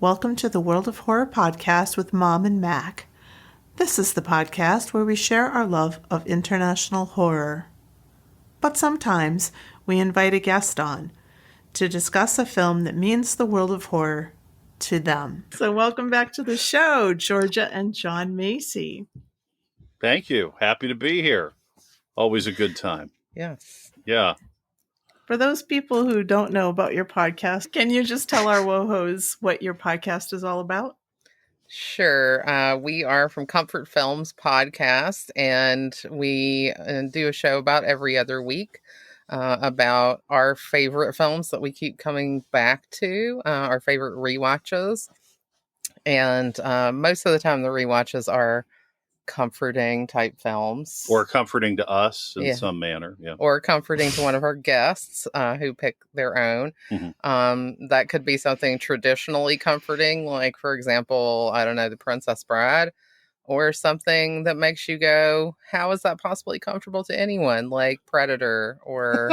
Welcome to the World of Horror podcast with Mom and Mac. This is the podcast where we share our love of international horror. But sometimes we invite a guest on to discuss a film that means the world of horror to them. So welcome back to the show, Georgia and John Macy. Thank you. Happy to be here. Always a good time. Yes. Yeah. For those people who don't know about your podcast, can you just tell our WOHOs what your podcast is all about? Sure. We are from Comfort Films Podcast, and we do a show about every other week about our favorite films that we keep coming back to, our favorite rewatches. And most of the time, the rewatches are comforting type films. Or comforting to us in some manner. Yeah. Or comforting to one of our guests who pick their own. Mm-hmm. That could be something traditionally comforting, like, for example, I don't know, The Princess Bride, or something that makes you go, how is that possibly comfortable to anyone? Like Predator, or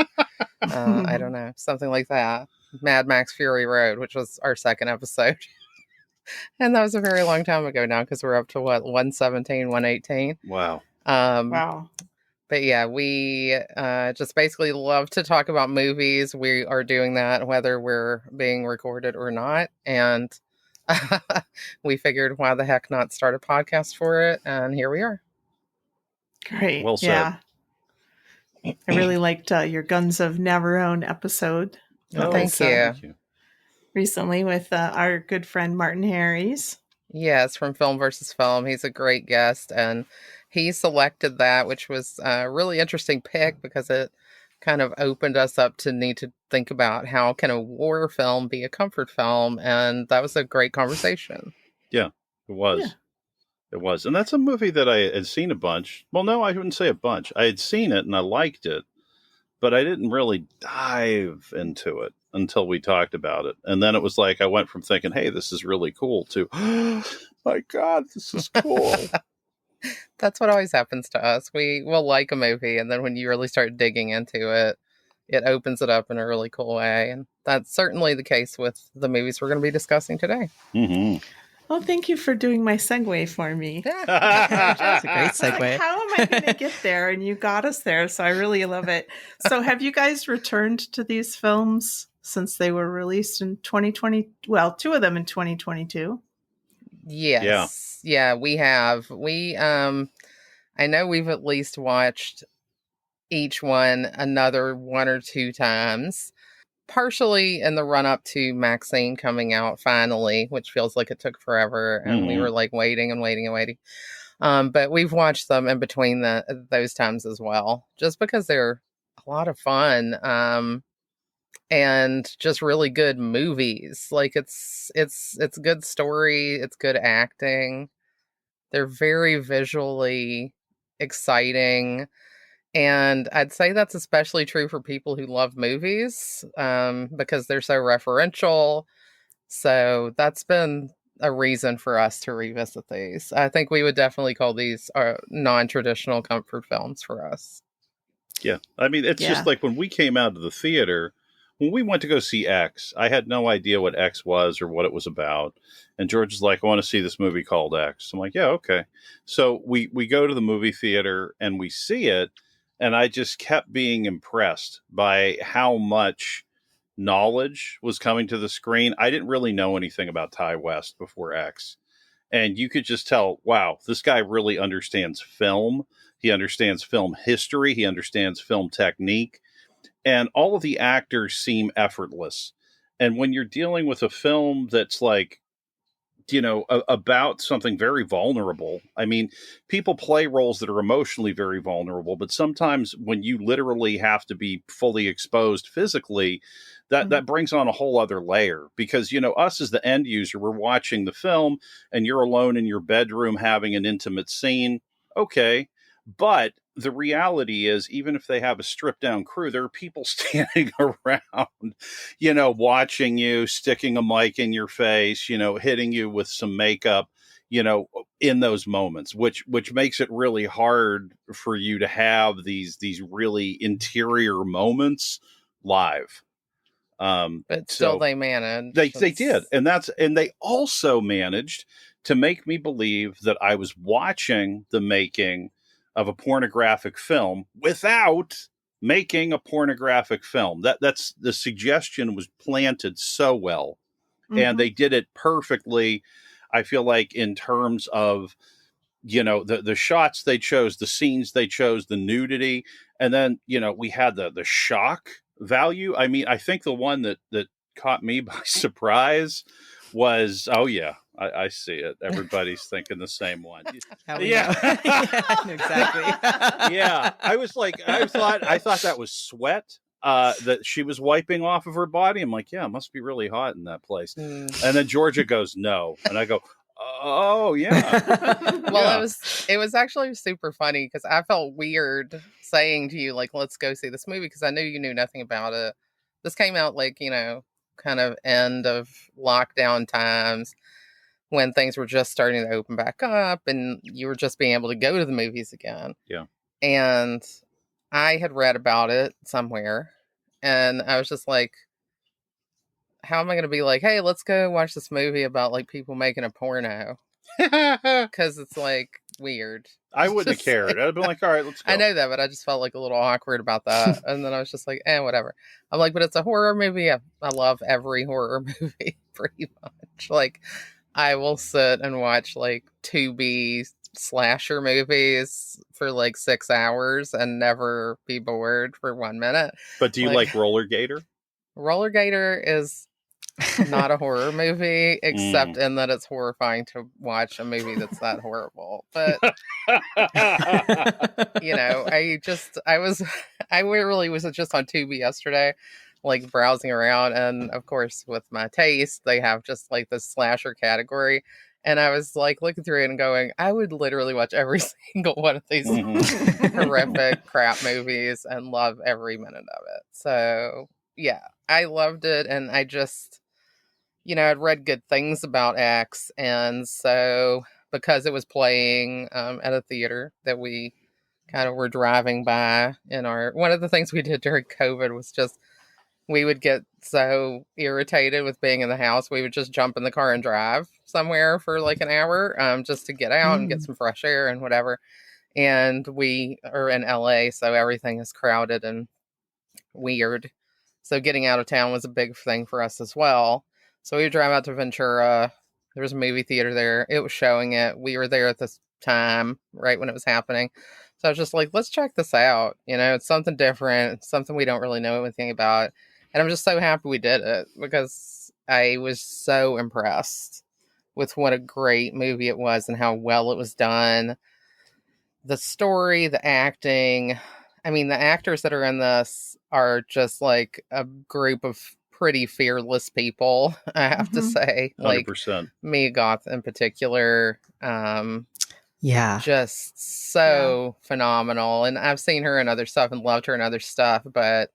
I don't know, something like that. Mad Max Fury Road, which was our second episode. And that was a very long time ago now, because we're up to, 117, 118? Wow. Wow. But yeah, we just basically love to talk about movies. We are doing that whether we're being recorded or not. And we figured, why the heck not start a podcast for it? And here we are. Great. Well said. Yeah. I really liked your Guns of Navarone episode. Thank you. Recently with our good friend Martin Harris. Yes, from Film versus Film. He's a great guest, and he selected that, which was a really interesting pick because it kind of opened us up to need to think about how can a war film be a comfort film, and that was a great conversation. Yeah, it was. Yeah. It was. And that's a movie that I had seen a bunch. Well, no, I wouldn't say a bunch. I had seen it and I liked it, but I didn't really dive into it until we talked about it. And then it was like, I went from thinking, hey, this is really cool, to, oh my God, this is cool. That's what always happens to us. We will like a movie, and then when you really start digging into it, it opens it up in a really cool way. And that's certainly the case with the movies we're going to be discussing today. Mm-hmm. Well, thank you for doing my segue for me. That's a great segue. Like, how am I going to get there? And you got us there, so I really love it. So have you guys returned to these films since they were released in 2020? Well, two of them in 2022. Yes. Yeah, we have. I know we've at least watched each one another one or two times. Partially in the run-up to MAXXXINE coming out finally, which feels like it took forever, and we were like waiting and waiting and waiting. But we've watched them in between those times as well, just because they're a lot of fun and just really good movies. Like it's good story, it's good acting. They're very visually exciting. And I'd say that's especially true for people who love movies because they're so referential. So that's been a reason for us to revisit these. I think we would definitely call these non-traditional comfort films for us. Yeah. I mean, it's just like when we came out of the theater, when we went to go see X, I had no idea what X was or what it was about. And George is like, I want to see this movie called X. I'm like, yeah, okay. So we go to the movie theater and we see it. And I just kept being impressed by how much knowledge was coming to the screen. I didn't really know anything about Ty West before X. And you could just tell, wow, this guy really understands film. He understands film history. He understands film technique. And all of the actors seem effortless. And when you're dealing with a film that's like, you know, about something very vulnerable. I mean, people play roles that are emotionally very vulnerable, but sometimes when you literally have to be fully exposed physically, that brings on a whole other layer because, you know, us as the end user, we're watching the film and you're alone in your bedroom having an intimate scene. Okay. But the reality is, even if they have a stripped down crew, there are people standing around, you know, watching you, sticking a mic in your face, you know, hitting you with some makeup, you know, in those moments, which makes it really hard for you to have these really interior moments live. But still, they managed. They did, and they also managed to make me believe that I was watching the making of a pornographic film without making a pornographic film. That's the suggestion was planted so well, and they did it perfectly. I feel like in terms of the shots they chose, the scenes they chose, the nudity, and then we had the shock value. I mean, I think the one that caught me by surprise was, oh yeah, I see it. Everybody's thinking the same one. Yeah. Exactly. Yeah. I thought that was sweat that she was wiping off of her body. I'm like, yeah, it must be really hot in that place. And then Georgia goes, no. And I go, oh yeah. Well, it was actually super funny because I felt weird saying to you, like, let's go see this movie, because I knew you knew nothing about it. This came out like, kind of end of lockdown times when things were just starting to open back up and you were just being able to go to the movies again. Yeah. And I had read about it somewhere and I was just like, how am I going to be like, hey, let's go watch this movie about like people making a porno? Because it's like weird. I wouldn't have cared. I'd have been like, all right, let's go. I know that, but I just felt like a little awkward about that. And then I was just like, whatever. I'm like, but it's a horror movie. I love every horror movie pretty much. Like, I will sit and watch like 2B slasher movies for like 6 hours and never be bored for 1 minute. But do you like Roller Gator? Roller Gator is not a horror movie, except in that it's horrifying to watch a movie that's that horrible. But I really was just on Tubi yesterday, like browsing around, and of course with my taste they have just like the slasher category, and I was like looking through it and going, I would literally watch every single one of these horrific crap movies and love every minute of it. So yeah, I loved it, and I just I'd read good things about X, and so because it was playing at a theater that we kind of were driving by one of the things we did during COVID was just, we would get so irritated with being in the house, we would just jump in the car and drive somewhere for like an hour just to get out and get some fresh air and whatever. And we are in LA, so everything is crowded and weird. So getting out of town was a big thing for us as well. So we would drive out to Ventura. There was a movie theater there. It was showing it. We were there at this time, right when it was happening. So I was just like, let's check this out. It's something different. It's something we don't really know anything about. And I'm just so happy we did it because I was so impressed with what a great movie it was and how well it was done. The story, the acting. I mean, the actors that are in this are just like a group of pretty fearless people, I have to say. 100%. Like Mia Goth in particular. Yeah. Just so phenomenal. And I've seen her in other stuff and loved her in other stuff, but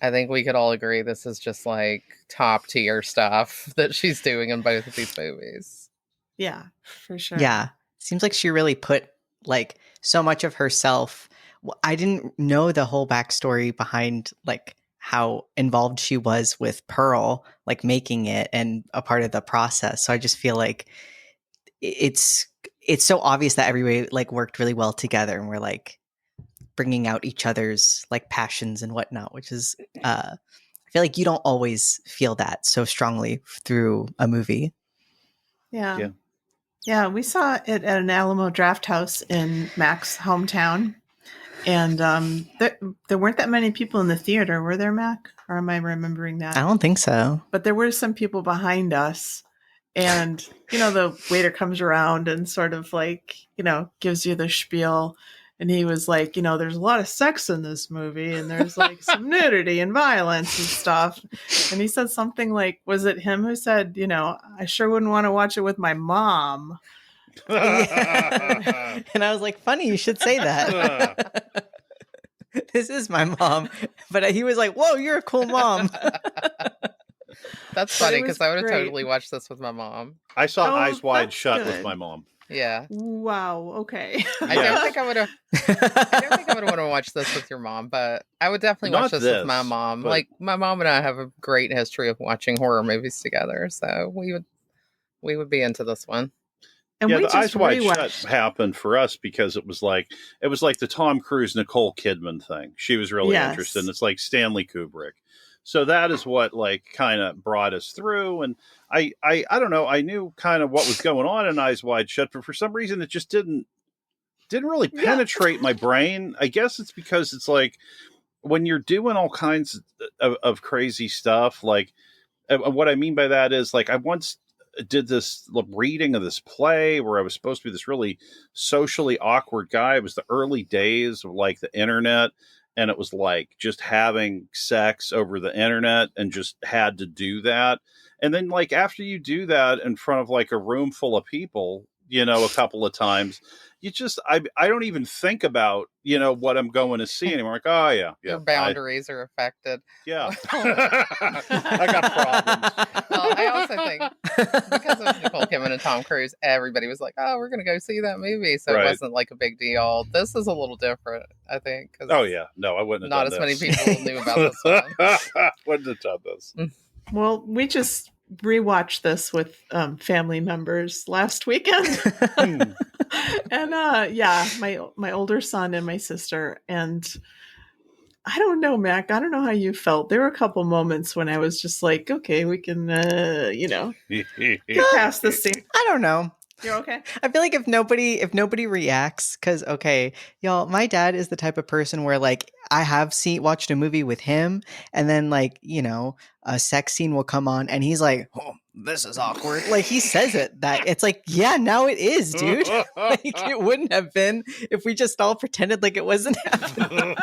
I think we could all agree this is just like top tier stuff that she's doing in both of these movies. Yeah, for sure. Yeah. Seems like she really put like so much of herself. I didn't know the whole backstory behind like how involved she was with Pearl, like making it and a part of the process. So I just feel like it's so obvious that everybody like worked really well together and we're like bringing out each other's like passions and whatnot, which is, I feel like you don't always feel that so strongly through a movie. Yeah. Yeah. We saw it at an Alamo Draft House in Mac's hometown. And there weren't that many people in the theater, were there, Mac? Or am I remembering that? I don't think so. But there were some people behind us. And, the waiter comes around and sort of like, gives you the spiel. And he was like, there's a lot of sex in this movie. And there's like some nudity and violence and stuff. And he said something like, was it him who said, I sure wouldn't want to watch it with my mom. And I was like, funny, you should say that. This is my mom. But he was like, whoa, you're a cool mom. That's funny because I would have totally watched this with my mom. I saw Eyes Wide Shut with my mom. Yeah. Wow. Okay. I don't think I would have. I don't think I would want to watch this with your mom, but I would definitely watch this with my mom. but- Like my mom and I have a great history of watching horror movies together, so we would be into this one. And yeah, we the just Eyes Wide Shut rewatched. happened for us because it was like the Tom Cruise Nicole Kidman thing. She was really Yes. interested. And it's like Stanley Kubrick. So that is what like kind of brought us through. And I don't know. I knew kind of what was going on in Eyes Wide Shut, but for some reason it just didn't really penetrate my brain. I guess it's because it's like when you're doing all kinds of crazy stuff. Like what I mean by that is like I once did this reading of this play where I was supposed to be this really socially awkward guy. It was the early days of like the internet, and it was like just having sex over the internet and just had to do that. And then like after you do that in front of like a room full of people, you know, a couple of times, you just I don't even think about, you know, what I'm going to see anymore. Like, oh yeah, Your boundaries are affected. Yeah. I got problems. Well, I also think because it was Nicole Kidman and Tom Cruise, everybody was like, "Oh, we're going to go see that movie," so it wasn't like a big deal. This is a little different, I think. Cause oh yeah, no, I wouldn't have not done as this. many people knew about this one. Wouldn't have done this. Well, we just rewatched this with family members last weekend. And yeah, my older son and my sister. And I don't know, Mac, I don't know how you felt. There were a couple moments when I was just like, okay, we can you know, get past this scene. I don't know. You're okay? I feel like if nobody reacts, because okay, y'all, my dad is the type of person where like I have watched a movie with him, and then like, you know, a sex scene will come on, and he's like, "Oh, this is awkward." Like he says it that it's like, yeah, now it is, dude. Like it wouldn't have been if we just all pretended like it wasn't happening.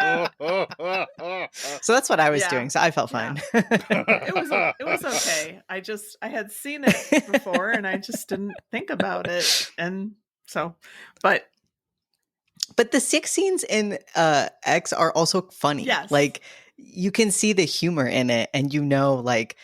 So that's what I was doing. So I felt fine. It was okay. I had seen it before and I just didn't think about it. And so, but the sex scenes in X are also funny. Yes. Like you can see the humor in it, and you know, like,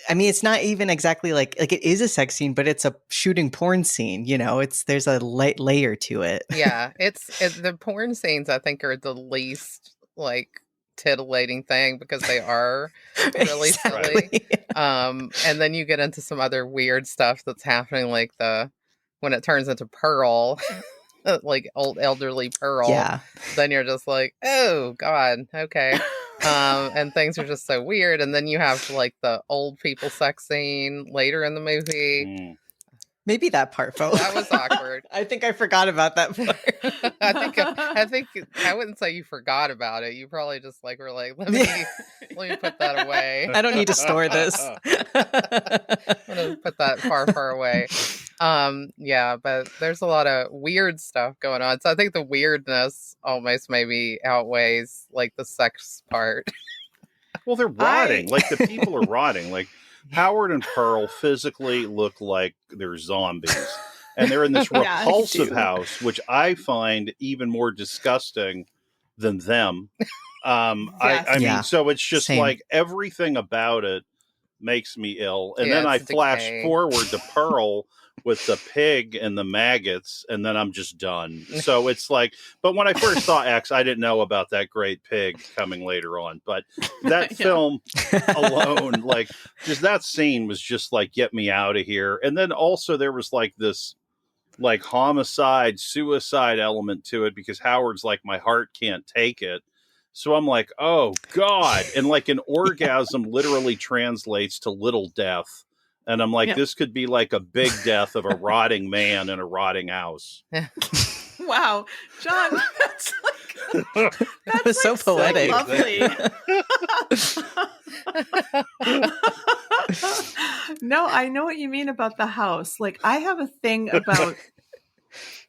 I mean, it's not even exactly like it is a sex scene, but it's a shooting porn scene. You know, there's a light layer to it. Yeah, it's the porn scenes I think are the least like titillating thing because they are really silly. And then you get into some other weird stuff that's happening, like when it turns into Pearl. Like old elderly Pearl. Yeah. Then you're just like, oh God, okay. And things are just so weird. And then you have like the old people sex scene later in the movie. Maybe that part felt that was awkward. I think I forgot about that part. I think I wouldn't say you forgot about it. You probably just like were like, let me put that away. I don't need to store this. I'm gonna put that far away. Yeah, but there's a lot of weird stuff going on. So I think the weirdness almost maybe outweighs like the sex part. Well, they're rotting. Like the people are rotting. Like Howard and Pearl physically look like they're zombies. And they're in this repulsive house, which I find even more disgusting than them. I mean, so it's just like everything about it makes me ill. And then I flash forward to Pearl with the pig and the maggots, and then I'm just done. So it's like, but when I first saw X, I didn't know about that great pig coming later on. But that film alone, like, just that scene was just like, get me out of here. And then also there was like this like homicide, suicide element to it because Howard's like, my heart can't take it. So I'm like, oh God. And like an orgasm literally translates to little death. And I'm like, this could be like a big death of a rotting man in a rotting house. Wow, John, that's that was so poetic. So lovely. No, I know what you mean about the house. Like, I have a thing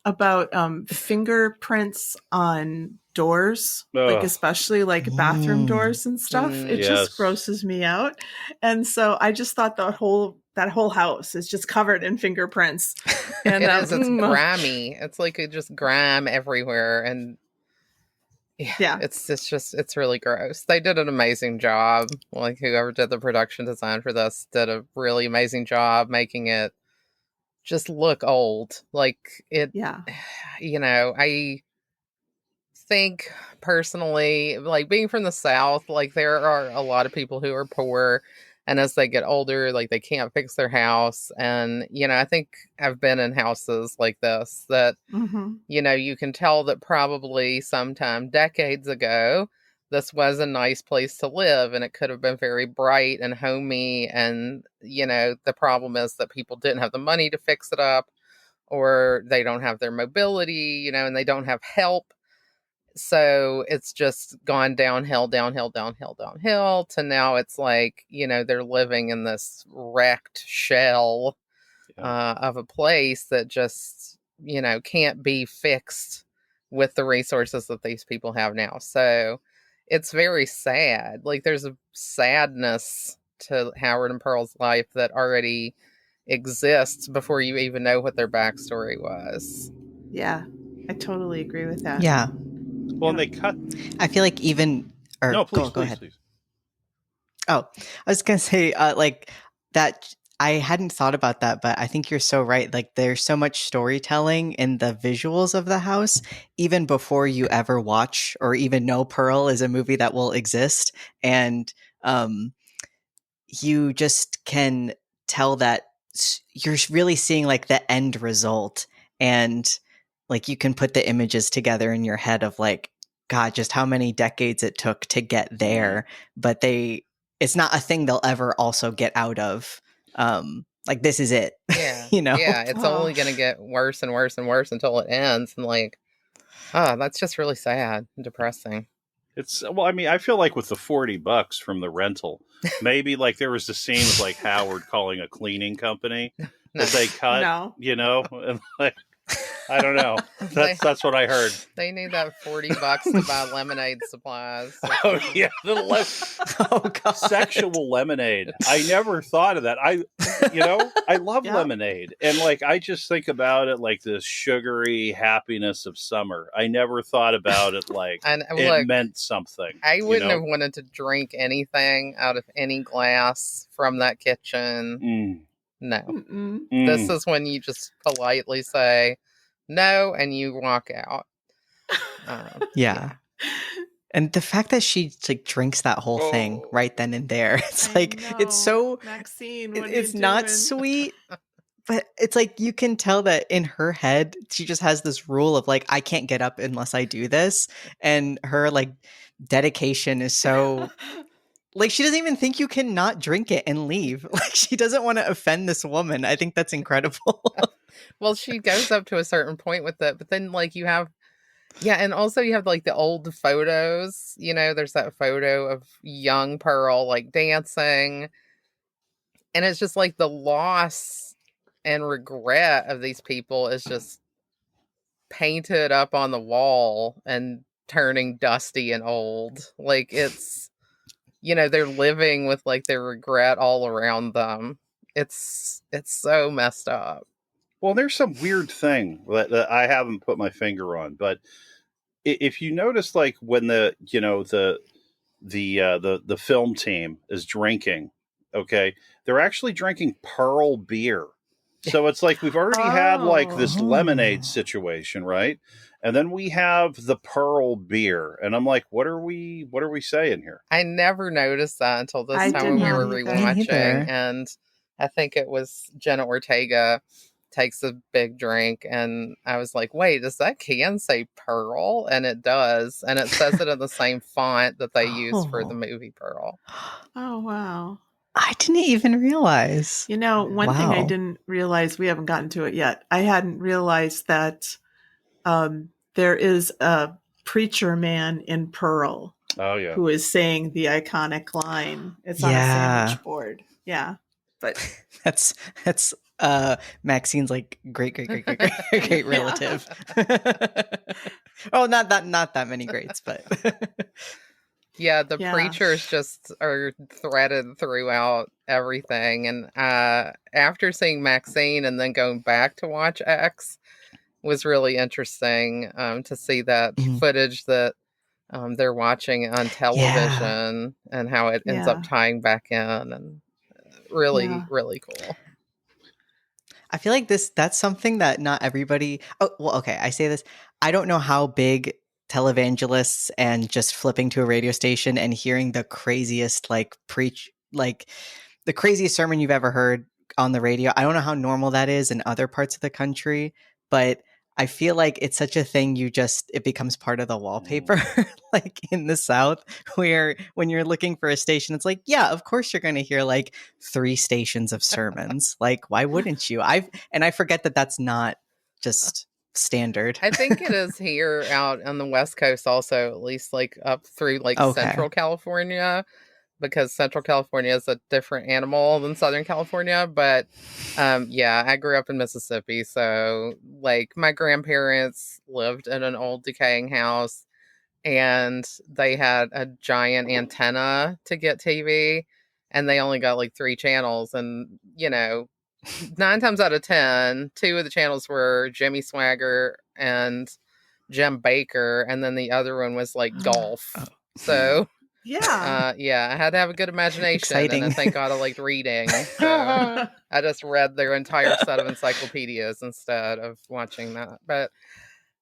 about fingerprints on doors, like especially like bathroom doors and stuff. It just grosses me out. And so I just thought that whole house is just covered in fingerprints. And it's grimy. It's like it just grime everywhere. And it's really gross. They did an amazing job. Like whoever did the production design for this did a really amazing job making it just look old. Like it, Yeah. I think personally, like being from the South, like there are a lot of people who are poor, and as they get older, like they can't fix their house. And, I think I've been in houses like this that, Mm-hmm. you can tell that probably sometime decades ago, this was a nice place to live and it could have been very bright and homey. And, the problem is that people didn't have the money to fix it up, or they don't have their mobility, and they don't have help. So it's just gone downhill, downhill, downhill, downhill to now it's like, they're living in this wrecked shell of a place that just, can't be fixed with the resources that these people have now. So it's very sad. Like there's a sadness to Howard and Pearl's life that already exists before you even know what their backstory was. Yeah, I totally agree with that. Yeah. Well, and they cut. I feel like even. Or, No, please, go ahead. Please. Oh, I was going to say, like, that I hadn't thought about that, but I think you're so right. Like, there's so much storytelling in the visuals of the house, even before you ever watch or even know Pearl is a movie that will exist. And you just can tell that you're really seeing like the end result. And like, you can put the images together in your head of like, God, just how many decades it took to get there. But it's not a thing they'll ever also get out of. Like this is it. Yeah. Yeah, it's only going to get worse and worse and worse until it ends. And like, that's just really sad and depressing. I feel like with the $40 from the rental, maybe like there was a scene with like Howard calling a cleaning company that they cut, and like, I don't know. That's what I heard. They need that $40 to buy lemonade supplies. Oh yeah, God. Sexual lemonade. I never thought of that. I love lemonade, and like I just think about it like the sugary happiness of summer. I never thought about it like it meant something. I wouldn't have wanted to drink anything out of any glass from that kitchen. No. This is when you just politely say no and you walk out. Yeah. And the fact that she like drinks that whole thing right then and there, it's like it's so Maxine, it's not sweet, but it's like you can tell that in her head she just has this rule of like I can't get up unless I do this, and her like dedication is so like she doesn't even think you can not drink it and leave. Like she doesn't want to offend this woman. I think that's incredible. Well, she goes up to a certain point with it, but then like you have and also you have like the old photos, there's that photo of young Pearl like dancing. And it's just like the loss and regret of these people is just painted up on the wall and turning dusty and old. Like it's, they're living with like their regret all around them. It's so messed up. Well, there's some weird thing that I haven't put my finger on, but if you notice, like when the film team is drinking, okay, they're actually drinking Pearl beer. So it's like we've already had like this lemonade situation, right? And then we have the Pearl beer, and I'm like, what are we saying here? I never noticed that until this time when we were rewatching, and I think it was Jenna Ortega takes a big drink, and I was like, wait, does that can say Pearl? And it does, and it says it in the same font that they use for the movie Pearl. Oh, wow. I didn't even realize. One thing I didn't realize, we haven't gotten to it yet. I hadn't realized that there is a preacher man in Pearl. Oh, yeah. Who is saying the iconic line. It's on a sandwich board. Yeah. But that's Maxine's like great relative. Oh, not that many greats, but yeah, the preachers just are threaded throughout everything. And after seeing Maxine and then going back to watch X was really interesting to see that footage that they're watching on television and how it ends up tying back in, and really, really cool. I feel like that's something that not everybody. Oh, well, okay. I say this. I don't know how big televangelists and just flipping to a radio station and hearing the craziest the craziest sermon you've ever heard on the radio. I don't know how normal that is in other parts of the country, but I feel like it's such a thing it becomes part of the wallpaper, like in the South, where when you're looking for a station, it's like, yeah, of course you're going to hear like 3 stations of sermons. Like, why wouldn't you? I forget that that's not just standard. I think it is here out on the West Coast also, at least like up through like Central California, because Central California is a different animal than Southern California. But yeah, I grew up in Mississippi. So like my grandparents lived in an old decaying house and they had a giant antenna to get TV and they only got like 3 channels. And, 9 times out of 10, 2 of the channels were Jimmy Swagger and Jim Baker. And then the other one was like golf. So... yeah, I had to have a good imagination. Exciting. And thank God I liked reading. So I just read their entire set of encyclopedias instead of watching that. But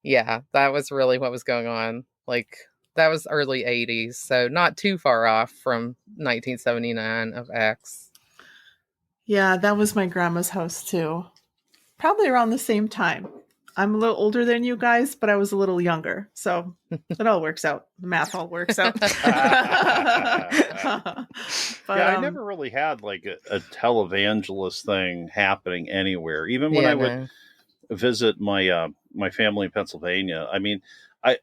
yeah, that was really what was going on. Like, that was early 80s, so not too far off from 1979 of X. Yeah, that was my grandma's house too. Probably around the same time. I'm a little older than you guys, but I was a little younger. So it all works out. The math all works out. But, I never really had like a televangelist thing happening anywhere. Even when I would visit my my family in Pennsylvania. I mean,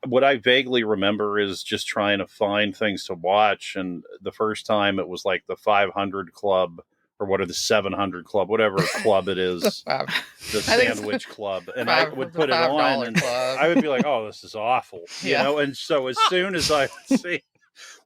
what I vaguely remember is just trying to find things to watch. And the first time it was like the 500 Club. Or what are the 700 Club, whatever club it is, the Sandwich Club. And I would put it on and I would be like, oh, this is awful. You know? And so as soon as I would see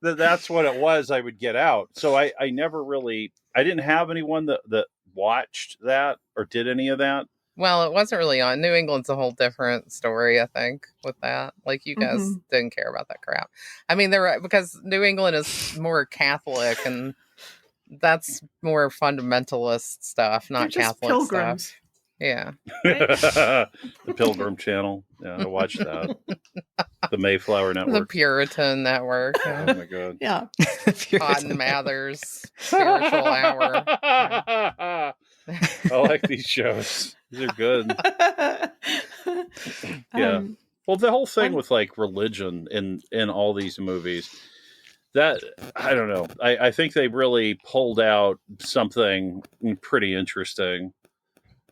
that's what it was, I would get out. So I never really, I didn't have anyone that watched that or did any of that. Well, it wasn't really on. New England's a whole different story, I think, with that. Like, you guys didn't care about that crap. I mean, because New England is more Catholic and that's more fundamentalist stuff, not Catholic pilgrims. Stuff. Yeah. The Pilgrim Channel. Yeah, I watched that. The Mayflower Network. The Puritan Network. Yeah. Oh my God. Yeah. Cotton Mather's Spiritual Hour. I like these shows. These are good. Yeah. Well, the whole thing with like religion in all these movies, that, I don't know. I think they really pulled out something pretty interesting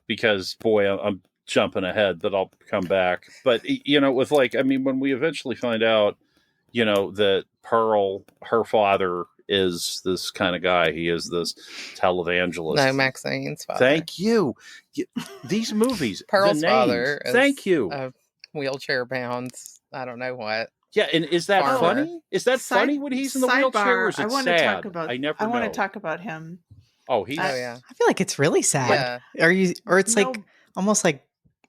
because, boy, I'm jumping ahead, that I'll come back. But, with like, I mean, when we eventually find out, that Pearl, her father, is this kind of guy. He is this televangelist. No, MAXXXINE's father. Thank you. These movies. Pearl's father is Thank you. Wheelchair bound. I don't know what. Yeah, and is that funny? Is that funny when he's in the wheelchair, or is it sad? I want to talk about him. Oh, yeah. I feel like it's really sad. Yeah. Or it's like almost like.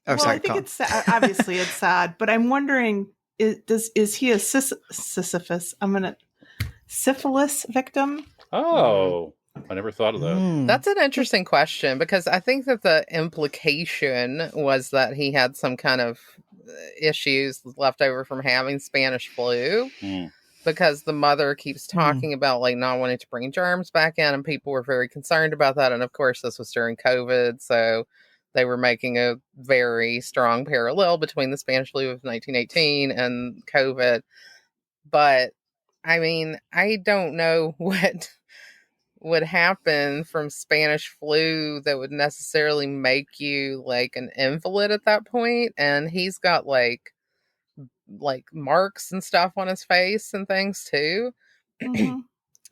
Oh, sorry. I think it's sad. Obviously, it's sad, but I'm wondering: is he a syphilis victim? Oh, I never thought of that. That's an interesting question, because I think that the implication was that he had some kind of issues left over from having Spanish flu, because the mother keeps talking about like not wanting to bring germs back in, and people were very concerned about that. And of course, this was during COVID, so they were making a very strong parallel between the Spanish flu of 1918 and COVID. But I mean, I don't know what would happen from Spanish flu that would necessarily make you like an invalid at that point. And he's got like marks and stuff on his face and things too.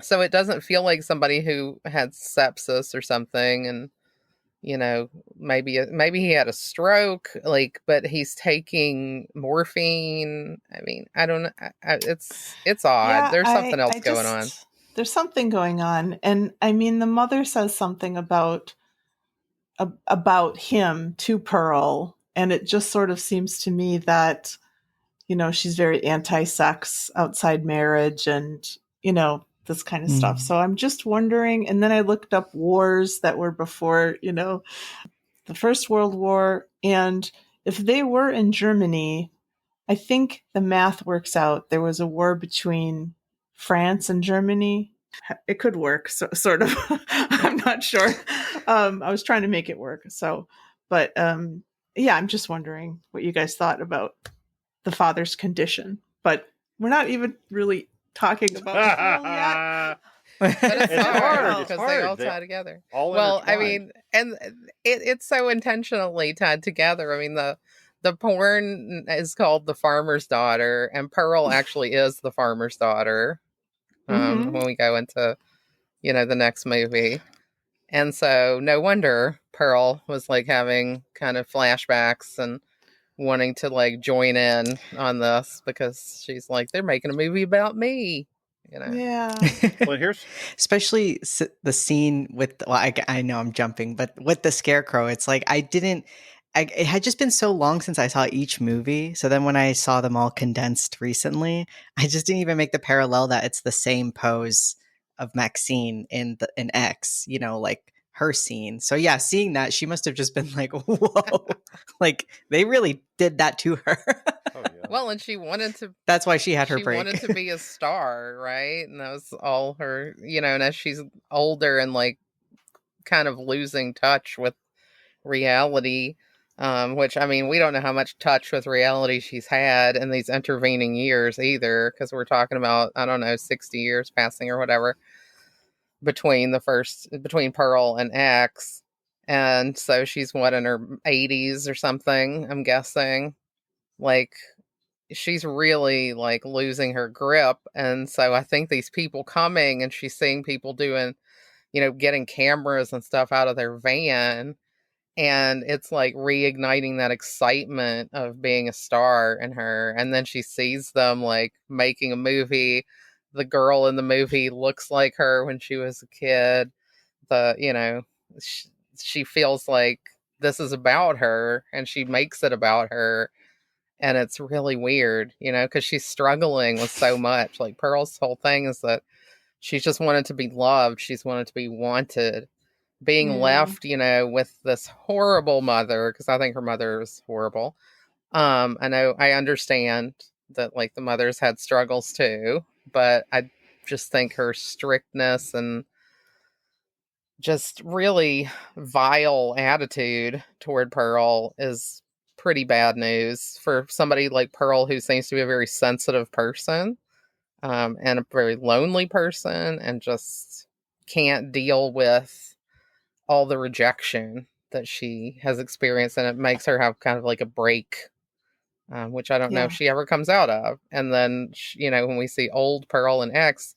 So it doesn't feel like somebody who had sepsis or something, and maybe he had a stroke, but he's taking morphine. I mean, I don't know. It's odd. Yeah, there's something else going on. There's something going on. And I mean, the mother says something about him to Pearl. And it just sort of seems to me that, she's very anti-sex outside marriage and, this kind of stuff. So I'm just wondering. And then I looked up wars that were before, the the First World War. And if they were in Germany, I think the math works out. There was a war between France and Germany. It could work, sort of. I'm not sure. I was trying to make it work. But yeah, I'm just wondering what you guys thought about the father's condition. But we're not even really talking about the film yet. But it's hard It's because hard. they all tie together. All well, I intertwined. mean, and it's so intentionally tied together. I mean, the porn is called The Farmer's Daughter, and Pearl actually is the farmer's daughter. Mhm. When we go into, the next movie. And so no wonder Pearl was like having kind of flashbacks and wanting to like join in on this, because she's like, they're making a movie about me. Yeah. Well, here's especially the scene with, well, I know I'm jumping, but with the scarecrow, it's like it had just been so long since I saw each movie. So then when I saw them all condensed recently, I just didn't even make the parallel that it's the same pose of MAXXXINE in X, like her scene. So yeah, seeing that, she must have just been like, whoa, like they really did that to her. Oh, yeah. Well, and she wanted to. That's why she had her She break. wanted to be a star, right? And that was all her, and as she's older and like kind of losing touch with reality, which, I mean, we don't know how much touch with reality she's had in these intervening years either, because we're talking about, I don't know, 60 years passing or whatever between Pearl and X. And so she's what, in her 80s or something, I'm guessing. Like, she's really like losing her grip. And so I think these people coming, and she's seeing people doing, getting cameras and stuff out of their van. And it's like reigniting that excitement of being a star in her. And then she sees them like making a movie. The girl in the movie looks like her when she was a kid. She feels like this is about her, and she makes it about her. And it's really weird, because she's struggling with so much. Like, Pearl's whole thing is that she's just wanted to be loved. She's wanted to be wanted. Being left, with this horrible mother, because I think her mother is horrible. I understand that, like, the mother's had struggles too, but I just think her strictness and just really vile attitude toward Pearl is pretty bad news for somebody like Pearl, who seems to be a very sensitive person, and a very lonely person, and just can't deal with all the rejection that she has experienced. And it makes her have kind of like a break, which I don't know if she ever comes out of. And then, when we see old Pearl and X,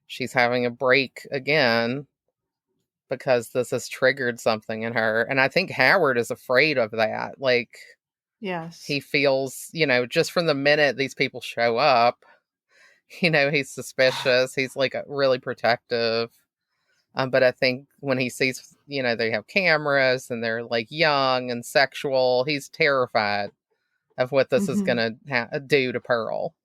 she's having a break again, because this has triggered something in her. And I think Howard is afraid of that. Like, Yes. he feels, just from the minute these people show up, he's suspicious. He's like really protective. But I think when he sees, they have cameras and they're like young and sexual, he's terrified of what this is going to do to Pearl.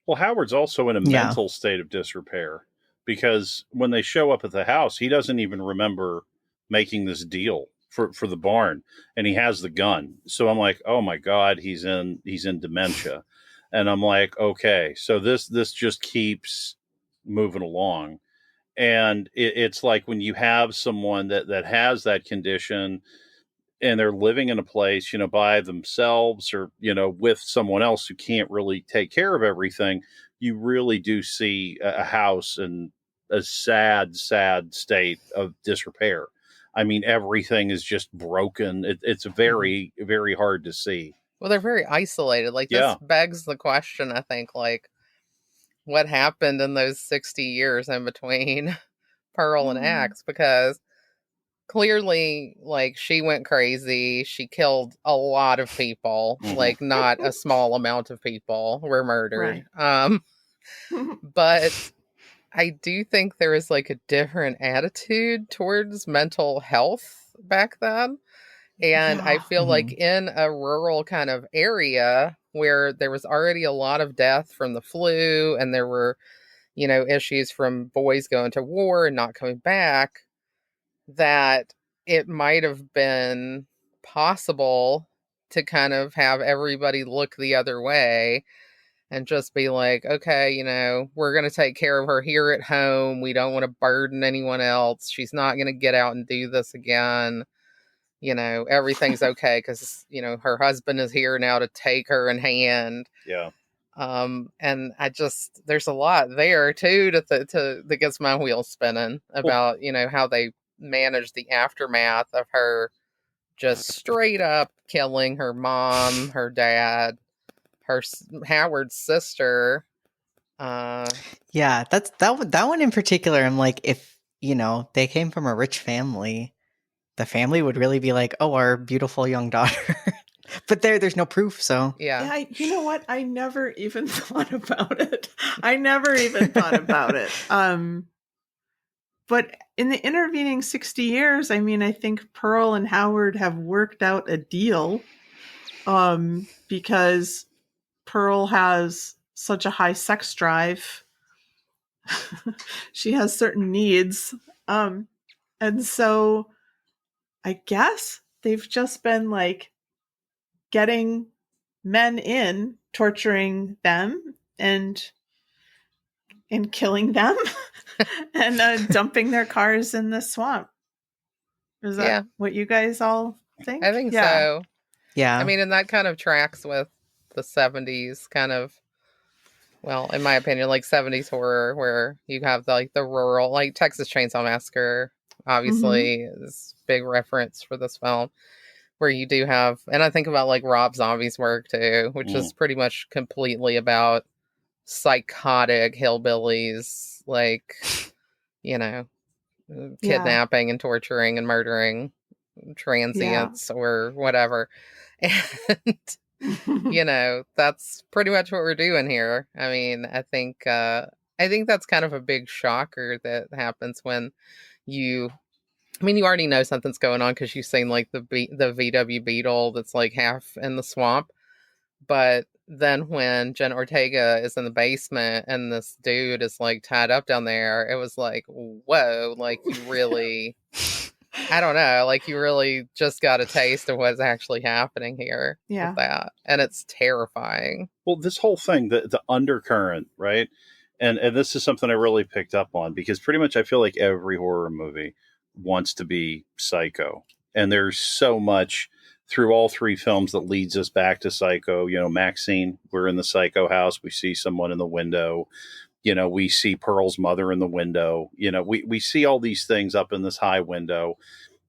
Well, Howard's also in a mental state of disrepair, because when they show up at the house, he doesn't even remember making this deal for the barn, and he has the gun. So I'm like, oh my God, he's in dementia. And I'm like, okay, so this just keeps moving along. And it's like when you have someone that has that condition, and they're living in a place, by themselves, or, with someone else who can't really take care of everything, you really do see a house in a sad, sad state of disrepair. I mean, everything is just broken. It's very, very hard to see. Well, they're very isolated. Like, this begs the question, I think, like, what happened in those 60 years in between Pearl and X? Because clearly, like, she went crazy. She killed a lot of people. Like, not a small amount of people were murdered. Right. But I do think there is like a different attitude towards mental health back then. And I feel like in a rural kind of area where there was already a lot of death from the flu, and there were, issues from boys going to war and not coming back, that it might have been possible to kind of have everybody look the other way and just be like, okay, you know, we're going to take care of her here at home. We don't want to burden anyone else. She's not going to get out and do this again. You know, everything's okay because, you know, her husband is here now to take her in hand. Yeah. And there's a lot there too that gets my wheels spinning about, you know, how they manage the aftermath of her just straight up killing her mom, her dad, Howard's sister. Yeah, that one in particular. I'm like, if you know they came from a rich family, the family would really be like, "Oh, our beautiful young daughter." But there's no proof, so yeah. You know what? I never even thought about it. I never even thought about it. But in the intervening 60 years, I mean, I think Pearl and Howard have worked out a deal, because Pearl has such a high sex drive. She has certain needs. And so I guess they've just been like getting men in, torturing them and killing them and dumping their cars in the swamp. Is that what you guys all think? I think so. Yeah. I mean, and that kind of tracks with the 70s kind of, well, in my opinion, like 70s horror where you have the rural, like Texas Chainsaw Massacre, obviously, is big reference for this film, where you do have, and I think about like Rob Zombie's work too, which is pretty much completely about psychotic hillbillies, like, you know, kidnapping and torturing and murdering transients or whatever. And you know, that's pretty much what we're doing here. I mean, I think that's kind of a big shocker that happens when you already know something's going on because you've seen like the VW Beetle that's like half in the swamp. But then when Jen Ortega is in the basement and this dude is like tied up down there, it was like, whoa, like you really, I don't know, like you really just got a taste of what's actually happening here with that. And it's terrifying. Well, this whole thing, the undercurrent, right? And this is something I really picked up on because pretty much I feel like every horror movie wants to be Psycho. And there's so much through all three films that leads us back to Psycho. You know, MAXXXINE, we're in the Psycho house. We see someone in the window. You know, we see Pearl's mother in the window. You know, we see all these things up in this high window.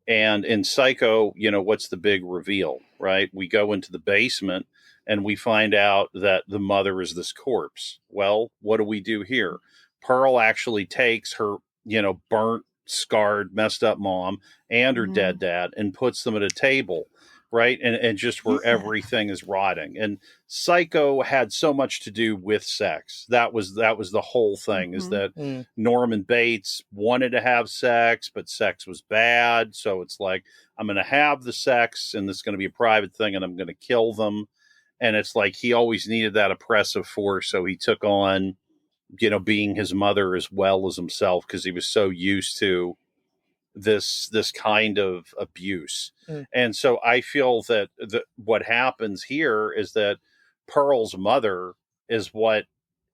And in Psycho, you know, what's the big reveal, right? We go into the basement and we find out that the mother is this corpse. Well, what do we do here? Pearl actually takes her, you know, burnt, scarred, messed up mom and her dead dad and puts them at a table, right? And just where everything is rotting. And Psycho had so much to do with sex. That was the whole thing, is that Norman Bates wanted to have sex, but sex was bad. So it's like, I'm going to have the sex and this is going to be a private thing and I'm going to kill them. And it's like, he always needed that oppressive force. So he took on, you know, being his mother as well as himself, because he was so used to this kind of abuse. And so I feel that what happens here is that Pearl's mother is what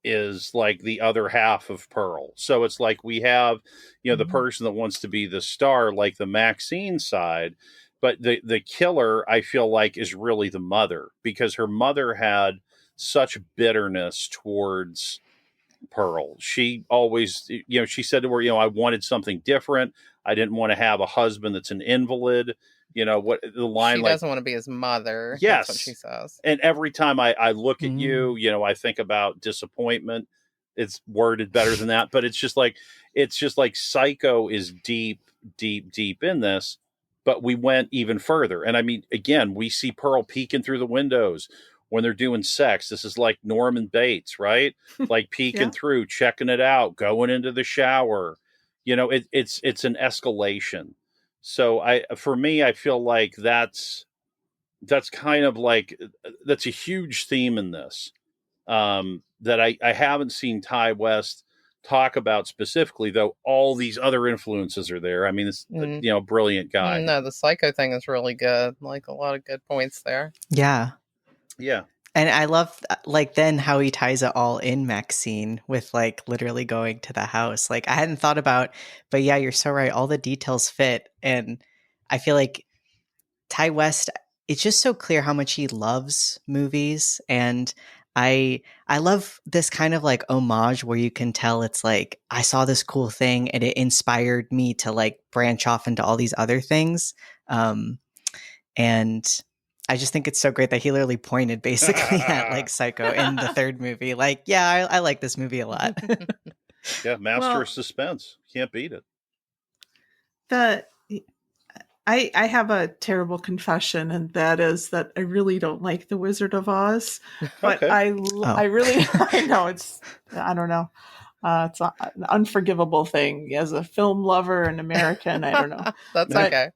is like the other half of Pearl. So it's like we have, you know, the person that wants to be the star, like the MAXXXINE side, but the killer, I feel like, is really the mother, because her mother had such bitterness towards Pearl. She always, you know, she said to her, you know, I wanted something different. I didn't want to have a husband that's an invalid. You know, what the line, she like, doesn't want to be his mother. Yes. That's what she says. And every time I look at you, you know, I think about disappointment. It's worded better than that, but it's just like Psycho is deep in this, but we went even further. And I mean, again, we see Pearl peeking through the windows when they're doing sex. This is like Norman Bates, right? Like peeking through, checking it out, going into the shower. You know, it's an escalation. So for me, I feel like that's kind of like, that's a huge theme in this, that I haven't seen Ty West talk about specifically, though all these other influences are there. I mean, it's a brilliant guy. No, the Psycho thing is really good. Like a lot of good points there. Yeah. Yeah. And I love like then how he ties it all in MAXXXINE with like literally going to the house. Like I hadn't thought about, but yeah, you're so right. All the details fit. And I feel like Ty West, it's just so clear how much he loves movies. And I love this kind of like homage where you can tell it's like, I saw this cool thing and it inspired me to like branch off into all these other things. And I just think it's so great that he literally pointed basically at like Psycho in the third movie. Like, yeah, I like this movie a lot. Yeah, master of suspense. Can't beat it. I have a terrible confession, and that is that I really don't like The Wizard of Oz. But Okay. I really, I know I don't know. It's an unforgivable thing as a film lover and American. I don't know. That's okay.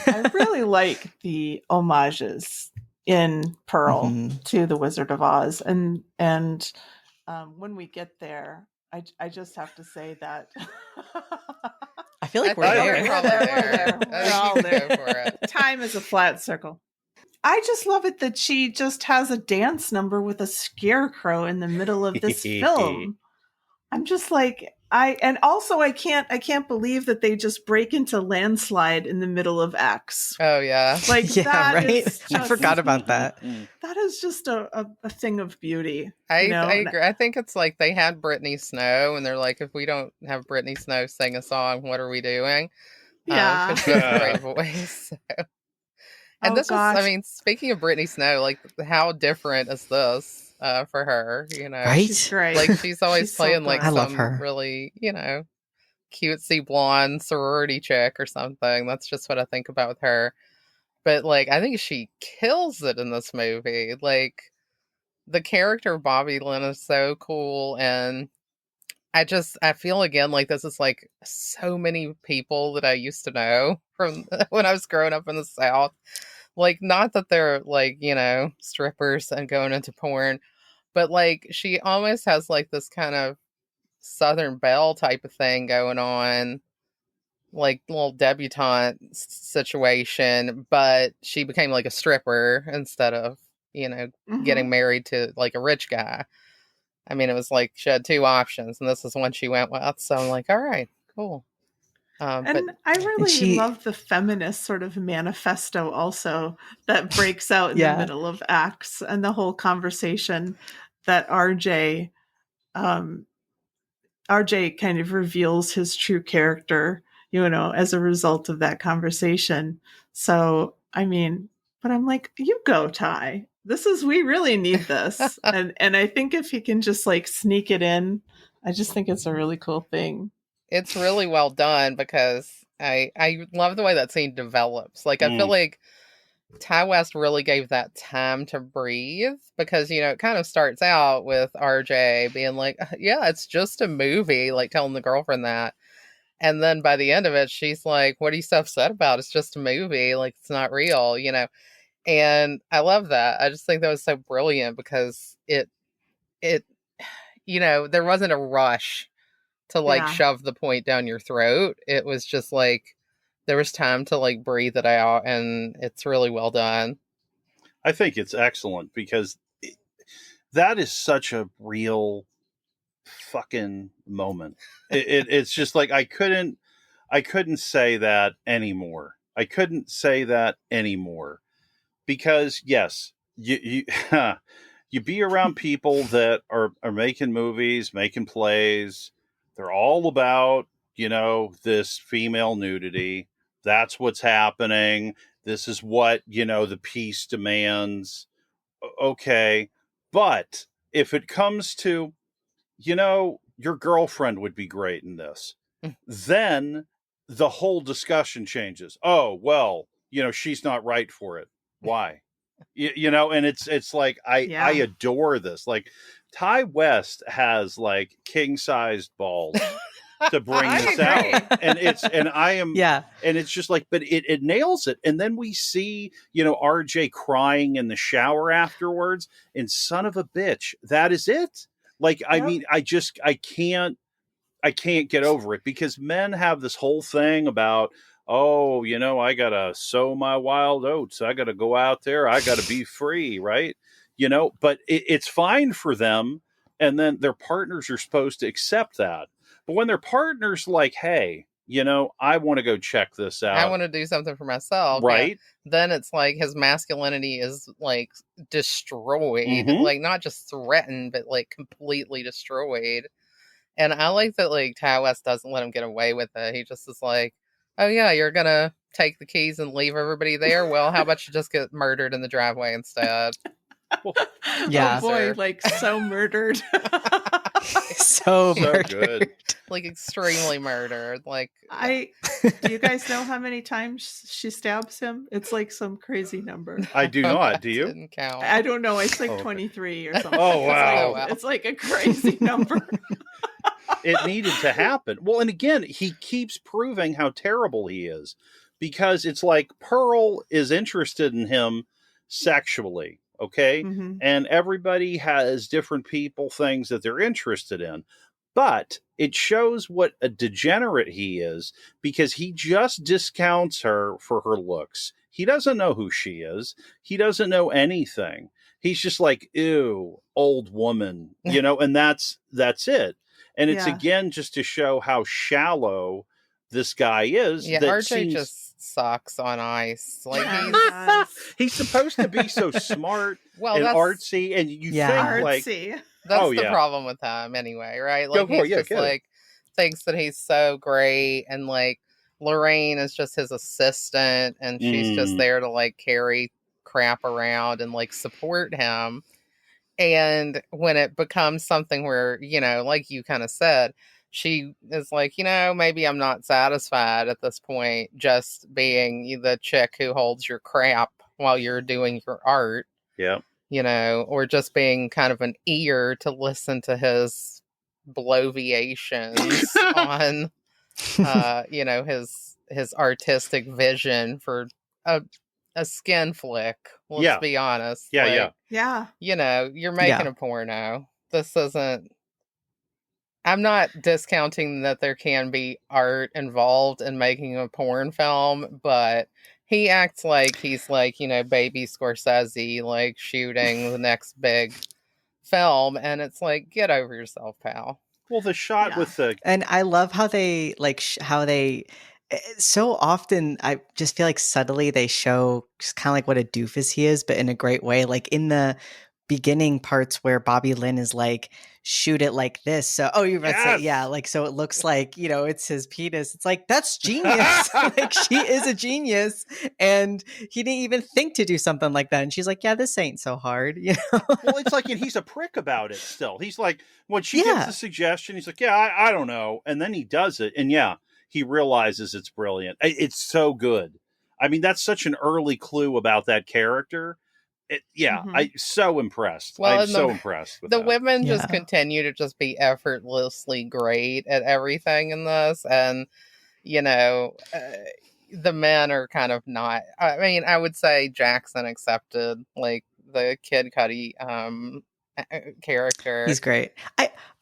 I really like the homages in Pearl to The Wizard of Oz, and when we get there, I just have to say that. I feel like we're there. We're all there for it. Time is a flat circle. I just love it that she just has a dance number with a scarecrow in the middle of this film. I'm just like, I can't believe that they just break into Landslide in the middle of X. Oh yeah. Like yeah, that right? Just, I forgot about that. That is just a thing of beauty. I agree. I think it's like they had Brittany Snow and they're like, if we don't have Brittany Snow sing a song, what are we doing? Yeah. She has a great voice. So. And this is, I mean, speaking of Brittany Snow, like how different is this? For her, you know, right? She's great. Like she's always playing like I love some her. really, you know, cutesy blonde sorority chick or something. That's just what I think about with her. But like, I think she kills it in this movie. Like, the character of Bobby Lynn is so cool, and I feel again like this is like so many people that I used to know from when I was growing up in the South. Like, not that they're like, you know, strippers and going into porn, but like she almost has like this kind of Southern Belle type of thing going on, like little debutante situation, but she became like a stripper instead of, you know, getting married to like a rich guy. I mean, it was like she had two options, and this is one she went with. So I'm like, all right, cool. And I really love the feminist sort of manifesto also that breaks out in the middle of acts, and the whole conversation that RJ kind of reveals his true character, you know, as a result of that conversation. So, I mean, but I'm like, you go, Ty. We really need this. and I think if he can just like sneak it in, I just think it's a really cool thing. It's really well done because I love the way that scene develops. Like, I feel like Ty West really gave that time to breathe because, you know, it kind of starts out with RJ being like, yeah, it's just a movie, like telling the girlfriend that. And then by the end of it, she's like, what are you so upset about? It's just a movie. Like, it's not real, you know? And I love that. I just think that was so brilliant because it, you know, there wasn't a rush to like shove the point down your throat. It was just like there was time to like breathe it out, and it's really well done. I think it's excellent because that is such a real fucking moment. It's just like I couldn't say that anymore. I couldn't say that anymore because yes, you you be around people that are making movies, making plays. They're all about, you know, this female nudity. That's what's happening. This is what, you know, the piece demands. Okay. But if it comes to, you know, your girlfriend would be great in this, then the whole discussion changes. Oh, well, you know, she's not right for it. Why? You know, and it's like, I adore this. Like, Ty West has like king-sized balls to bring this out. And it's just like, but it nails it. And then we see, you know, RJ crying in the shower afterwards, and son of a bitch, that is it. Like, I mean, I can't I can't get over it, because men have this whole thing about, oh, I got to sow my wild oats. I got to go out there. I got to be free, right? But it's fine for them. And then their partners are supposed to accept that. But when their partner's like, hey, I want to go check this out. I want to do something for myself. Right. Yeah. Then it's like his masculinity is like destroyed, Mhm. like not just threatened, but like completely destroyed. And I like that, like, Ty West doesn't let him get away with it. He just is like, oh, yeah, you're going to take the keys and leave everybody there? Well, how about you just get murdered in the driveway instead? Yeah. Oh, boy, like, so murdered. so murdered. Good. Like, extremely murdered. Like, do you guys know how many times she stabs him? It's like some crazy number. I do not. Do you? Didn't count. I don't know. It's like Okay. 23 or something. Oh, wow. It's like a crazy number. It needed to happen. Well, and again, he keeps proving how terrible he is, because it's like Pearl is interested in him sexually, okay? Mm-hmm. And everybody has different things that they're interested in. But it shows what a degenerate he is, because he just discounts her for her looks. He doesn't know who she is. He doesn't know anything. He's just like, ew, old woman, and that's it. And it's again just to show how shallow this guy is. Yeah, RJ just sucks on ice. Like he's supposed to be so smart and artsy, and you think artsy. Like that's the problem with him anyway, right? Like he's just like thinks that he's so great, and like Lorraine is just his assistant, and she's just there to like carry crap around and like support him. And when it becomes something where, like you kind of said, she is like, maybe I'm not satisfied at this point just being the chick who holds your crap while you're doing your art. Yeah. Or just being kind of an ear to listen to his bloviations on, his artistic vision for a skin flick. Let's be honest. Yeah. You're making a porno. This isn't. I'm not discounting that there can be art involved in making a porn film, but he acts like he's like, baby Scorsese, like shooting the next big film, and it's like, get over yourself, pal. Well, the shot with the... And I love how they, so often I just feel like subtly they show just kind of like what a doofus he is, but in a great way. Like in the beginning parts where Bobby Lynn is like, shoot it like this. So, you're about to say, yeah, like, so it looks like, it's his penis. It's like, that's genius. Like she is a genius. And he didn't even think to do something like that. And she's like, yeah, this ain't so hard. Well, it's like, and he's a prick about it still. He's like, when she gives the suggestion, he's like, yeah, I don't know. And then he does it. And he realizes it's brilliant. It's so good. I mean, that's such an early clue about that character. I'm so impressed. Well, I'm so impressed with the that. women just continue to just be effortlessly great at everything in this. And, the men are kind of not. I mean, I would say Jackson accepted, like, the Kid Cudi character. He's great.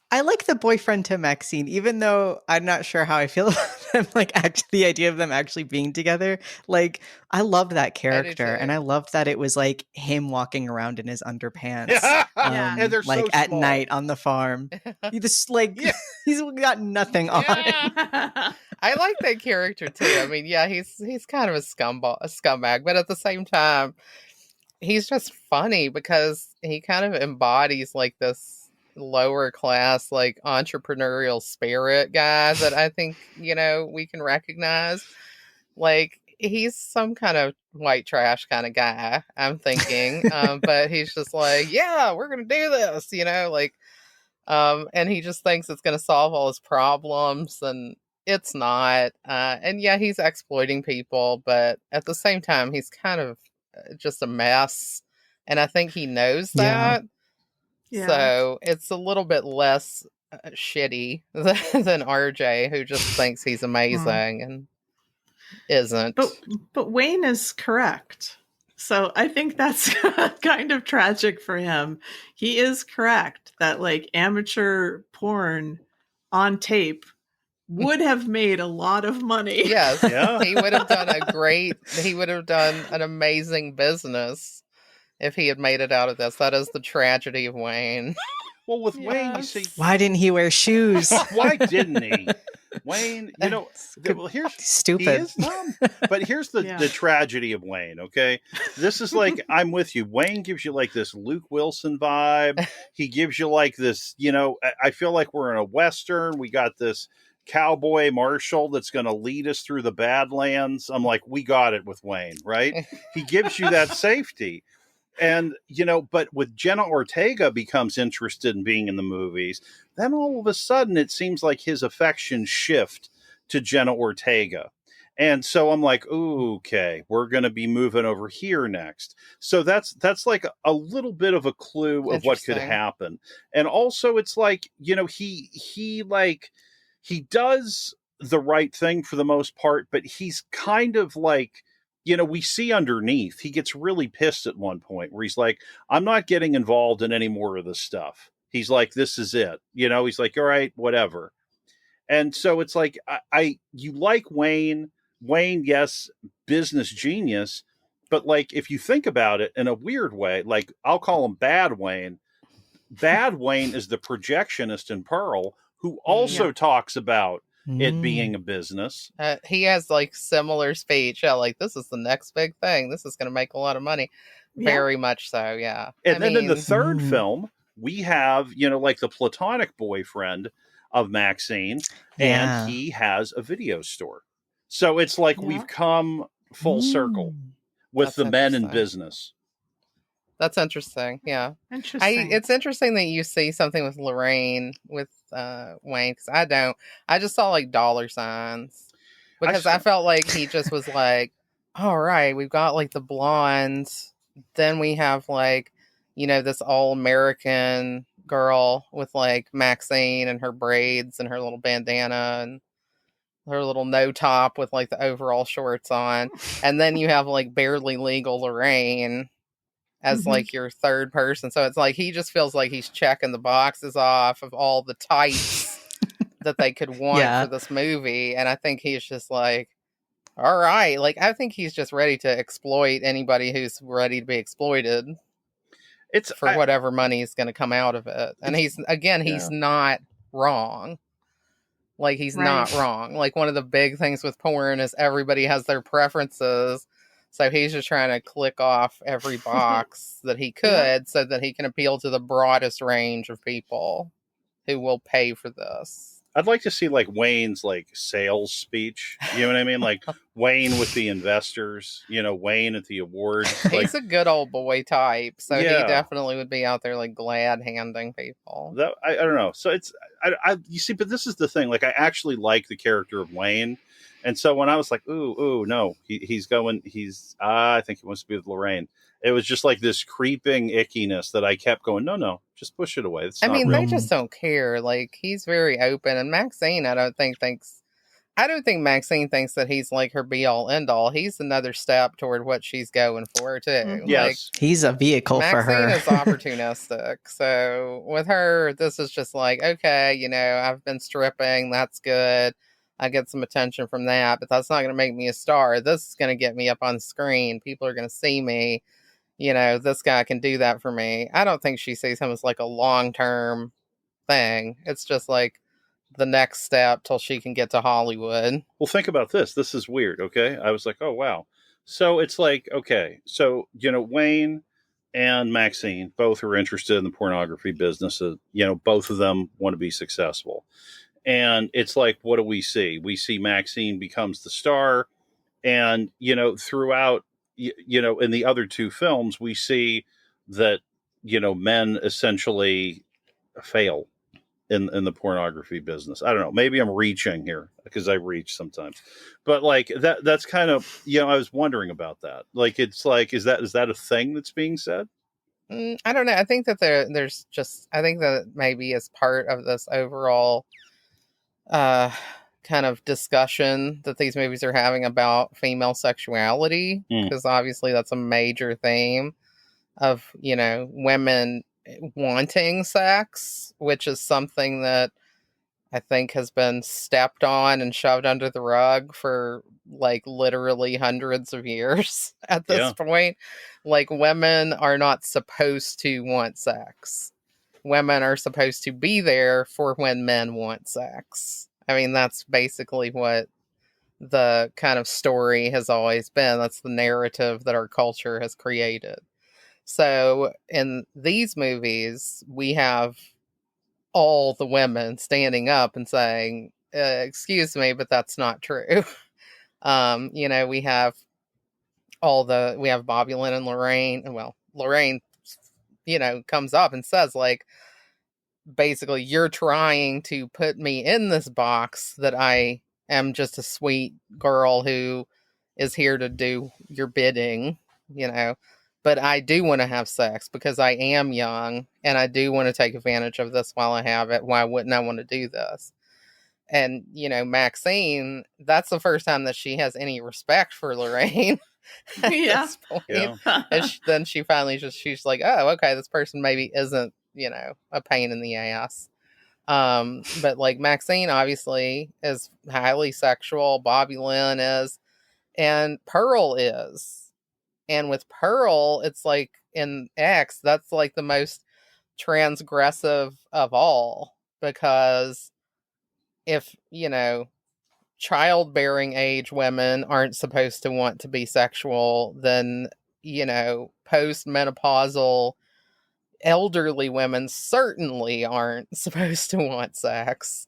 I like the boyfriend to Maxine, even though I'm not sure how I feel about them. Like, actually, the idea of them actually being together. Like, I loved that character, and I loved that it was like him walking around in his underpants. And they're like so at small. night on the farm. He just like he's got nothing on. I like that character too. I mean, he's kind of a scumbag, but at the same time, he's just funny because he kind of embodies like this lower class, like entrepreneurial spirit guy that I think, we can recognize. Like he's some kind of white trash kind of guy, I'm thinking. But he's just like, yeah, we're going to do this, and he just thinks it's going to solve all his problems, and it's not. And he's exploiting people, but at the same time, he's kind of just a mess. And I think he knows that. Yeah. So it's a little bit less shitty than RJ, who just thinks he's amazing and isn't. But Wayne is correct. So I think that's kind of tragic for him. He is correct that like amateur porn on tape would have made a lot of money. Yes. Yeah. He would have done an amazing business if he had made it out of this. That is the tragedy of Wayne. Well, with Wayne, you see, Why didn't he wear shoes? why didn't he? Wayne, well, he Stupid. is dumb. But here's the tragedy of Wayne, okay? This is like, I'm with you. Wayne gives you like this Luke Wilson vibe. He gives you like this, I feel like we're in a Western. We got this cowboy marshal that's going to lead us through the Badlands. I'm like, we got it with Wayne, right? He gives you that safety. And, but with Jenna Ortega becomes interested in being in the movies, then all of a sudden it seems like his affections shift to Jenna Ortega. And so I'm like, ooh, okay, we're going to be moving over here next. So that's like a little bit of a clue of what could happen. And also it's like, he does the right thing for the most part, but he's kind of like, we see underneath, he gets really pissed at one point where he's like, I'm not getting involved in any more of this stuff. He's like, this is it. He's like, all right, whatever. And so it's like, you like Wayne, yes, business genius. But like, if you think about it in a weird way, like I'll call him Bad Wayne. Bad Wayne is the projectionist in Pearl who also talks about it being a business. He has like similar speech. Yeah, like this is the next big thing. This is going to make a lot of money. Very much so. Yeah. And then in the third film, we have, like the platonic boyfriend of Maxine, and he has a video store. So it's like we've come full circle with the men in business. That's interesting. Yeah. Interesting. It's interesting that you see something with Lorraine with Wayne, because I don't. I just saw like dollar signs because I felt like he just was like, all right, we've got like the blondes. Then we have like, this all American girl with like Maxine and her braids and her little bandana and her little no top with like the overall shorts on. And then you have like barely legal Lorraine as like your third person. So it's like he just feels like he's checking the boxes off of all the types that they could want for this movie. And I think he's just like, all right. Like, I think he's just ready to exploit anybody who's ready to be exploited. It's for whatever money is going to come out of it. And he's not wrong. Like, he's not wrong. Like, one of the big things with porn is everybody has their preferences. So he's just trying to click off every box that he could so that he can appeal to the broadest range of people who will pay for this. I'd like to see like Wayne's like sales speech. You know what I mean? Like Wayne with the investors, Wayne at the awards. He's a good old boy type. So he definitely would be out there like glad handing people. I don't know. So it's, you see, but this is the thing. Like I actually like the character of Wayne. And so when I was like, ooh, no, I think he wants to be with Lorraine. It was just like this creeping ickiness that I kept going, no, just push it away. It's not real. They just don't care. Like, he's very open. And Maxine, I don't think Maxine thinks that he's like her be all end all. He's another step toward what she's going for too. Yes. Like, he's a vehicle for her. Maxine is opportunistic. So with her, this is just like, okay, I've been stripping. That's good. I get some attention from that, but that's not going to make me a star. This is going to get me up on screen. People are going to see me. This guy can do that for me. I don't think she sees him as like a long-term thing. It's just like the next step till she can get to Hollywood. Well, think about this. This is weird, okay? I was like, oh, wow. So it's like, okay, so, Wayne and Maxine both are interested in the pornography business. Both of them want to be successful. And it's like, what do we see? We see Maxine becomes the star. And, throughout, in the other two films, we see that, men essentially fail in the pornography business. I don't know. Maybe I'm reaching here because I reach sometimes. But like that's kind of, I was wondering about that. Like, it's like, is that a thing that's being said? I don't know. I think that I think that maybe as part of this overall kind of discussion that these movies are having about female sexuality, because obviously that's a major theme of, women wanting sex, which is something that I think has been stepped on and shoved under the rug for like literally hundreds of years at this point. Like, women are not supposed to want sex. Women are supposed to be there for when men want sex. I mean, that's basically what the kind of story has always been. That's the narrative that our culture has created. So in these movies, we have all the women standing up and saying, excuse me, but that's not true. You know, we have Bobby Lynn and Lorraine. Well, Lorraine, you know, comes up and says, like, basically, you're trying to put me in this box that I am just a sweet girl who is here to do your bidding, you know. But I do want to have sex because I am young and I do want to take advantage of this while I have it. Why wouldn't I want to do this? And, you know, Maxine, that's the first time that she has any respect for Lorraine. At this point. And then she finally she's like, oh, okay, this person maybe isn't, you know, a pain in the ass. But like Maxine obviously is highly sexual. Bobby Lynn is, and Pearl is. And with Pearl, it's like in X, that's like the most transgressive of all, because if, you know, childbearing age women aren't supposed to want to be sexual, then, you know, postmenopausal elderly women certainly aren't supposed to want sex.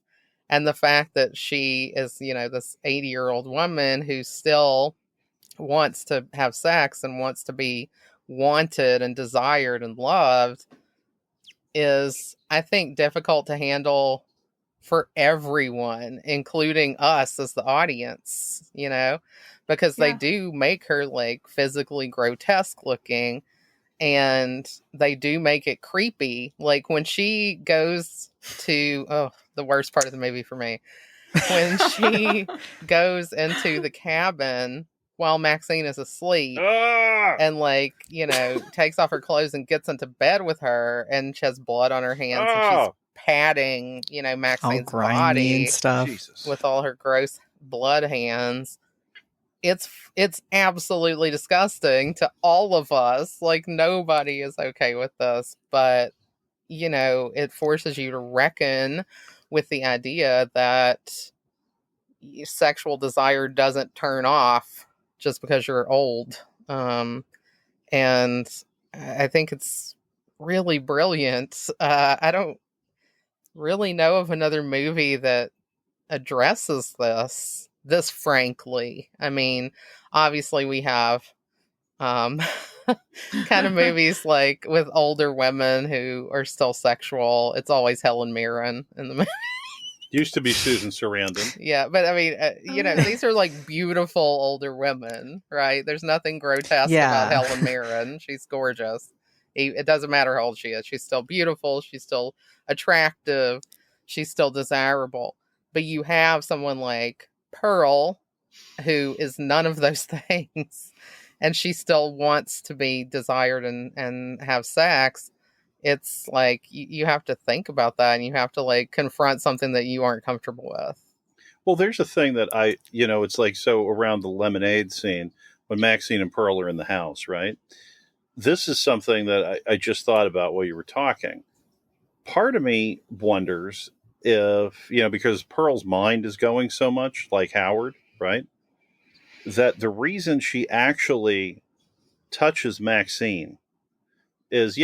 And the fact that she is, you know, this 80-year-old woman who still wants to have sex and wants to be wanted and desired and loved is, I think, difficult to handle for everyone, including us as the audience, you know, because they do make her like physically grotesque looking, and they do make it creepy. Like when she goes to, the worst part of the movie for me, when she goes into the cabin while Maxine is asleep and, like, you know, takes off her clothes and gets into bed with her, and she has blood on her hands and she's patting, you know, Maxine's body and stuff with all her gross blood hands. It's absolutely disgusting to all of us. Like, nobody is okay with this, but, you know, it forces you to reckon with the idea that sexual desire doesn't turn off just because you're old. And I think it's really brilliant. I don't really know of another movie that addresses this frankly. I mean, obviously we have kind of movies like with older women who are still sexual. It's always Helen Mirren in the movie. Used to be Susan Sarandon. Yeah, but I mean, you know, these are like beautiful older women, right? There's nothing grotesque about Helen Mirren. She's gorgeous. It doesn't matter how old she is. She's still beautiful. She's still attractive. She's still desirable. But you have someone like Pearl, who is none of those things, and she still wants to be desired and have sex. It's like you have to think about that, and you have to like confront something that you aren't comfortable with. Well, there's a thing that it's like, so around the lemonade scene when Maxine and Pearl are in the house, right? This is something that I just thought about while you were talking. Part of me wonders if, you know, because Pearl's mind is going so much like Howard, right? That the reason she actually touches Maxine is,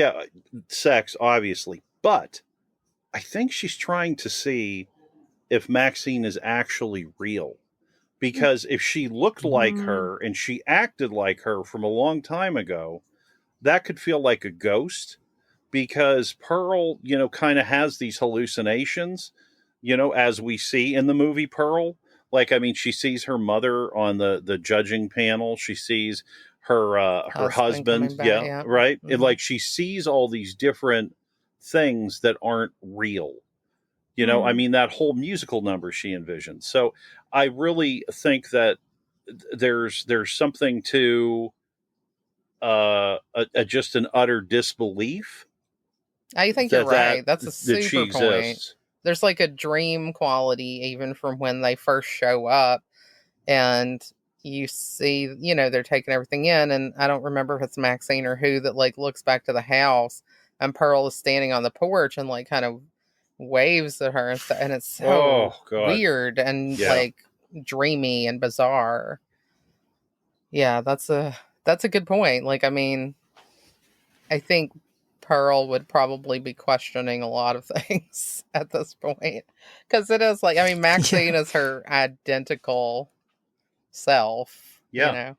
sex, obviously. But I think she's trying to see if Maxine is actually real. Because if she looked like her and she acted like her from a long time ago, that could feel like a ghost. Because Pearl, you know, kind of has these hallucinations, you know, as we see in the movie Pearl. Like, I mean, she sees her mother on the judging panel. She sees her husband. Back, right. Mm-hmm. And like, she sees all these different things that aren't real. You know, I mean, that whole musical number she envisioned. So I really think that there's something to just an utter disbelief. I think you're right. That's a super point. there's like a dream quality even from when they first show up, and you see, you know, they're taking everything in, and I don't remember if it's Maxine or who that like looks back to the house, and Pearl is standing on the porch and like kind of waves at her, and it's so weird and like dreamy and bizarre. Yeah, that's a good point. Like, I mean, I think Pearl would probably be questioning a lot of things at this point, because it is like, I mean, Maxine is her identical self, you know,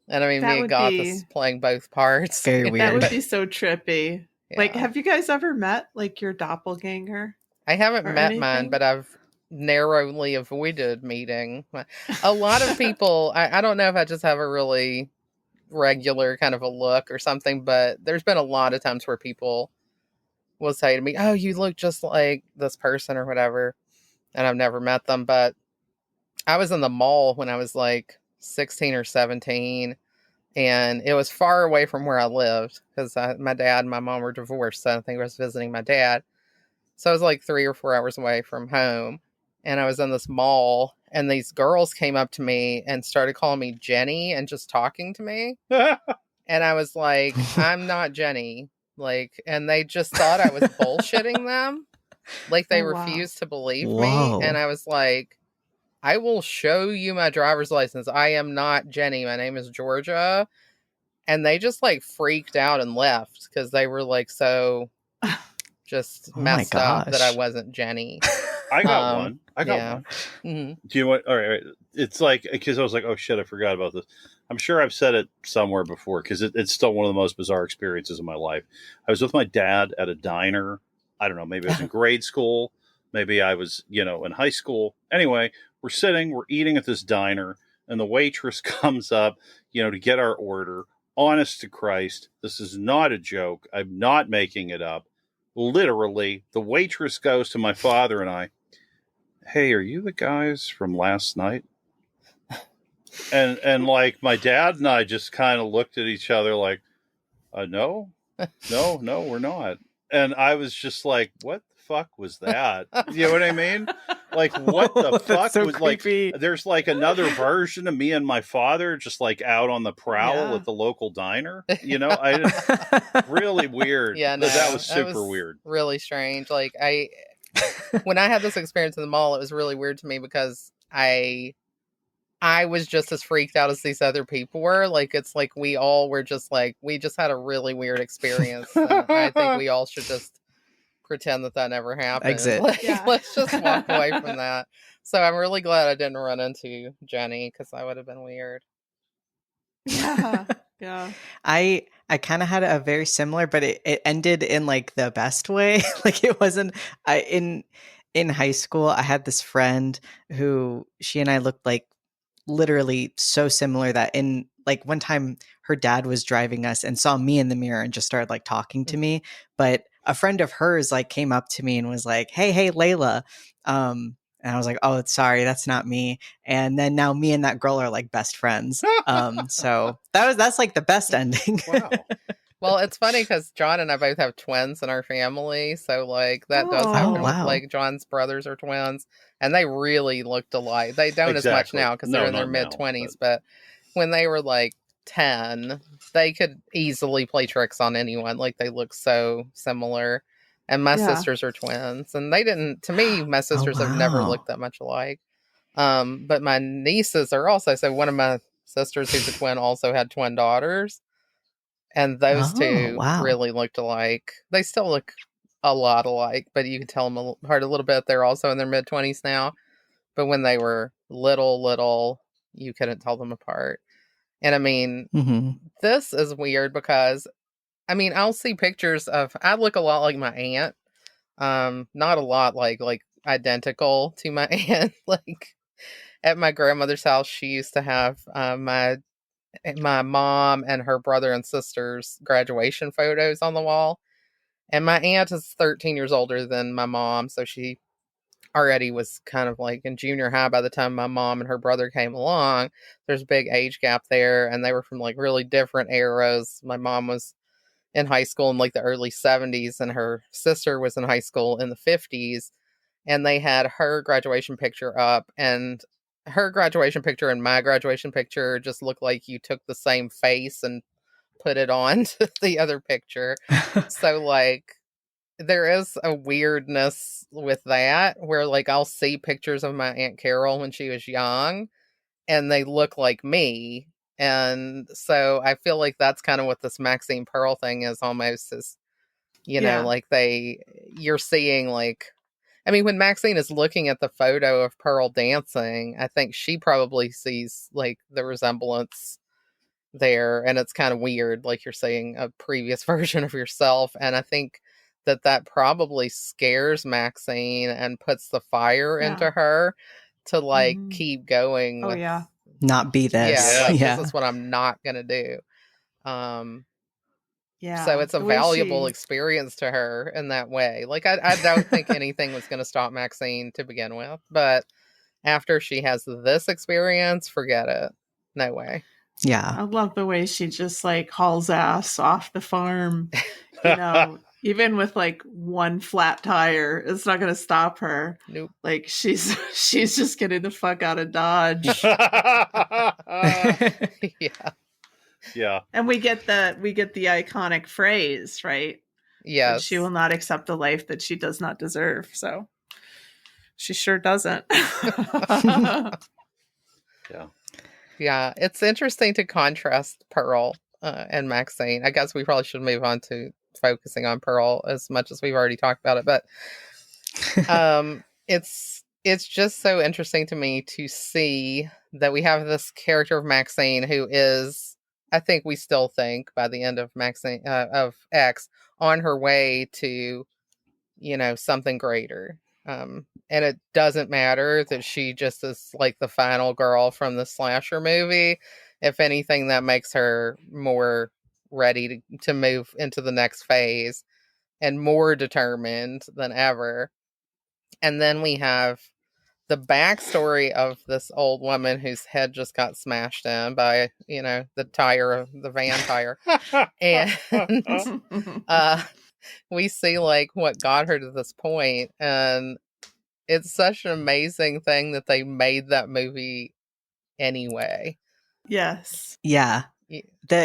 and I mean, Mia Goth is playing both parts. Very weird. That would be so trippy. Yeah. Like, have you guys ever met like your doppelganger? I haven't met mine, but I've narrowly avoided meeting. A lot of people, I don't know if I just have a really regular kind of a look or something, but there's been a lot of times where people will say to me, oh, you look just like this person or whatever, and I've never met them. But I was in the mall when I was like 16 or 17, and it was far away from where I lived because my dad and my mom were divorced, so I think I was visiting my dad. So I was like 3 or 4 hours away from home, and I was in this mall, and these girls came up to me and started calling me Jenny and just talking to me. And I was like, I'm not Jenny. Like, and they just thought I was bullshitting them. Like, they refused to believe me. And I was like, I will show you my driver's license. I am not Jenny. My name is Georgia. And they just like freaked out and left because they were like so just messed up that I wasn't Jenny. I got one. I got one. Mm-hmm. Do you want? All right. It's like, because I was like, oh shit, I forgot about this. I'm sure I've said it somewhere before because it's still one of the most bizarre experiences of my life. I was with my dad at a diner. I don't know. Maybe I was in grade school. Maybe I was, in high school. Anyway, we're eating at this diner, and the waitress comes up, to get our order. Honest to Christ, this is not a joke. I'm not making it up. Literally, the waitress goes to my father and I, hey, are you the guys from last night? And like my dad and I just kind of looked at each other like, no, we're not. And I was just like, what the fuck was that? You know what I mean? Like, what the fuck was creepy. Like, there's like another version of me and my father just like out on the prowl at the local diner. Really weird. Yeah, no, that was super weird. Really strange. Like when I had this experience in the mall, it was really weird to me because I was just as freaked out as these other people were. Like, it's like we all were just like, we just had a really weird experience. I think we all should just pretend that never happened. Exit. Like, let's just walk away from that. So I'm really glad I didn't run into Jenny because that would have been weird. Yeah. Yeah. I kind of had a very similar, but it ended in like the best way. Like, it wasn't in high school. I had this friend who she and I looked like literally so similar that in like one time her dad was driving us and saw me in the mirror and just started like talking to me. But a friend of hers like came up to me and was like, hey, Layla. And I was like, oh, sorry, that's not me. And then now me and that girl are like best friends. So that's like the best ending. Wow. Well, it's funny because John and I both have twins in our family. So like that does happen. Wow. Like John's brothers are twins and they really looked alike. They don't as much now because they're in their mid-20s. But when they were like 10, they could easily play tricks on anyone. Like, they look so similar. And my sisters are twins, and they didn't, to me, my sisters have never looked that much alike. But my nieces are also, so one of my sisters who's a twin also had twin daughters, and those two really looked alike. They still look a lot alike, but you can tell them apart a little bit. They're also in their mid-20s now, but when they were little, you couldn't tell them apart. And I mean, this is weird because, I mean, I'll see pictures of, I look a lot like my aunt. Not a lot like identical to my aunt. Like, at my grandmother's house, she used to have my mom and her brother and sister's graduation photos on the wall. And my aunt is 13 years older than my mom, so she already was kind of like in junior high by the time my mom and her brother came along. There's a big age gap there, and they were from like really different eras. My mom was in high school in like the early 70s, and her sister was in high school in the 50s. and they had her graduation picture up, and her graduation picture and my graduation picture just looked like you took the same face and put it on to the other picture. So like there is a weirdness with that where like I'll see pictures of my Aunt Carol when she was young and they look like me. And so I feel like that's kind of what this Maxine Pearl thing is almost, is, you know, like you're seeing like, I mean, when Maxine is looking at the photo of Pearl dancing, I think she probably sees like the resemblance there, and it's kind of weird, like you're saying a previous version of yourself. And I think that probably scares Maxine and puts the fire into her to like keep going with not be this. like this is what I'm not gonna do. So it's a valuable experience to her in that way. Like I don't think anything was gonna stop Maxine to begin with, but after she has this experience, forget it. No way. Yeah. I love the way she just like hauls ass off the farm, you know, even with like one flat tire, it's not going to stop her. Nope. Like she's just getting the fuck out of Dodge. Yeah. And we get the iconic phrase, right? Yes. She will not accept a life that she does not deserve. So she sure doesn't. Yeah, it's interesting to contrast Pearl and Maxine. I guess we probably should move on to focusing on Pearl as much as we've already talked about it, but it's just so interesting to me to see that we have this character of Maxine who is, I think we still think by the end of Maxine of X, on her way to, you know, something greater. And it doesn't matter that she just is like the final girl from the slasher movie. If anything, that makes her more ready to move into the next phase and more determined than ever. And then we have the backstory of this old woman whose head just got smashed in by, you know, the tire of the van tire. And we see like what got her to this point, and it's such an amazing thing that they made that movie anyway. Yes. Yeah.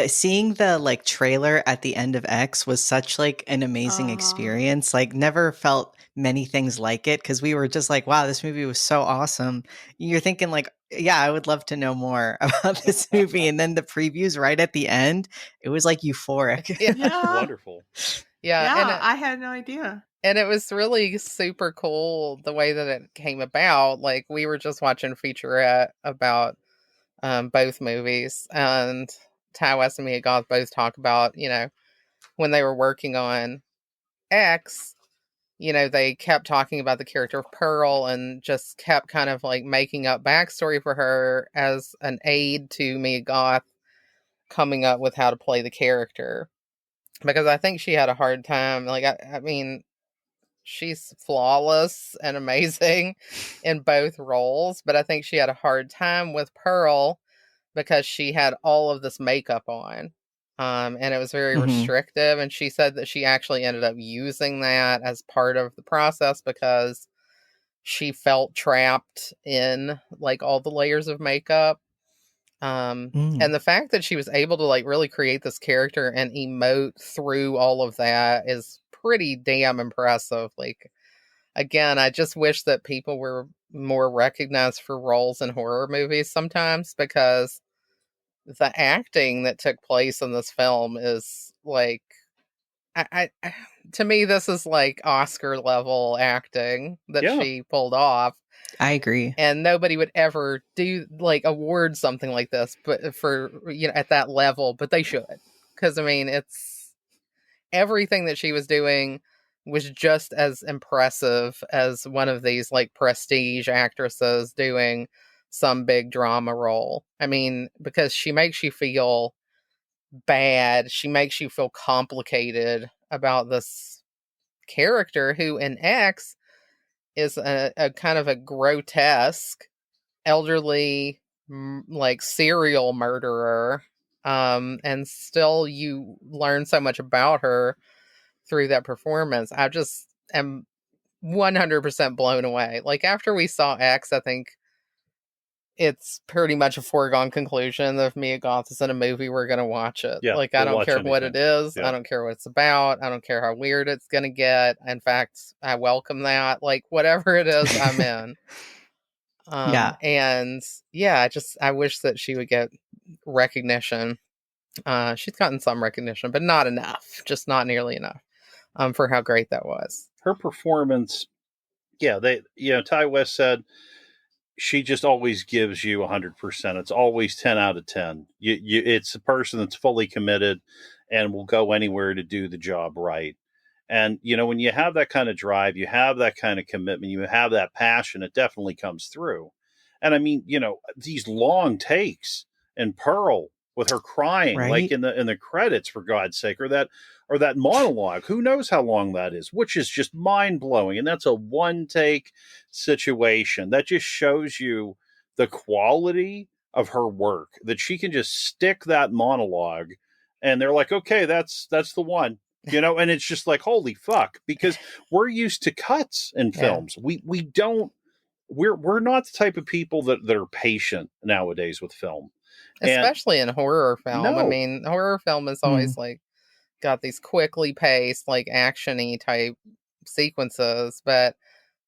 Seeing the like trailer at the end of X was such like an amazing experience. Like never felt many things like it, because we were just like, wow, this movie was so awesome. You're thinking like, yeah, I would love to know more about this movie. And then the previews right at the end, it was like euphoric. Yeah. Wonderful. Yeah. And I had no idea. And it was really super cool the way that it came about. Like we were just watching a featurette about both movies, and Ty West and Mia Goth both talk about, you know, when they were working on X, you know, they kept talking about the character of Pearl and just kept kind of like making up backstory for her as an aid to Mia Goth coming up with how to play the character. Because I think she had a hard time. Like, I mean, she's flawless and amazing in both roles, but I think she had a hard time with Pearl because she had all of this makeup on. And it was very restrictive. And she said that she actually ended up using that as part of the process because she felt trapped in like all the layers of makeup. And the fact that she was able to like really create this character and emote through all of that is pretty damn impressive. Like, again, I just wish that people were more recognized for roles in horror movies sometimes, because the acting that took place in this film is like, I to me, this is like Oscar level acting that she pulled off. I agree. And nobody would ever do like award something like this, but for, you know, at that level, but they should. Because I mean, it's everything that she was doing was just as impressive as one of these like prestige actresses doing some big drama role. I mean, because she makes you feel bad, she makes you feel complicated about this character who in X is a kind of a grotesque elderly like serial murderer, and still you learn so much about her through that performance. I just am 100% blown away. Like, after we saw X, I think it's pretty much a foregone conclusion that if Mia Goth is in a movie, we're going to watch it. Yeah, like, I don't care what it is. Yeah. I don't care what it's about. I don't care how weird it's going to get. In fact, I welcome that. Like, whatever it is, I'm in. And yeah, I wish that she would get recognition. She's gotten some recognition, but not enough. Just not nearly enough for how great that was. Her performance, Ty West said, she just always gives you 100%. It's always 10 out of 10. It's a person that's fully committed and will go anywhere to do the job right. And, when you have that kind of drive, you have that kind of commitment, you have that passion, it definitely comes through. And I mean, these long takes and Pearl with her crying, right? like in the credits, for God's sake, or that monologue, who knows how long that is, which is just mind blowing. And that's a one take situation that just shows you the quality of her work, that she can just stick that monologue and they're like, okay, that's the one. And it's just like, holy fuck, because we're used to cuts in films. We're not the type of people that are patient nowadays with film. Especially in horror film. No. I mean, horror film is always like got these quickly paced, like action-y type sequences. But,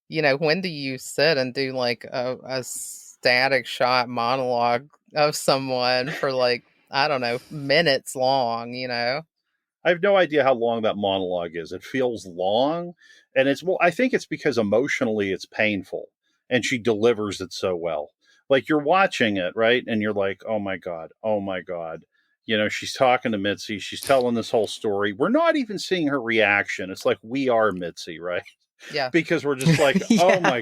when do you sit and do like a static shot monologue of someone for like, I don't know, minutes long, I have no idea how long that monologue is. It feels long. And I think it's because emotionally it's painful and she delivers it so well. Like, you're watching it, right? And you're like, oh my God. She's talking to Mitzi. She's telling this whole story. We're not even seeing her reaction. It's like we are Mitzi, right? Yeah. Because we're just like, oh my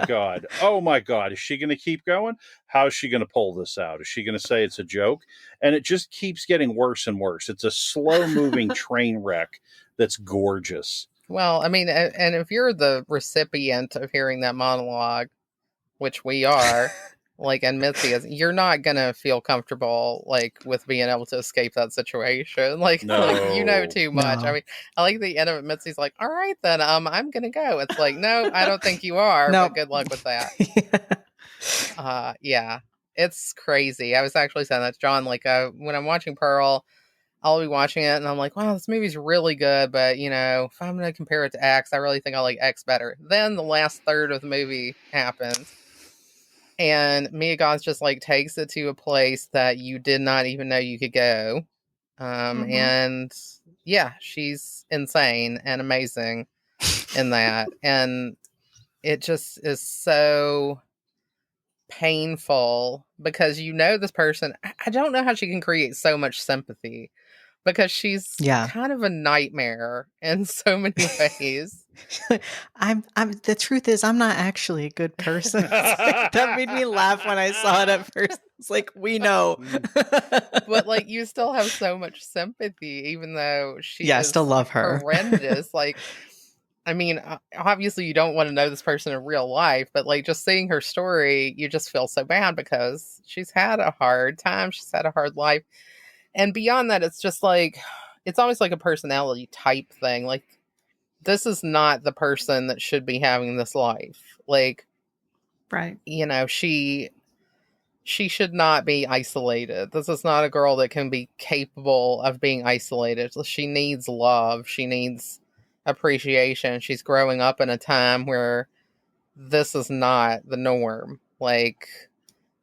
God. Is she going to keep going? How is she going to pull this out? Is she going to say it's a joke? And it just keeps getting worse and worse. It's a slow moving train wreck that's gorgeous. Well, I mean, and if you're the recipient of hearing that monologue, which we are, like, and Mitzi is, you're not gonna feel comfortable, like, with being able to escape that situation. Like, no. like, too much. No. I mean, I like the end of it. Mitzi's like, all right, then, I'm gonna go. It's like, no, I don't think you are, but good luck with that. Yeah, it's crazy. I was actually saying that to John, like, when I'm watching Pearl, I'll be watching it and I'm like, wow, this movie's really good, but if I'm gonna compare it to X, I really think I like X better. Then the last third of the movie happens. And Mia Goth just like takes it to a place that you did not even know you could go. And yeah, she's insane and amazing in that. And it just is so painful because this person. I don't know how she can create so much sympathy because she's kind of a nightmare in so many ways. I'm the truth is I'm not actually a good person. That made me laugh when I saw it at first. It's like, we know. But like, you still have so much sympathy, even though I still love her. Horrendous. Like, I mean, obviously you don't want to know this person in real life, but like, just seeing her story, you just feel so bad because she's had a hard time. She's had a hard life. And beyond that, it's just like, it's almost like a personality type thing. Like, this is not the person that should be having this life. Like, right. She should not be isolated. This is not a girl that can be capable of being isolated. She needs love. She needs appreciation. She's growing up in a time where this is not the norm. Like,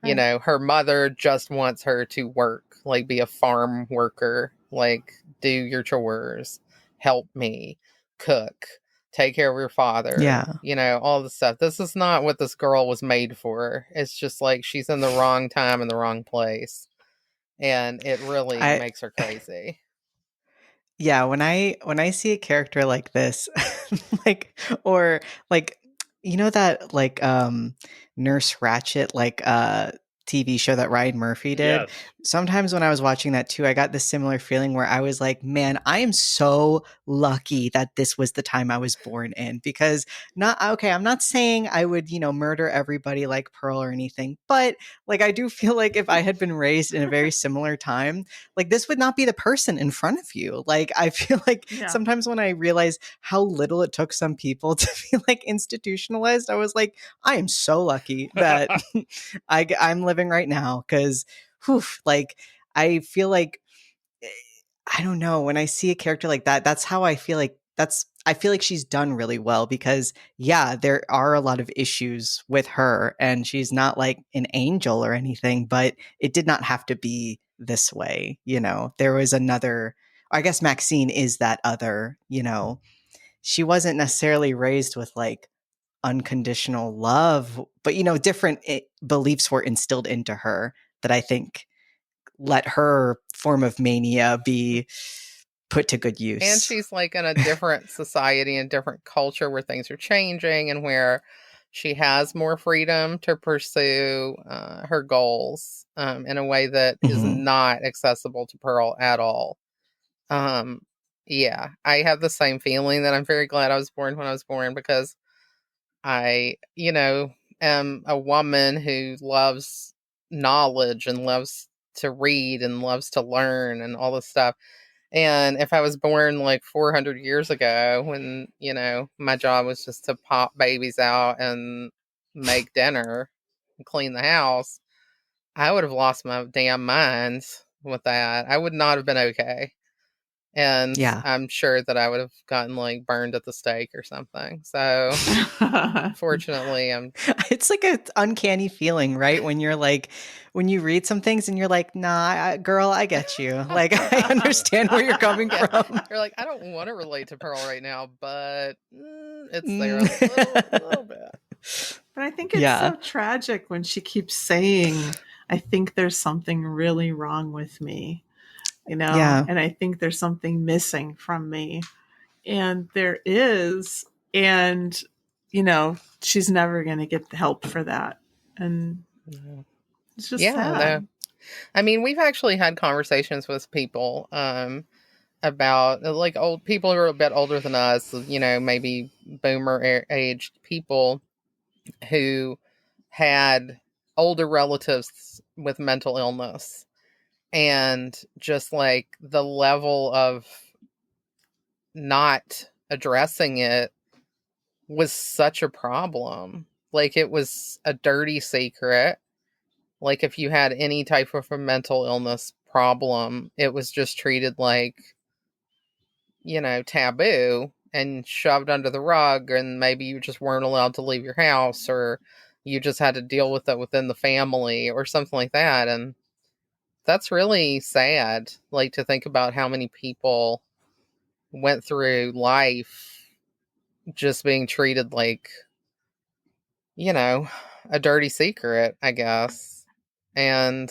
her mother just wants her to work, like be a farm worker, like do your chores, help me, cook, take care of your father. Yeah. All the stuff. This is not what this girl was made for. It's just like she's in the wrong time in the wrong place. And it really makes her crazy. Yeah, when I see a character like this, like, or like, that like Nurse Ratched, like TV show that Ryan Murphy did. Yes. Sometimes when I was watching that too, I got this similar feeling where I was like, man, I am so lucky that this was the time I was born in, because I'm not saying I would, murder everybody like Pearl or anything, but like, I do feel like if I had been raised in a very similar time, like this would not be the person in front of you. Like, I feel like sometimes when I realize how little it took some people to be like institutionalized, I was like, I am so lucky that I'm living right now, because like I feel like, I don't know, when I see a character like that, that's how I feel like I feel like she's done really well, because there are a lot of issues with her and she's not like an angel or anything, but it did not have to be this way. There was another, I guess Maxine is that other, she wasn't necessarily raised with like unconditional love, but different beliefs were instilled into her that I think let her form of mania be put to good use. And she's like in a different society and different culture where things are changing and where she has more freedom to pursue her goals in a way that is not accessible to Pearl at all. I have the same feeling that I'm very glad I was born when I was born, because I, am a woman who loves knowledge and loves to read and loves to learn and all this stuff. And if I was born like 400 years ago, when, my job was just to pop babies out and make dinner and clean the house, I would have lost my damn mind with that. I would not have been okay. And I'm sure that I would have gotten like burned at the stake or something. So fortunately, it's like an uncanny feeling, right? When you're like, when you read some things and you're like, nah, girl, I get you. Like, I understand where you're coming from. You're like, I don't want to relate to Pearl right now, but it's there a little bit. But I think it's so tragic when she keeps saying, I think there's something really wrong with me. And I think there's something missing from me. And there is. And, she's never going to get help for that. And it's just sad. No. I mean, we've actually had conversations with people about like old people who are a bit older than us, maybe boomer aged people who had older relatives with mental illness. And just like the level of not addressing it was such a problem. Like, it was a dirty secret. Like, if you had any type of a mental illness problem, it was just treated like, taboo and shoved under the rug. And maybe you just weren't allowed to leave your house, or you just had to deal with it within the family or something like that. And that's really sad, like, to think about how many people went through life just being treated like, a dirty secret, I guess, and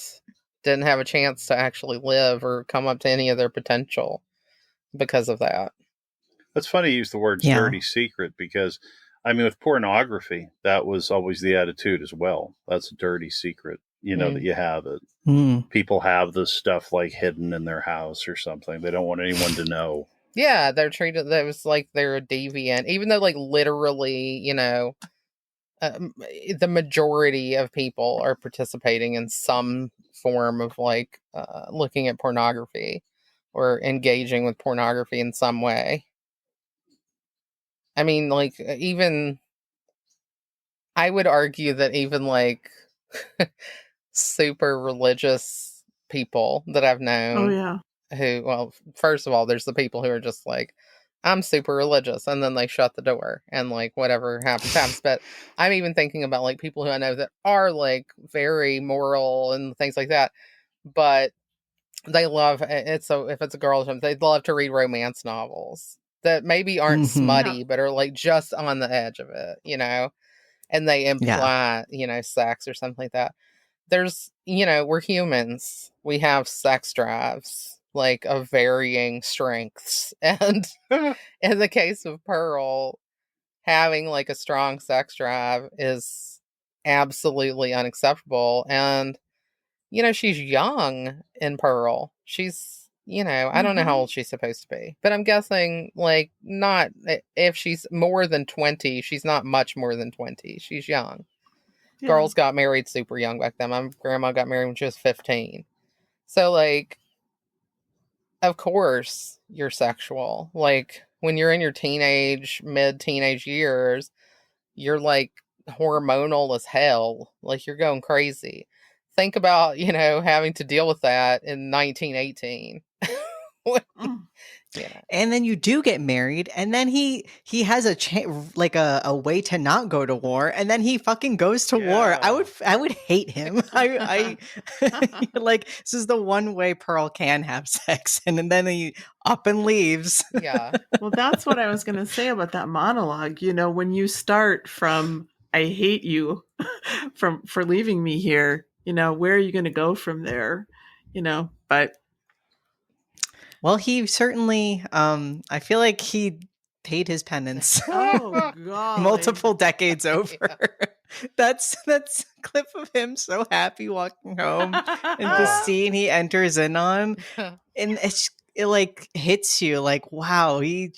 didn't have a chance to actually live or come up to any of their potential because of that. That's funny you use the word dirty secret, because, I mean, with pornography, that was always the attitude as well. That's a dirty secret, that you have it. People have this stuff like hidden in their house or something. They don't want anyone to know. Yeah, they're treated, that was like they're a deviant, even though like literally, the majority of people are participating in some form of like looking at pornography or engaging with pornography in some way. I mean, like, even I would argue that even like super religious people that I've known, who, well, first of all, there's the people who are just like, I'm super religious, and then they shut the door and like whatever happens. But I'm even thinking about like people who I know that are like very moral and things like that, but they love it. So if it's a girl or something, they'd love to read romance novels that maybe aren't smutty, but are like just on the edge of it, and they imply, sex or something like that. There's, we're humans. We have sex drives, like, of varying strengths. And in the case of Pearl, having like a strong sex drive is absolutely unacceptable. And she's young in Pearl. She's, I don't know how old she's supposed to be, but I'm guessing like not, if she's more than 20, she's not much more than 20. She's young. Yeah. Girls got married super young back then. My grandma got married when she was 15. So like, of course you're sexual. Like when you're in your mid-teenage years, you're like hormonal as hell. Like you're going crazy. Think about, having to deal with that in 1918. And then you do get married, and then he has a way to not go to war, and then he fucking goes to war. I would hate him. I like, this is the one way Pearl can have sex, and then he up and leaves. Yeah. Well, that's what I was going to say about that monologue. When you start from "I hate you" for leaving me here, where are you going to go from there? But. Well, he certainly, I feel like he paid his penance. Oh, God. Multiple decades over. Yeah. That's a clip of him so happy walking home. And the scene he enters in on. And it like hits you like, wow, he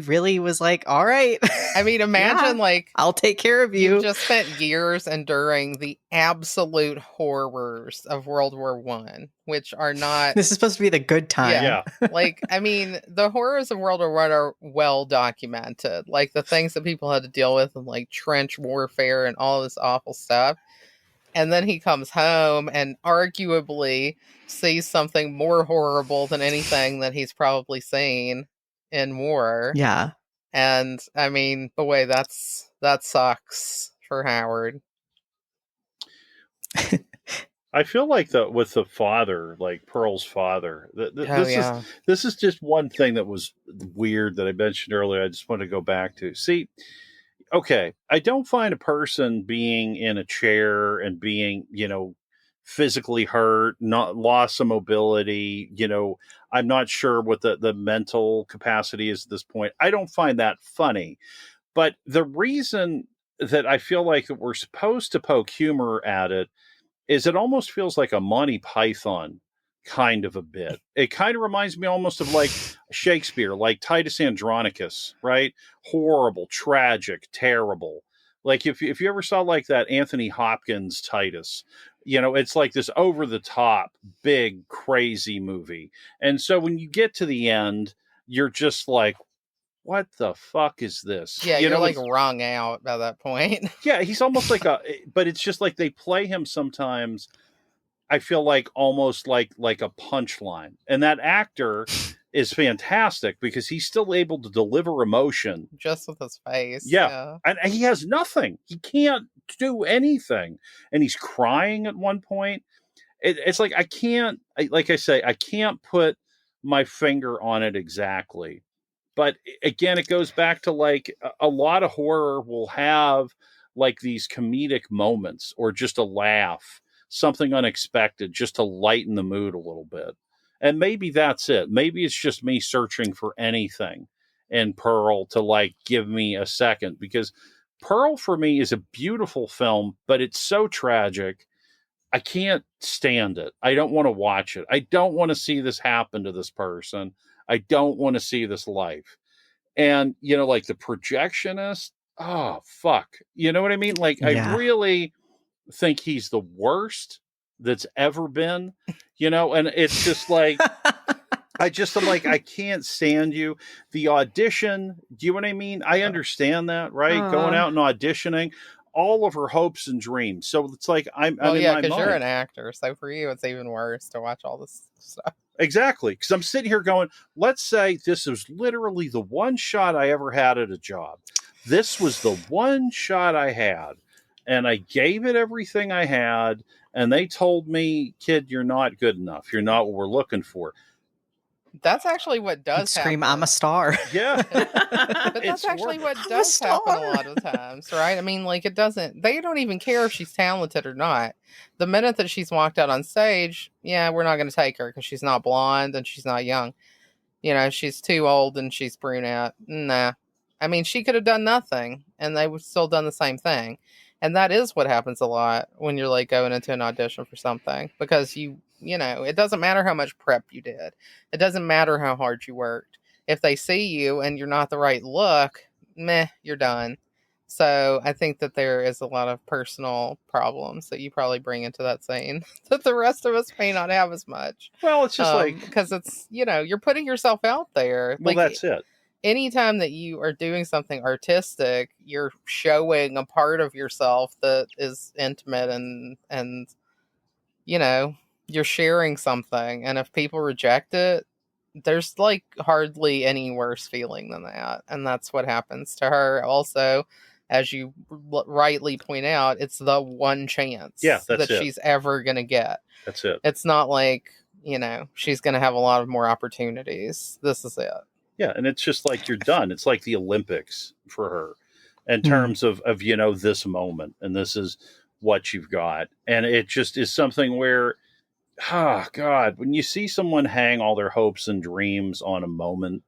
really was like, all right. I mean, imagine like, I'll take care of you. You just spent years enduring the absolute horrors of World War I, which are not. This is supposed to be the good time. Yeah. Like, I mean, the horrors of World War I are well documented. Like the things that people had to deal with, and like trench warfare and all this awful stuff. And then he comes home and arguably sees something more horrible than anything that he's probably seen in war. Yeah. And I mean, boy, that sucks for Howard. I feel like with the father, like Pearl's father, this is just one thing that was weird that I mentioned earlier. I just want to go back to. See, okay, I don't find a person being in a chair and being, physically hurt, not loss of mobility, I'm not sure what the mental capacity is at this point. I don't find that funny. But the reason that I feel like that we're supposed to poke humor at it is it almost feels like a Monty Python kind of a bit. It kind of reminds me almost of like Shakespeare, like Titus Andronicus, right? Horrible, tragic, terrible. Like if you ever saw like that Anthony Hopkins Titus, it's like this over the top, big, crazy movie. And so when you get to the end, you're just like, what the fuck is this? Yeah, you're like wrung out by that point. Yeah, he's almost like but it's just like they play him sometimes, I feel like almost like a punchline. And that actor is fantastic because he's still able to deliver emotion. Just with his face. Yeah. And he has nothing. He can't do anything. And he's crying at one point. It's like, I can't put my finger on it exactly. But again, it goes back to like a lot of horror will have like these comedic moments or just a laugh, something unexpected, just to lighten the mood a little bit. And maybe that's it. Maybe it's just me searching for anything in Pearl to like give me a second, because Pearl for me is a beautiful film, but it's so tragic. I can't stand it. I don't want to watch it. I don't want to see this happen to this person. I don't want to see this life. And, like the projectionist, oh, fuck. You know what I mean? Like, yeah. I really think he's the worst that's ever been, and it's just like, I'm like, I can't stand you. The audition, do you know what I mean? I understand that, right? Going out and auditioning, all of her hopes and dreams. So it's like, I'm yeah, because you're an actor. So for you, it's even worse to watch all this stuff. Exactly. Because I'm sitting here going, let's say this was literally the one shot I ever had at a job. This was the one shot I had. And I gave it everything I had. And they told me, kid, you're not good enough. You're not what we're looking for. That's actually what does happen. Scream, I'm a star. Yeah. But that's actually what does happen a lot of times, right? I mean, like, they don't even care if she's talented or not. The minute that she's walked out on stage, yeah, we're not going to take her because she's not blonde and she's not young. She's too old and she's brunette. Nah. I mean, she could have done nothing and they would still done the same thing. And that is what happens a lot when you're like going into an audition for something, because you know, it doesn't matter how much prep you did. It doesn't matter how hard you worked. If they see you and you're not the right look, meh, you're done. So I think that there is a lot of personal problems that you probably bring into that scene that the rest of us may not have as much. Well, it's just like, because it's, you know, you're putting yourself out there. well, like, that's it. Anytime that you are doing something artistic, you're showing a part of yourself that is intimate and you know, you're sharing something. And if people reject it, there's like hardly any worse feeling than that. And that's what happens to her. Also, as you rightly point out, it's the one chance that she's ever going to get. That's it. It's not like, you know, she's going to have a lot of more opportunities. This is it. Yeah, and it's just like you're done. It's like the Olympics for her in terms of you know, this moment, and this is what you've got. And it just is something where, oh God, when you see someone hang all their hopes and dreams on a moment,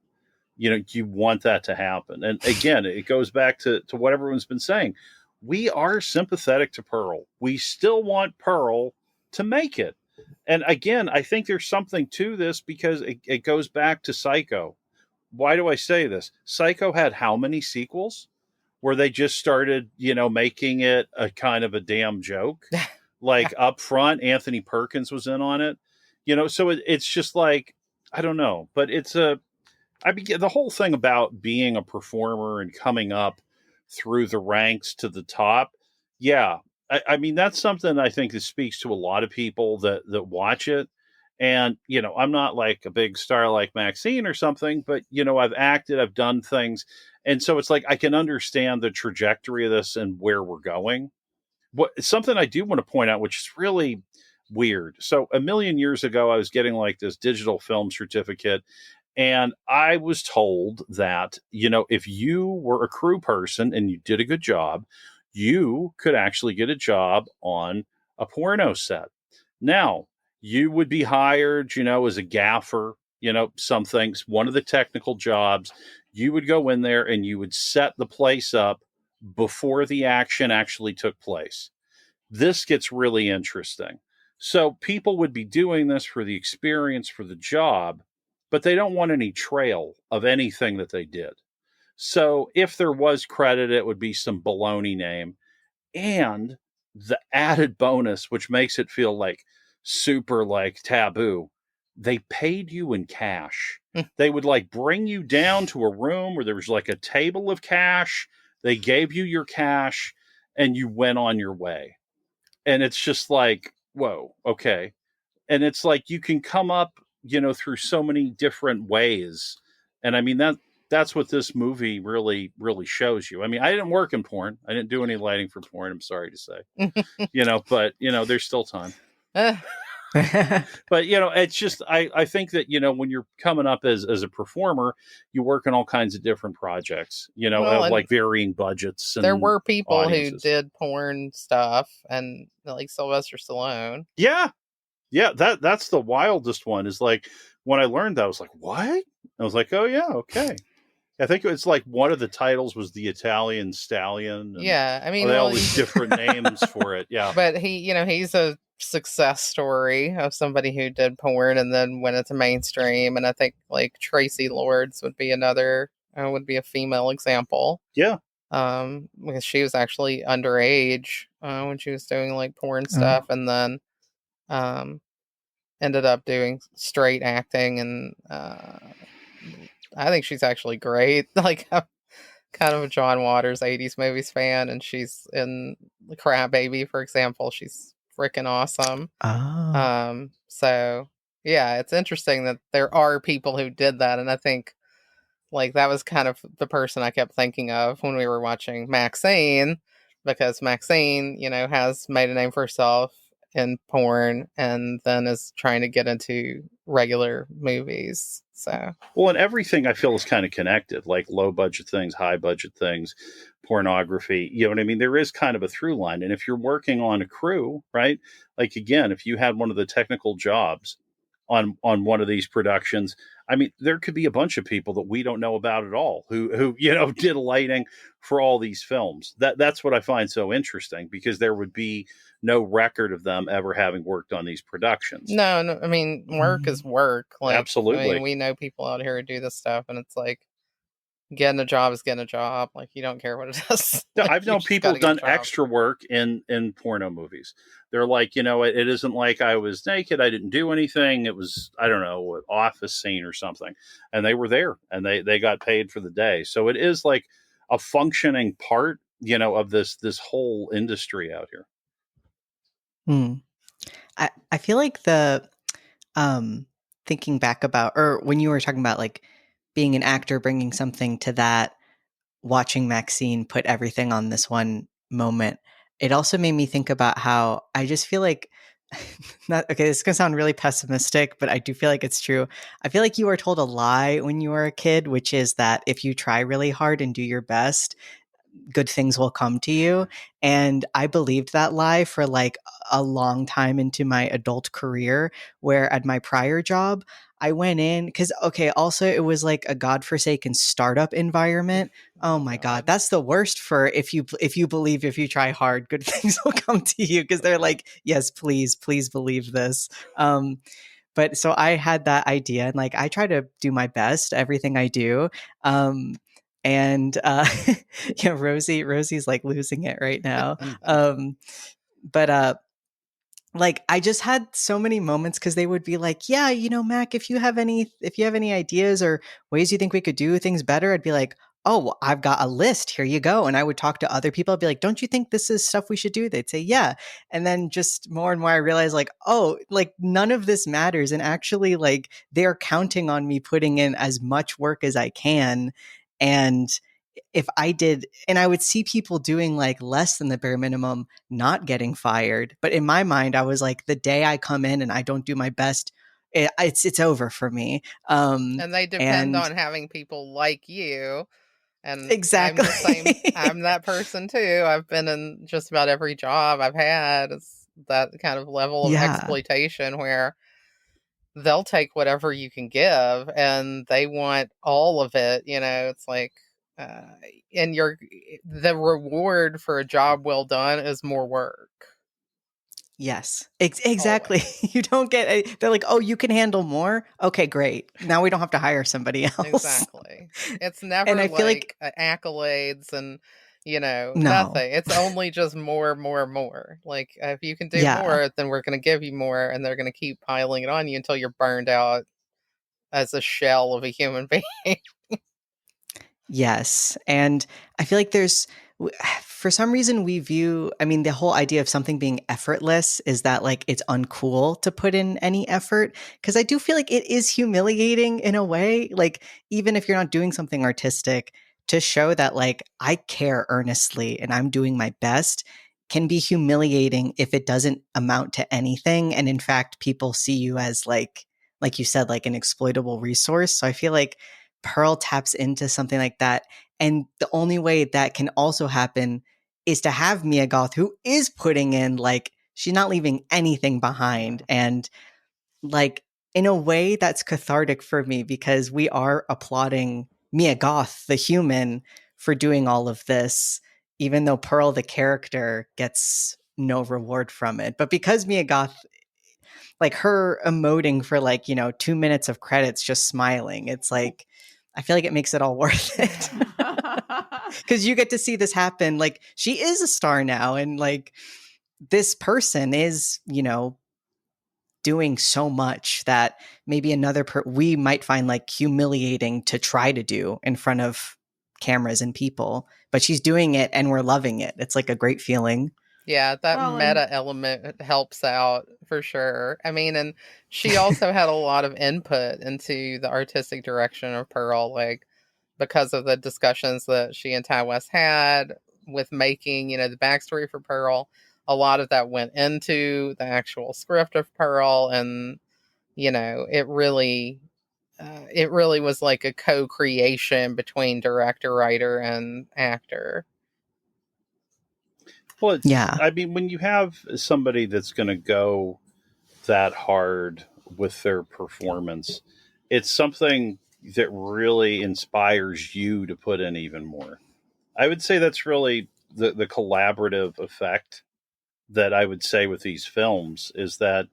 you know, you want that to happen. And again, it goes back to what everyone's been saying. We are sympathetic to Pearl. We still want Pearl to make it. And again, I think there's something to this because it goes back to Psycho. Why do I say this? Psycho had how many sequels where they just started, you know, making it a kind of a damn joke? Like up front, Anthony Perkins was in on it, you know, so it's just like, I don't know, but the whole thing about being a performer and coming up through the ranks to the top. Yeah. I mean, that's something I think that speaks to a lot of people that watch it. And, you know, I'm not like a big star like MAXXXINE or something, but, you know, I've acted, I've done things. And so it's like, I can understand the trajectory of this and where we're going. Something I do want to point out, which is really weird. So a million years ago, I was getting like this digital film certificate. And I was told that, you know, if you were a crew person and you did a good job, you could actually get a job on a porno set. Now, you would be hired, you know, as a gaffer, you know, some things, one of the technical jobs. You would go in there and you would set the place up before the action actually took place. This gets really interesting. So people would be doing this for the experience, for the job, but they don't want any trail of anything that they did. So if there was credit, it would be some baloney name. And the added bonus, which makes it feel like super like taboo, they paid you in cash. They would like bring you down to a room where there was like a table of cash. They gave you your cash and you went on your way. And it's just like, whoa, okay. And it's like you can come up, you know, through so many different ways. And I mean, that's what this movie really, really shows you. I mean, I didn't work in porn. I didn't do any lighting for porn, I'm sorry to say. You know, but, you know, there's still time. But, you know, it's just, I think that, you know, when you're coming up as a performer, you work on all kinds of different projects, you know, like varying budgets. And there were people audiences who did porn stuff, and like Sylvester Stallone. Yeah. Yeah. That's the wildest one, is like, when I learned that, I was like, what? I was like, oh yeah. Okay. I think it's like one of the titles was the Italian Stallion. And yeah. I mean, all these different names for it. Yeah. But he, you know, he's a success story of somebody who did porn and then went into mainstream. And I think like Tracy Lords would be another, would be a female example. Yeah. Because she was actually underage when she was doing like porn stuff, and then ended up doing straight acting. And I think she's actually great. Like, I'm kind of a John Waters 80s movies fan, and she's in The Crab Baby, for example. She's freaking awesome. So yeah, it's interesting that there are people who did that, and I think like that was kind of the person I kept thinking of when we were watching MAXXXINE, because MAXXXINE, you know, has made a name for herself in porn and then is trying to get into regular movies. So, well, and everything I feel is kind of connected, like low budget things, high budget things, pornography. You know what I mean? There is kind of a through line. And if you're working on a crew, right? Like, again, if you had one of the technical jobs, on one of these productions. I mean, there could be a bunch of people that we don't know about at all who did lighting for all these films. That's what I find so interesting, because there would be no record of them ever having worked on these productions. No, I mean, work is work. Like, absolutely. I mean, we know people out here who do this stuff, and it's like, getting a job is getting a job. Like, you don't care what it is. Like, I've known people done extra work in porno movies. They're like, it isn't like I was naked, I didn't do anything. It was, I don't know, an office scene or something. And they were there and they got paid for the day. So it is like a functioning part, of this whole industry out here. I feel like thinking back about, or when you were talking about like being an actor, bringing something to that, watching Maxine put everything on this one moment, it also made me think about how I just feel like, this is going to sound really pessimistic, but I do feel like it's true. I feel like you were told a lie when you were a kid, which is that if you try really hard and do your best, good things will come to you. And I believed that lie for like a long time into my adult career, where at my prior job, I went in because, also it was like a godforsaken startup environment. Oh my God. That's the worst for if you believe, if you try hard, good things will come to you, because they're like, yes, please believe this. But so I had that idea, and like, I try to do my best, everything I do. And Rosie's like losing it right now. But like, I just had so many moments, because they would be like, yeah, Mac, if you have any ideas or ways you think we could do things better, I'd be like, oh, well, I've got a list, here you go. And I would talk to other people. I'd be like, don't you think this is stuff we should do? They'd say, yeah. And then just more and more, I realized like, oh, like none of this matters. And actually, like, they're counting on me putting in as much work as I can. And if I did, and I would see people doing like less than the bare minimum, not getting fired. But in my mind, I was like, the day I come in and I don't do my best, it's over for me. And they depend on having people like you. And exactly. I'm the same. I'm that person too. I've been in just about every job I've had. It's that kind of level of exploitation where they'll take whatever you can give and they want all of it. It's like, and the reward for a job well done is more work. Yes, exactly. You don't get, they're like, oh, you can handle more. Okay, great. Now we don't have to hire somebody else. Exactly. It's never and I feel like accolades and, nothing. It's only just more. Like, if you can do more, then we're going to give you more, and they're going to keep piling it on you until you're burned out as a shell of a human being. Yes. And I feel like for some reason we view, the whole idea of something being effortless is that like it's uncool to put in any effort. Cause I do feel like it is humiliating in a way. Like, even if you're not doing something artistic, to show that like I care earnestly and I'm doing my best can be humiliating if it doesn't amount to anything. And in fact, people see you as like you said, like an exploitable resource. So I feel like Pearl taps into something like that. And the only way that can also happen is to have Mia Goth, who is putting in, like, she's not leaving anything behind. And like, in a way that's cathartic for me, because we are applauding Mia Goth, the human, for doing all of this, even though Pearl, the character, gets no reward from it. But because Mia Goth, like, her emoting for like, 2 minutes of credits, just smiling, it's like, I feel like it makes it all worth it. Because you get to see this happen. Like, she is a star now. And like, this person is, doing so much that maybe we might find like humiliating to try to do in front of cameras and people. But she's doing it and we're loving it. It's like a great feeling. Yeah, that meta element helps out for sure. And she also had a lot of input into the artistic direction of Pearl, like, because of the discussions that she and Ty West had with making, the backstory for Pearl. A lot of that went into the actual script of Pearl, and, it really was like a co-creation between director, writer, and actor. Well, when you have somebody that's going to go that hard with their performance. It's something that really inspires you to put in even more. I would say that's really the collaborative effect that I would say with these films is that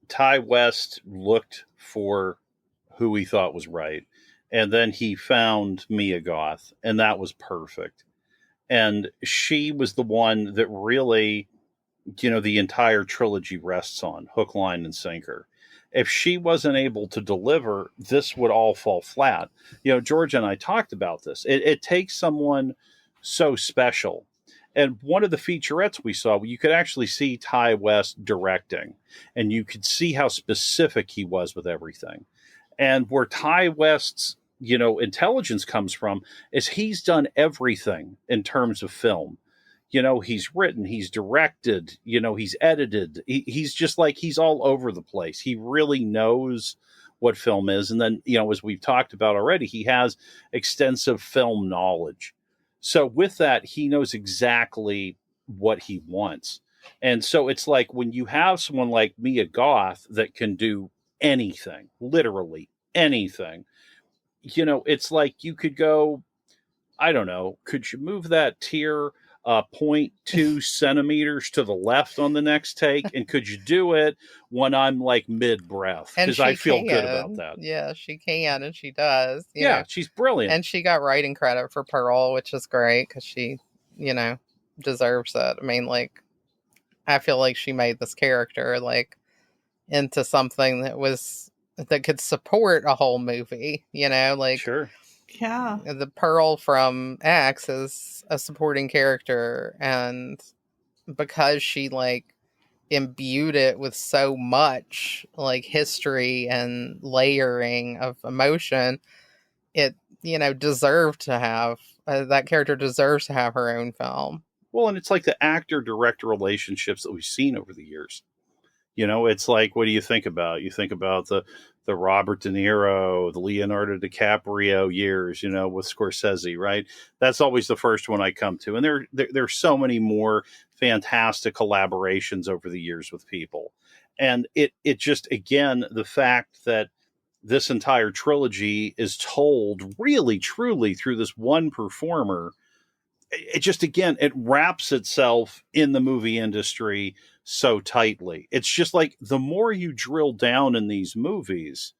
Ty West looked for who he thought was right. And then he found Mia Goth, and that was perfect. And she was the one that really, the entire trilogy rests on hook, line, and sinker. If she wasn't able to deliver, this would all fall flat. Georgia and I talked about this. It takes someone so special. And one of the featurettes we saw, you could actually see Ty West directing, and you could see how specific he was with everything. And where Ty West's, intelligence comes from is he's done everything in terms of film. He's written, he's directed, he's edited. He's just like, he's all over the place. He really knows what film is. And then, as we've talked about already, he has extensive film knowledge. So with that, he knows exactly what he wants. And so it's like when you have someone like Mia Goth that can do anything, literally anything, it's like you could go, I don't know, could you move that tier 0.2 centimeters to the left on the next take? And could you do it when I'm like mid breath? Because I feel good about that. Yeah, she can, and she does. Yeah, she's brilliant. And she got writing credit for Pearl, which is great because she, deserves it. I mean, like, I feel like she made this character like into something that could support a whole movie, like sure. Yeah. The Pearl from X is a supporting character, and because she like imbued it with so much like history and layering of emotion, it deserved to have that character deserves to have her own film. Well, and it's like the actor-director relationships that we've seen over the years. It's like, what do you think about? You think about the Robert De Niro, the Leonardo DiCaprio years, with Scorsese, right? That's always the first one I come to. And there's so many more fantastic collaborations over the years with people. And it just, again, the fact that this entire trilogy is told really, truly through this one performer, it just, again, it wraps itself in the movie industry so tightly. It's just like the more you drill down in these movies,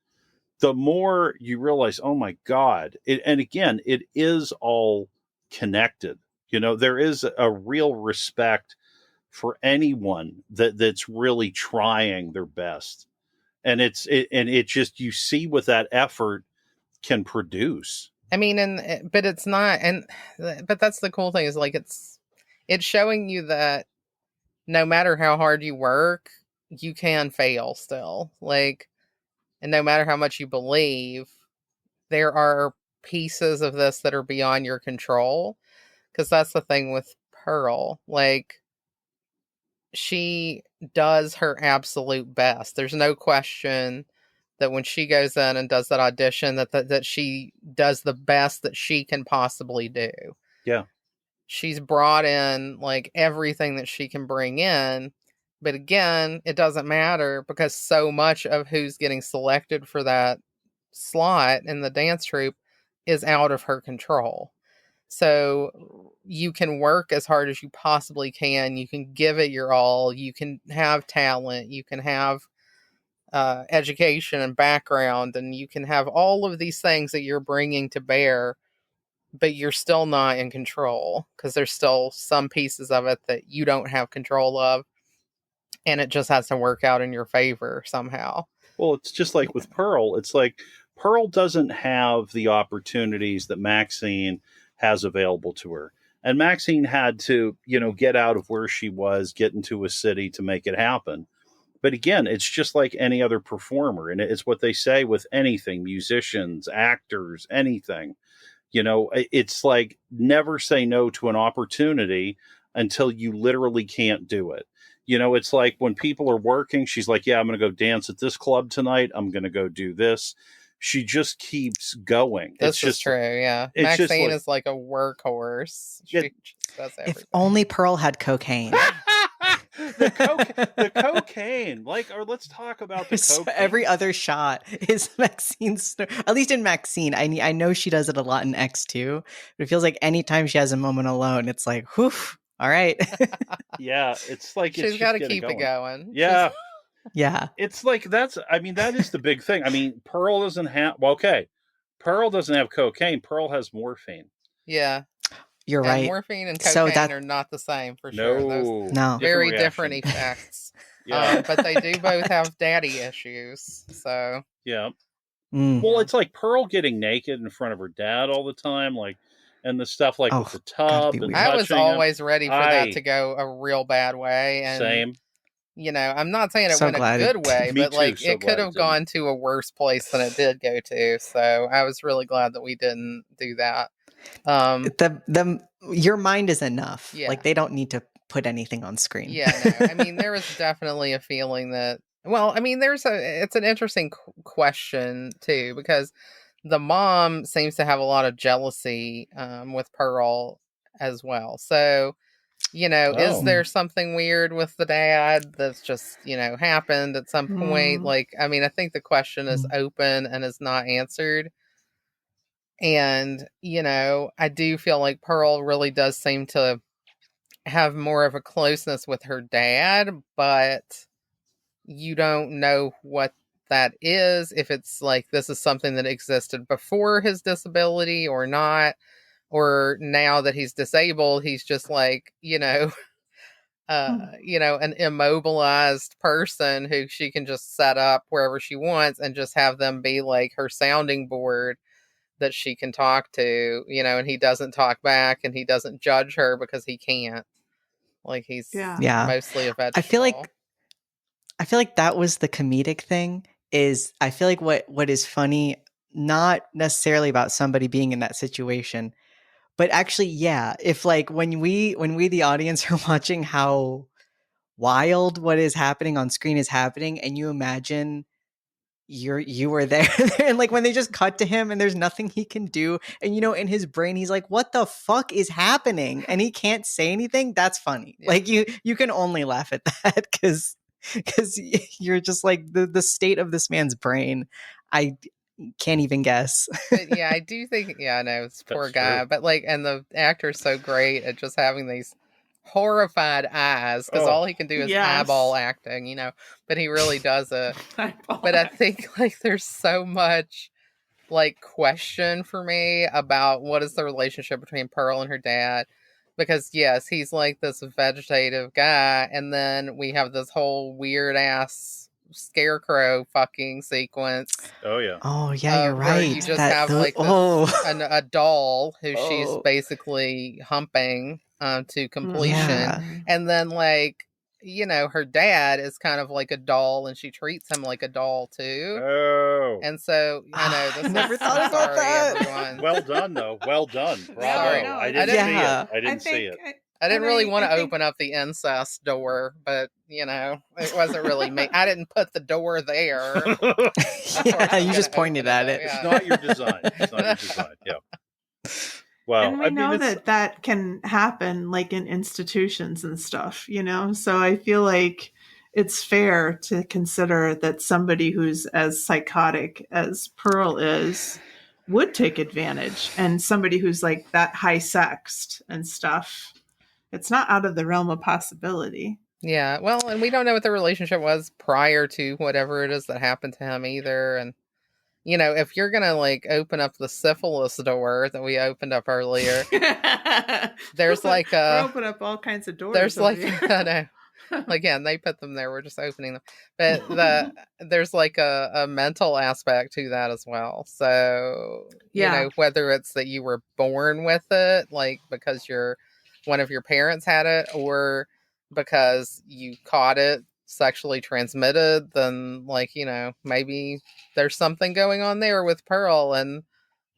the more you realize, oh my God. And again, it is all connected. There is a real respect for anyone that's really trying their best. And it just, you see what that effort can produce. I mean, but it's not, but that's the cool thing is like, it's showing you that no matter how hard you work, you can fail still. Like, and no matter how much you believe, there are pieces of this that are beyond your control. Because that's the thing with Pearl. Like, she does her absolute best. There's no question that when she goes in and does that audition, that she does the best that she can possibly do. Yeah. She's brought in like everything that she can bring in. But again, it doesn't matter because so much of who's getting selected for that slot in the dance troupe is out of her control. So you can work as hard as you possibly can. You can give it your all. You can have talent. You can have education and background, and you can have all of these things that you're bringing to bear, but you're still not in control because there's still some pieces of it that you don't have control of, and it just has to work out in your favor somehow. Well, it's just like with Pearl. It's like Pearl doesn't have the opportunities that MAXXXINE has available to her. And MAXXXINE had to, get out of where she was, get into a city to make it happen. But again, it's just like any other performer. And it's what they say with anything, musicians, actors, anything. It's like never say no to an opportunity until you literally can't do it. It's like when people are working, she's like, yeah, I'm going to go dance at this club tonight. I'm going to go do this. She just keeps going. This is true, yeah. MAXXXINE is like a workhorse. She just does everything. If only Pearl had cocaine. the cocaine. Like, or let's talk about the So cocaine. every other shot is Maxine's. At least in Maxine, I know she does it a lot in X too. But it feels like anytime she has a moment alone, it's like, whew, all right. Yeah, it's like She's got to keep it going. Yeah. Yeah. It's like that is the big thing. I mean, Pearl doesn't have Pearl doesn't have cocaine. Pearl has morphine. Yeah. You're and right. Morphine and cocaine are not the same for sure. Those very different effects. Yeah. But they do both have daddy issues. So yeah. Well, it's like Pearl getting naked in front of her dad all the time, like, and the stuff like with the tub. And I was always ready for that to go a real bad way. And, same. You know, I'm not saying it went a good way, but like it could have gone to a worse place than it did go to. So I was really glad that we didn't do that. Your mind is enough. Yeah. Like they don't need to put anything on screen. Yeah, no. I mean, there was definitely a feeling that. Well, I mean, it's an interesting question too, because the mom seems to have a lot of jealousy with Pearl as well. So, you know, is there something weird with the dad that's just, you know, happened at some point? Like, I mean, I think the question is open and is not answered. And, you know, I do feel like Pearl really does seem to have more of a closeness with her dad, but you don't know what that is, if it's like this is something that existed before his disability or not, or now that he's disabled, he's just like, you know, you know, an immobilized person who she can just set up wherever she wants and just have them be like her sounding board that she can talk to, you know, and he doesn't talk back and he doesn't judge her because he can't. Like he's mostly a vegetable. I feel like that was the comedic thing. Is I feel like what is funny, not necessarily about somebody being in that situation, but actually, yeah, if like when we the audience are watching how wild what is happening on screen is happening, and you imagine you were there and like when they just cut to him and there's nothing he can do, and you know in his brain he's like, what the fuck is happening, and he can't say anything. That's funny. Like you can only laugh at that because you're just like the state of this man's brain. I can't even guess. But yeah, I do think I know it's poor guy, true. But like, and the actor's so great at just having these horrified eyes because all he can do is eyeball acting, you know, but he really does it. But I think like there's so much like question for me about what is the relationship between Pearl and her dad, because yes, he's like this vegetative guy, and then we have this whole weird ass scarecrow fucking sequence. Oh yeah. Oh yeah, you're right. You just have like this, a doll who she's basically humping to completion, and then like, you know, her dad is kind of like a doll, and she treats him like a doll too. Oh, and so I know this. Never thought about that. Everyone. Well done, though. Well done. Bravo. No, I didn't see it. I didn't see it. I didn't really want to open up the incest door, but, you know, it wasn't really me. I didn't put the door there. Yeah, you just pointed at it. It's not your design. It's not your design. Yeah. Wow. And we know that can happen like in institutions and stuff, you know? So I feel like it's fair to consider that somebody who's as psychotic as Pearl is would take advantage, and somebody who's like that high sexed and stuff. It's not out of the realm of possibility. Yeah, well, and we don't know what the relationship was prior to whatever it is that happened to him either. And, you know, if you're going to, like, open up the syphilis door that we opened up earlier, there's like a... We open up all kinds of doors. There's like... I know. Again, they put them there. We're just opening them. But there's like a mental aspect to that as well. So, you know, whether it's that you were born with it, like because one of your parents had it, or because you caught it sexually transmitted, then like, you know, maybe there's something going on there with Pearl, and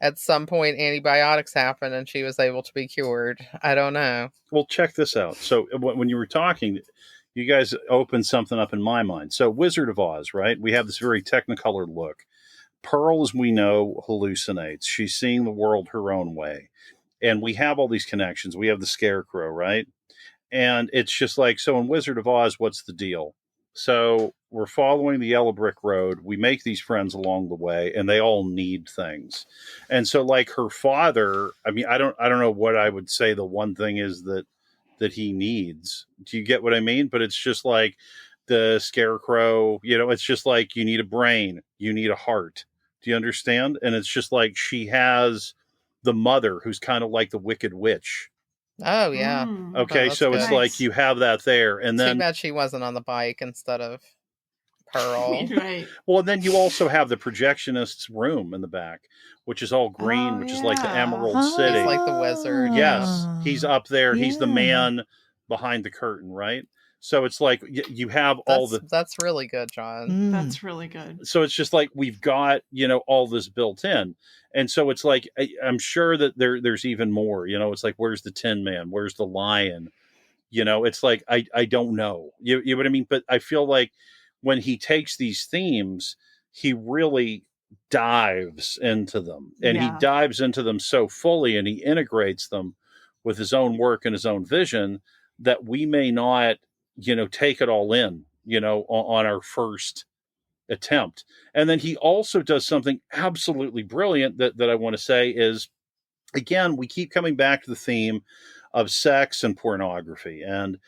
at some point antibiotics happened and she was able to be cured. I don't know. Well, check this out. So when you were talking, you guys opened something up in my mind. So Wizard of Oz, right? We have this very technicolor look. Pearl, as we know, hallucinates. She's seeing the world her own way. And we have all these connections. We have the Scarecrow, right? And it's just like, so in Wizard of Oz, what's the deal? So we're following the yellow brick road. We make these friends along the way, and they all need things. And so, like, her father, I mean, I don't know what I would say the one thing is that he needs. Do you get what I mean? But it's just like the scarecrow, it's just like you need a brain, you need a heart. Do you understand? And it's just like she has the mother who's kind of like the Wicked Witch. Oh, yeah. Okay, so it's like you have that there. And then too bad she wasn't on the bike instead of Pearl. Right. Well, and then you also have the projectionist's room in the back, which is all green, which is like the Emerald City. He's like the wizard. Yes, he's up there. Yeah. He's the man behind the curtain, right? So it's like you have all the... That's really good, John. That's really good. So it's just like we've got, all this built in. And so it's like, I'm sure that there's even more, it's like, where's the Tin Man? Where's the lion? It's like, I don't know. You know what I mean? But I feel like when he takes these themes, he really dives into them. And he dives into them so fully, and he integrates them with his own work and his own vision that we may not, take it all in, on our first attempt. And then he also does something absolutely brilliant that I want to say is, again, we keep coming back to the theme of sex and pornography. And,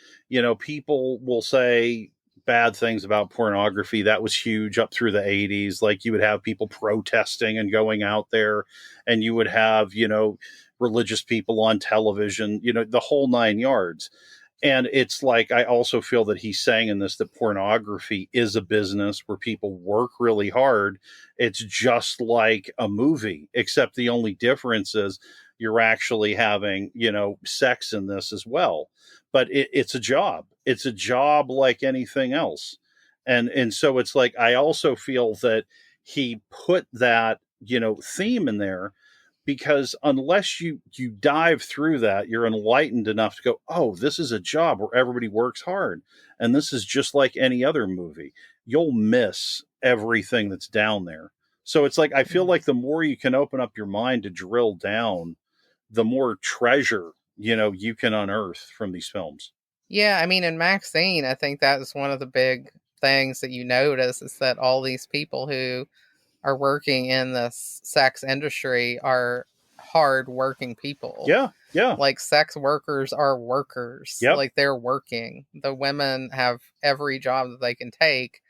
people will say bad things about pornography. That was huge up through the 80s. Like, you would have people protesting and going out there, and you would have, religious people on television, the whole 9 yards. And it's like, I also feel that he's saying in this that pornography is a business where people work really hard. It's just like a movie, except the only difference is you're actually having, sex in this as well. But it's a job. It's a job like anything else. And so it's like, I also feel that he put that, theme in there, because unless you dive through that, you're enlightened enough to go, oh, this is a job where everybody works hard. And this is just like any other movie. You'll miss everything that's down there. So it's like, I feel like the more you can open up your mind to drill down, the more treasure, you can unearth from these films. Yeah, I mean, in MAXXXINE, I think that is one of the big things that you notice, is that all these people who are working in this sex industry are hard working people. Yeah. Like, sex workers are workers. Yep. Like, they're working. The women have every job that they can take,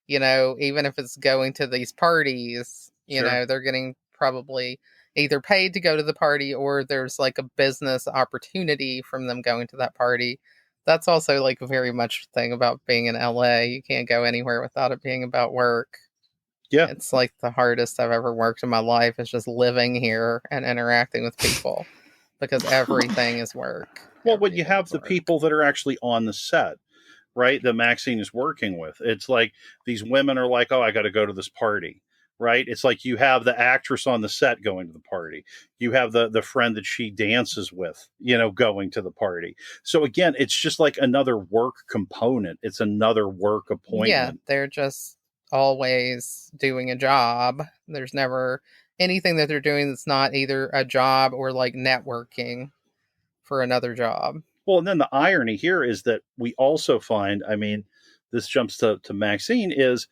even if it's going to these parties, they're getting probably either paid to go to the party, or there's like a business opportunity from them going to that party. That's also like very much the thing about being in LA. You can't go anywhere without it being about work. Yeah. It's like the hardest I've ever worked in my life is just living here and interacting with people, because everything is work. Well, when you have the people that are actually on the set, right, that MAXXXINE is working with, it's like these women are like, oh, I got to go to this party, right? It's like you have the actress on the set going to the party. You have the friend that she dances with, going to the party. So again, it's just like another work component. It's another work appointment. Yeah, they're just always doing a job. There's never anything that they're doing that's not either a job or like networking for another job. Well, and then the irony here is that we also find, I mean, this jumps to MAXXXINE, is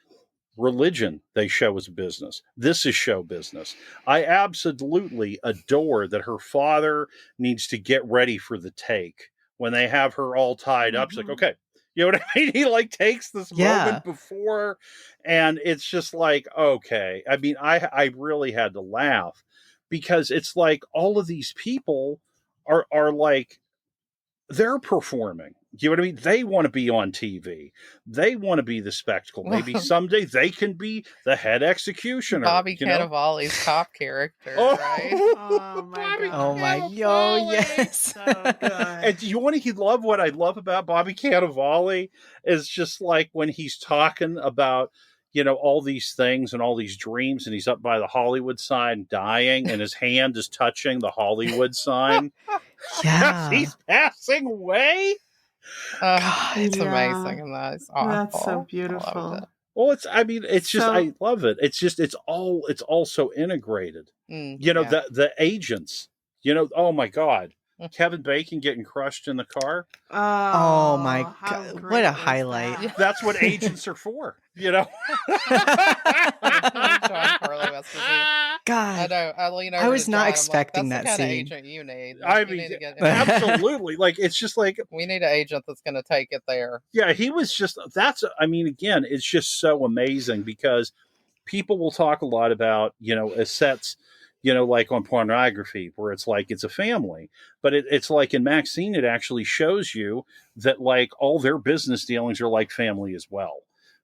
religion they show as a business. This is show business. I absolutely adore that her father needs to get ready for the take when they have her all tied up. She's like, okay, you know what I mean? He like takes this moment before, and it's just like, okay. I mean, I really had to laugh, because it's like all of these people are like, they're performing. You know what I mean? They want to be on TV. They want to be the spectacle. Maybe someday they can be the head executioner. Bobby Cannavale's cop character, right? Oh my God. Yes. So good. And you love what I love about Bobby Cannavale is just like when he's talking about, all these things and all these dreams, and he's up by the Hollywood sign dying, and his hand is touching the Hollywood sign. Yeah. He's passing away. It's amazing, and that's awful. That's so beautiful. Well, I love it. It's all so integrated. The the agents, oh my God, Kevin Bacon getting crushed in the car. Oh, my how God. great What a was highlight. that? That's what agents are for, you know? John Carlo Esposito. I God. know. I lean over I was to not John. expecting I'm like, that's that the kind of scene. agent you need. I You mean, need to get absolutely. Like, it's just like, we need an agent that's going to take it there. yeah, he was just, I mean, again, it's just so amazing because people will talk a lot about, you know, as sets, you know, like on pornography, where it's like it's a family. But it's like in MAXXXINE, it actually shows you that like all their business dealings are like family as well.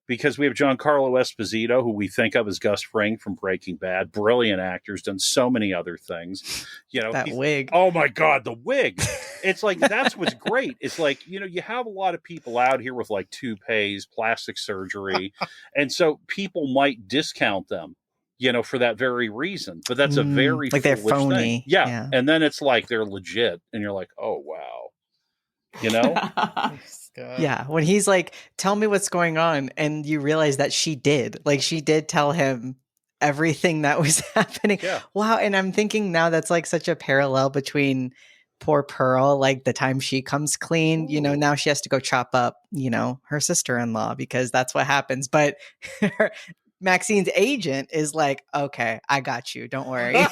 Because we have Giancarlo Esposito, who we think of as Gus Fring from Breaking Bad, brilliant actor, done so many other things. You know, That wig. Oh my God, the wig. It's like, that's what's great. It's like, you know, you have a lot of people out here with like toupees, plastic surgery. And so people might discount them, you know, for that very reason. But that's a very like they're foolish phony. thing. Yeah. And then it's like they're legit. And you're like, oh, wow. You know? Yeah. When he's like, tell me what's going on. And you realize that she did. Like, she did tell him everything that was happening. Yeah. Wow. And I'm thinking now that's like such a parallel between poor Pearl, like the time she comes clean, you know, now she has to go chop up, you know, her sister-in-law because that's what happens. But Maxine's agent is like, okay, I got you. Don't worry.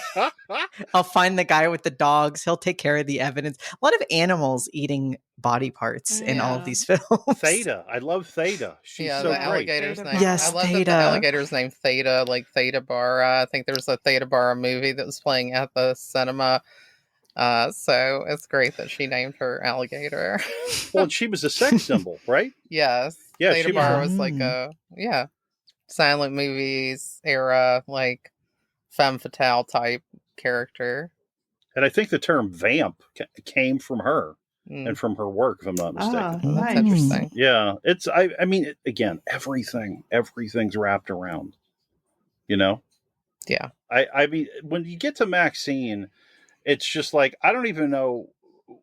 I'll find the guy with the dogs. He'll take care of the evidence. A lot of animals eating body parts in all of these films. Theta. I love Theta. She's so the great. alligator's Theta name. Yes, I love Theta. that the alligator's named Theta, like Theta Bara. I think there was a Theta Bara movie that was playing at the cinema. So it's great that she named her alligator. Well, she was a sex symbol, right? Yes. Yeah, Theta she Bara was was like silent movies era, like femme fatale type character. And I think the term vamp came from her and from her work, if I'm not mistaken. Oh, that's interesting. Yeah, it's. I mean, again, everything's wrapped around. You know. Yeah. I mean, when you get to MAXXXINE, it's just like I don't even know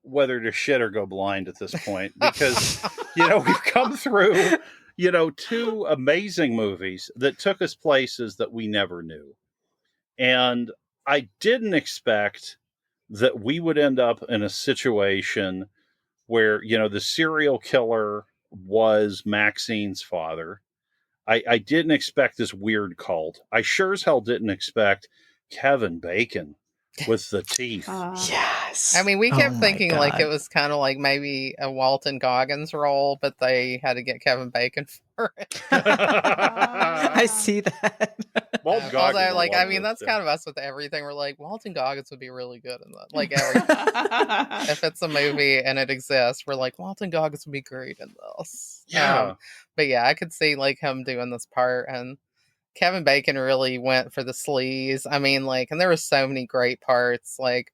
whether to shit or go blind at this point because you know we've come through you know 2 amazing movies that took us places that we never knew, and I didn't expect that we would end up in a situation where, you know, the serial killer was Maxine's father. I didn't expect this weird cult. I sure as hell didn't expect Kevin Bacon with the teeth. Yes. I mean, we kept thinking like God. it was kind of like maybe a Walton Goggins role, but they had to get Kevin Bacon for it. I see that. Walton Goggins. Although, like, I mean, that's kind of us with everything. We're like, Walton Goggins would be really good in that. Like, everything. If it's a movie and it exists, we're like, Walton Goggins would be great in this. Yeah. But yeah, I could see like him doing this part, and Kevin Bacon really went for the sleaze. I mean, like, and there were so many great parts, like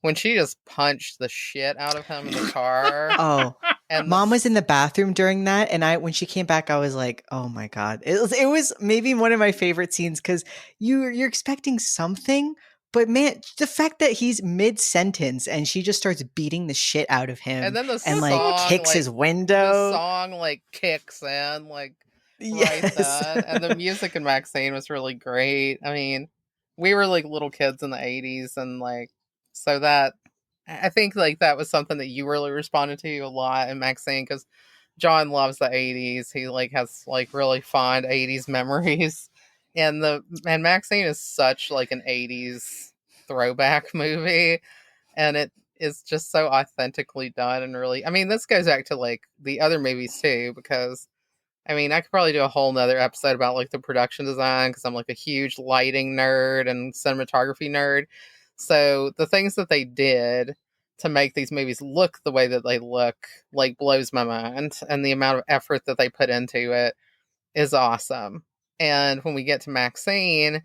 when she just punched the shit out of him in the car. Oh, and Mom was in the bathroom during that, and when she came back, I was like, "Oh my God!" It was maybe one of my favorite scenes because you're expecting something, but man, the fact that he's mid sentence and she just starts beating the shit out of him, and then the and song, like kicks like, his window. The song like kicks in, like Yes. right then, and the music in MAXXXINE was really great. I mean, we were like little kids in the '80s, and like so that I think like that was something that you really responded to a lot in MAXXXINE because John loves the '80s. He like has like really fond '80s memories, and MAXXXINE is such like an '80s throwback movie, and it is just so authentically done and really. I mean, this goes back to like the other movies too because. I mean, I could probably do a whole nother episode about like the production design because I'm like a huge lighting nerd and cinematography nerd. So the things that they did to make these movies look the way that they look like blows my mind, and the amount of effort that they put into it is awesome. And when we get to MAXXXINE,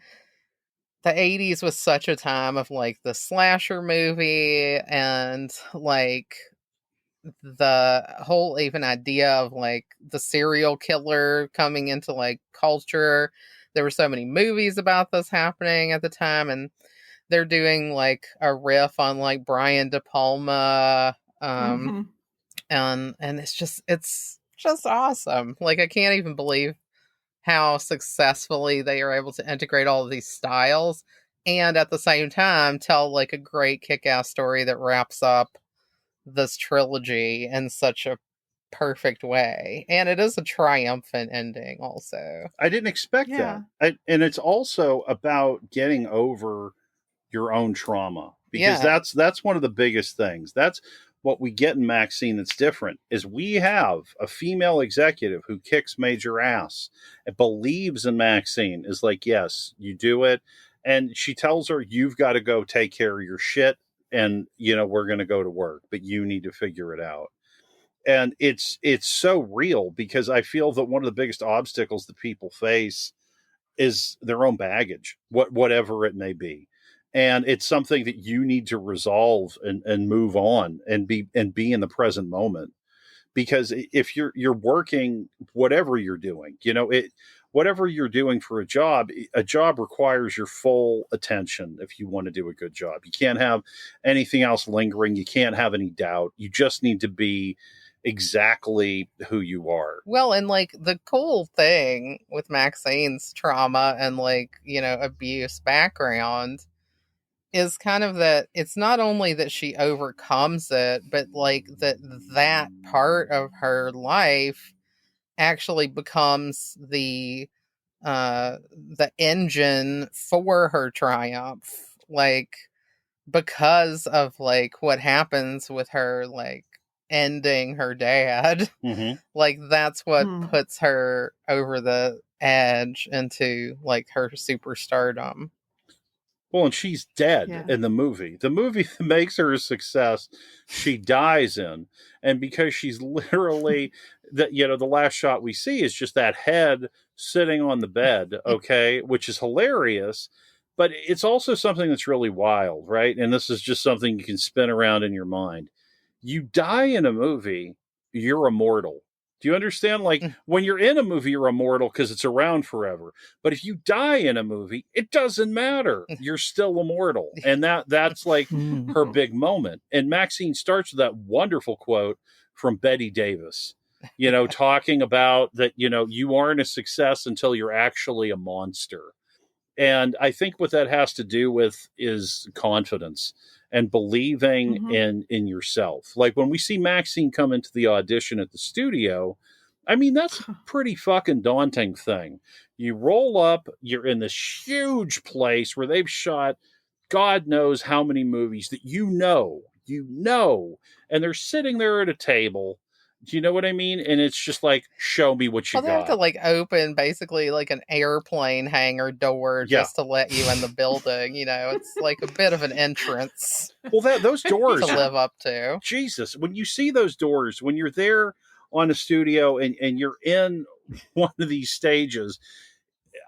the 80s was such a time of like the slasher movie and like the whole even idea of like the serial killer coming into like culture. There were so many movies about this happening at the time, and they're doing like a riff on like Brian De Palma, and it's just awesome. Like I can't even believe how successfully they are able to integrate all of these styles and at the same time tell like a great kick-ass story that wraps up this trilogy in such a perfect way. And it is a triumphant ending also. I didn't expect that. And it's also about getting over your own trauma, because that's one of the biggest things. That's what we get in MAXXXINE that's different, is we have a female executive who kicks major ass and believes in MAXXXINE, is like, yes, you do it. And she tells her, you've got to go take care of your shit. And, we're going to go to work, but you need to figure it out. And it's so real, because I feel that one of the biggest obstacles that people face is their own baggage, whatever it may be. And it's something that you need to resolve and move on and be in the present moment. Because if you're working, whatever you're doing, whatever you're doing for a job requires your full attention if you want to do a good job. You can't have anything else lingering. You can't have any doubt. You just need to be exactly who you are. Well, and like the cool thing with MAXXXINE's trauma and abuse background is kind of that it's not only that she overcomes it, but like that part of her life actually becomes the engine for her triumph, like because of like what happens with her, like ending her dad. Mm-hmm. Like that's what puts her over the edge into like her superstardom. Well, and she's dead in the movie. The movie that makes her a success, she dies in. And because she's literally, the last shot we see is just that head sitting on the bed, okay, which is hilarious. But it's also something that's really wild, right? And this is just something you can spin around in your mind. You die in a movie, you're immortal. Do you understand? Like when you're in a movie, you're immortal because it's around forever. But if you die in a movie, it doesn't matter. You're still immortal. And that's like her big moment. And MAXXXINE starts with that wonderful quote from Betty Davis, talking about that, you aren't a success until you're actually a monster. And I think what that has to do with is confidence and believing in yourself. Like when we see MAXXXINE come into the audition at the studio, I mean, that's a pretty fucking daunting thing. You roll up, you're in this huge place where they've shot God knows how many movies that and they're sitting there at a table. Do you know what I mean? And it's just like, show me what you got. They have to like open basically like an airplane hangar door just to let you in the building. It's like a bit of an entrance. Well, those doors to live up to. Jesus, when you see those doors, when you're there on a studio and you're in one of these stages,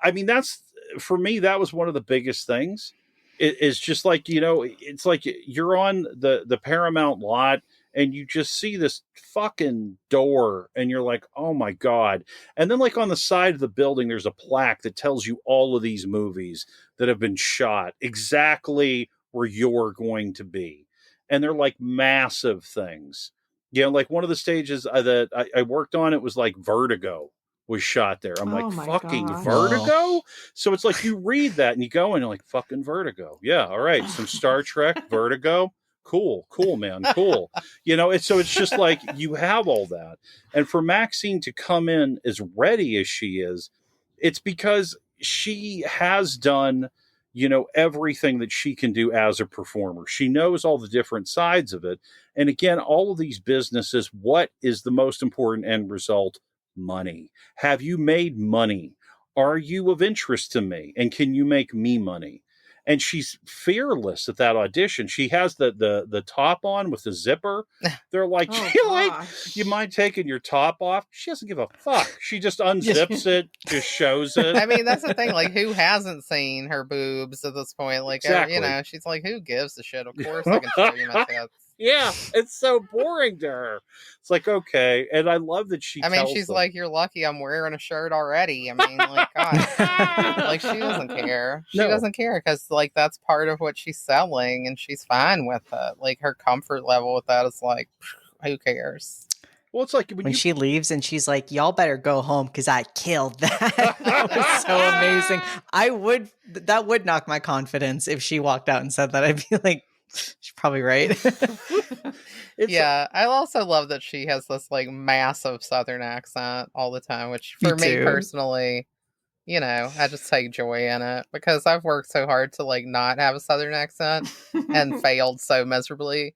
I mean, that's, for me, that was one of the biggest things. It's just like, it's like you're on the Paramount lot and you just see this fucking door and you're like, oh my God. And then like on the side of the building, there's a plaque that tells you all of these movies that have been shot exactly where you're going to be. And they're like massive things. Like one of the stages that I worked on, it was like Vertigo was shot there. I'm like, fucking gosh. Vertigo? So it's like you read that and you go and you're like, fucking Vertigo. Yeah, all right. Some Star Trek, Vertigo. Cool, man, cool. It's just like you have all that. And for MAXXXINE to come in as ready as she is, it's because she has done, everything that she can do as a performer. She knows all the different sides of it. And again, all of these businesses, what is the most important end result? Money. Have you made money? Are you of interest to me? And can you make me money? And she's fearless at that audition. She has the top on with the zipper. They're like, you mind taking your top off? She doesn't give a fuck. She just unzips it, just shows it. I mean, that's the thing. Like, who hasn't seen her boobs at this point? Like, exactly. She's like, who gives a shit? Of course I can show you my tits. Yeah, it's so boring to her. It's like, okay. And I love that she's them. Like, you're lucky I'm wearing a shirt already. I mean, like, God. Like, she doesn't care. She doesn't care because, like, that's part of what she's selling and she's fine with it. Like, her comfort level with that is like, who cares? Well, it's like when she leaves and she's like, y'all better go home because I killed that. That was so amazing. That would knock my confidence if she walked out and said that. I'd be like, She's probably right. Yeah, I also love that she has this like massive Southern accent all the time, which for me personally, you know, I just take joy in it because I've worked so hard to like not have a Southern accent and failed so miserably.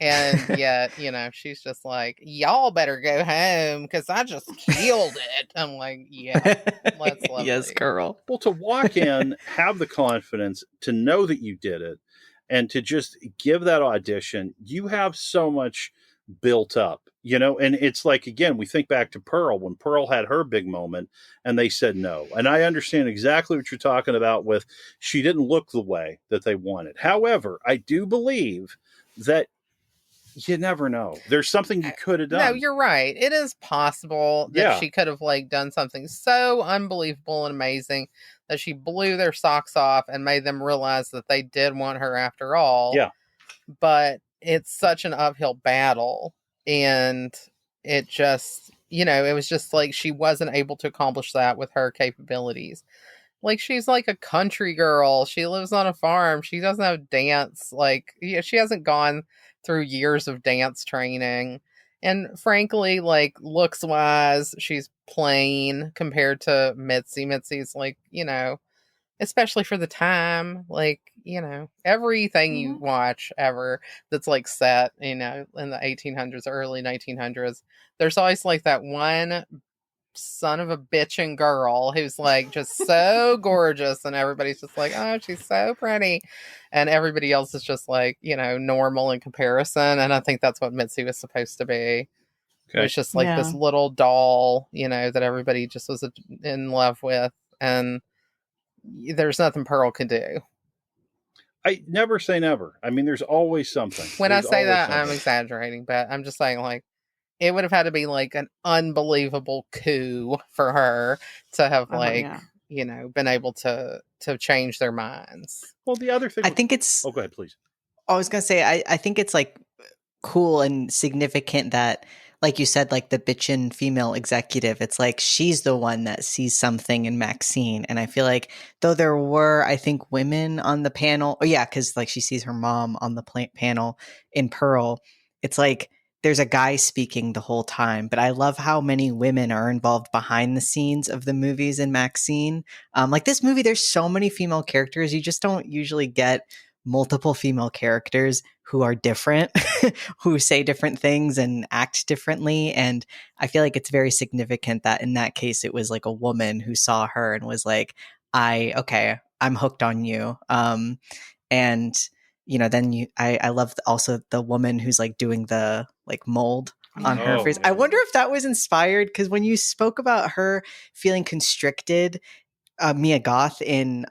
And yet, you know, she's just like, y'all better go home because I just killed it. I'm like, yeah, that's lovely. Yes, girl. Well, to walk in, have the confidence to know that you did it, and to just give that audition, you have so much built up, you know? And it's like, again, we think back to Pearl, when Pearl had her big moment and they said no. And I understand exactly what you're talking about with she didn't look the way that they wanted. However, I do believe that you never know. There's something you could have done. No, you're right. It is possible that she could have like done something so unbelievable and amazing that she blew their socks off and made them realize that they did want her after all. Yeah. But it's such an uphill battle. And it just, you know, it was just like she wasn't able to accomplish that with her capabilities. Like, she's like a country girl. She lives on a farm. She doesn't have dance. Like, she hasn't gone through years of dance training. And frankly, like, looks wise, she's plain compared to Mitzi. Mitzi's like, you know, especially for the time, like, you know, everything you watch ever that's like set, you know, in the 1800s, early 1900s, there's always like that one son of a bitchin' girl who's like just so gorgeous, and everybody's just like, oh, she's so pretty, and everybody else is just like, you know, normal in comparison. And I think that's what Mitzi was supposed to be. It was just like this little doll, you know, that everybody just was in love with, and there's nothing Pearl can do. I never say never. I mean, there's always something. When I say that, I'm exaggerating, but I'm just saying, like, it would have had to be like an unbelievable coup for her to have you know, been able to change their minds. Well, the other thing, I think it's. Oh, go ahead, please. I was gonna say, I think it's like cool and significant that, like you said, like the bitchin' female executive, it's like she's the one that sees something in Maxine. And I feel like though there were, I think, women on the panel, because like she sees her mom on the panel in Pearl, it's like there's a guy speaking the whole time. But I love how many women are involved behind the scenes of the movies in Maxine. Like this movie, there's so many female characters. You just don't usually get multiple female characters who are different, who say different things and act differently. And I feel like it's very significant that in that case, it was like a woman who saw her and was like, I'm hooked on you. And you know, then I love also the woman who's like doing the like mold on her face. Man. I wonder if that was inspired, because when you spoke about her feeling constricted, Mia Goth in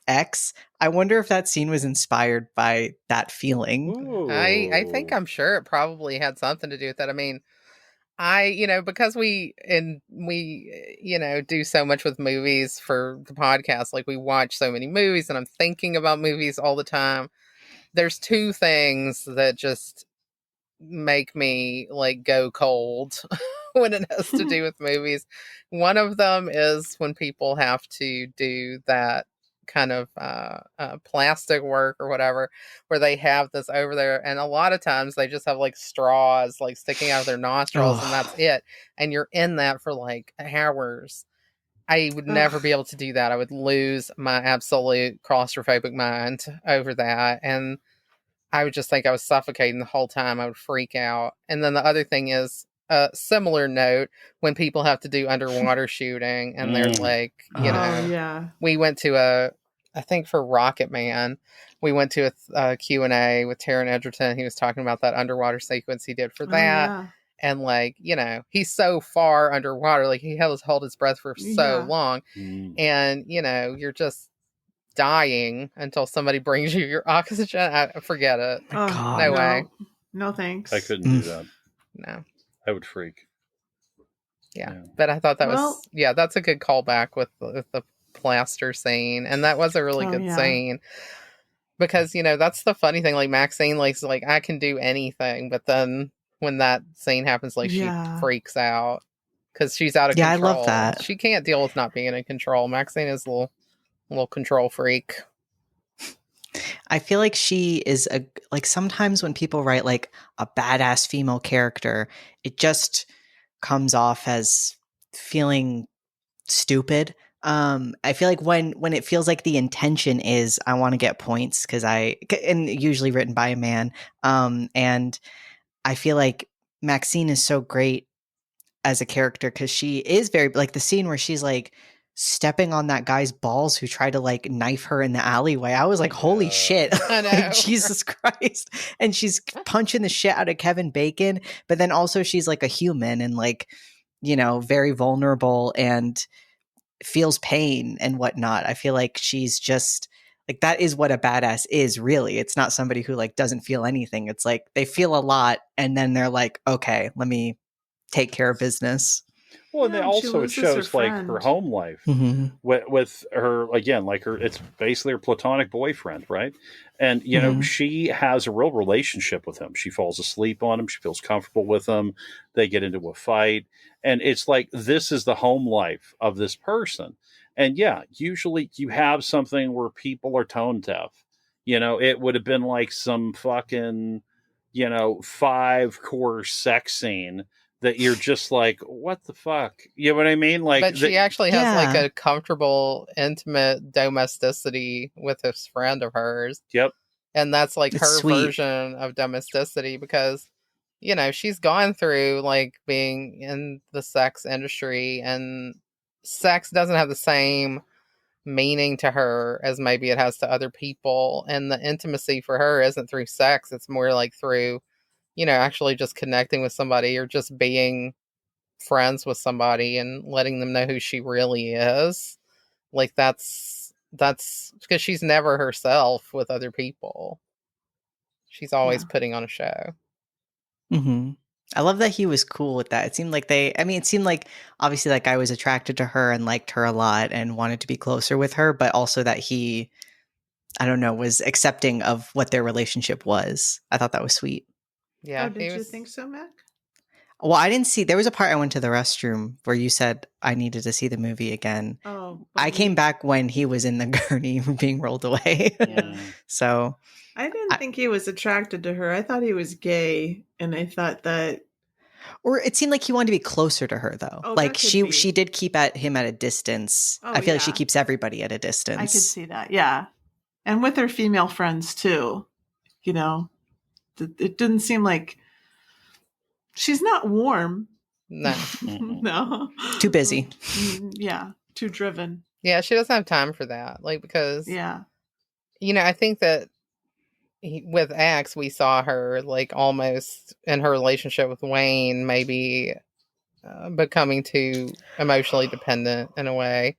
X, I wonder if that scene was inspired by that feeling. Ooh. I think I'm sure it probably had something to do with that. I mean, you know, because we, you know, do so much with movies for the podcast, like we watch so many movies and I'm thinking about movies all the time. There's two things that just make me like go cold when it has to do with movies. One of them is when people have to do that kind of plastic work or whatever, where they have this over there, and a lot of times they just have like straws like sticking out of their nostrils and that's it, and you're in that for like hours. I would never be able to do that. I would lose my absolute claustrophobic mind over that, and I would just think I was suffocating the whole time. I would freak out. And then the other thing is, a similar note, when people have to do underwater shooting and they're like, you know, we went to I think for Rocket Man, we went to a Q&A with Taron Egerton. He was talking about that underwater sequence he did for that. And like, you know, he's so far underwater, like he hold his breath for so long. And, you know, you're just dying until somebody brings you your oxygen. I forget it. No way. No thanks. I couldn't do that. No. I would freak. Yeah. But I thought that was, that's a good callback with the plaster scene. And that was a really good scene. Because, you know, that's the funny thing. Like, Maxine, like, I can do anything. But then when that scene happens, like, she freaks out. Because she's out of control. I love that. She can't deal with not being in control. Maxine is a little control freak. I feel like she is like sometimes when people write like a badass female character, it just comes off as feeling stupid. I feel like when it feels like the intention is I want to get points and usually written by a man. And I feel like Maxine is so great as a character because she is very like the scene where she's like stepping on that guy's balls who tried to like knife her in the alleyway. I was like, holy shit. I know. Like, Jesus Christ. And she's punching the shit out of Kevin Bacon, but then also she's like a human and like, you know, very vulnerable and feels pain and whatnot. I feel like she's just like that is what a badass is really. It's not somebody who like doesn't feel anything. It's like they feel a lot and then they're like, okay, let me take care of business. Well, and it shows like her home life with her, again, like it's basically her platonic boyfriend, right? And, you know, she has a real relationship with him. She falls asleep on him. She feels comfortable with him. They get into a fight. And it's like, this is the home life of this person. And yeah, usually you have something where people are tone deaf. You know, it would have been like some fucking, 5-course sex scene that you're just like, what the fuck? You know what I mean? Like, but she actually has like a comfortable, intimate domesticity with this friend of hers. Yep. And that's like her version of domesticity because, she's gone through like being in the sex industry and sex doesn't have the same meaning to her as maybe it has to other people. And the intimacy for her isn't through sex. It's more like through, actually just connecting with somebody or just being friends with somebody and letting them know who she really is. Like that's because she's never herself with other people. She's always putting on a show. I love that he was cool with that. It seemed like it seemed like obviously that guy was attracted to her and liked her a lot and wanted to be closer with her, but also that he, I don't know, was accepting of what their relationship was. I thought that was sweet. Yeah. Oh, did you think so, Mac? Well, I didn't see. There was a part I went to the restroom where you said I needed to see the movie again. Oh, I came back when he was in the gurney being rolled away. Yeah. So I didn't think he was attracted to her. I thought he was gay, and I thought that. Or it seemed like he wanted to be closer to her, though. Oh, like she did keep him at a distance. Oh, I feel like she keeps everybody at a distance. I could see that, yeah, and with her female friends too. It didn't seem like. She's not warm. No. No. Too busy. Yeah. Too driven. Yeah, she doesn't have time for that. Like, because, I think that with Axe, we saw her, like, almost in her relationship with Wayne, maybe becoming too emotionally dependent in a way.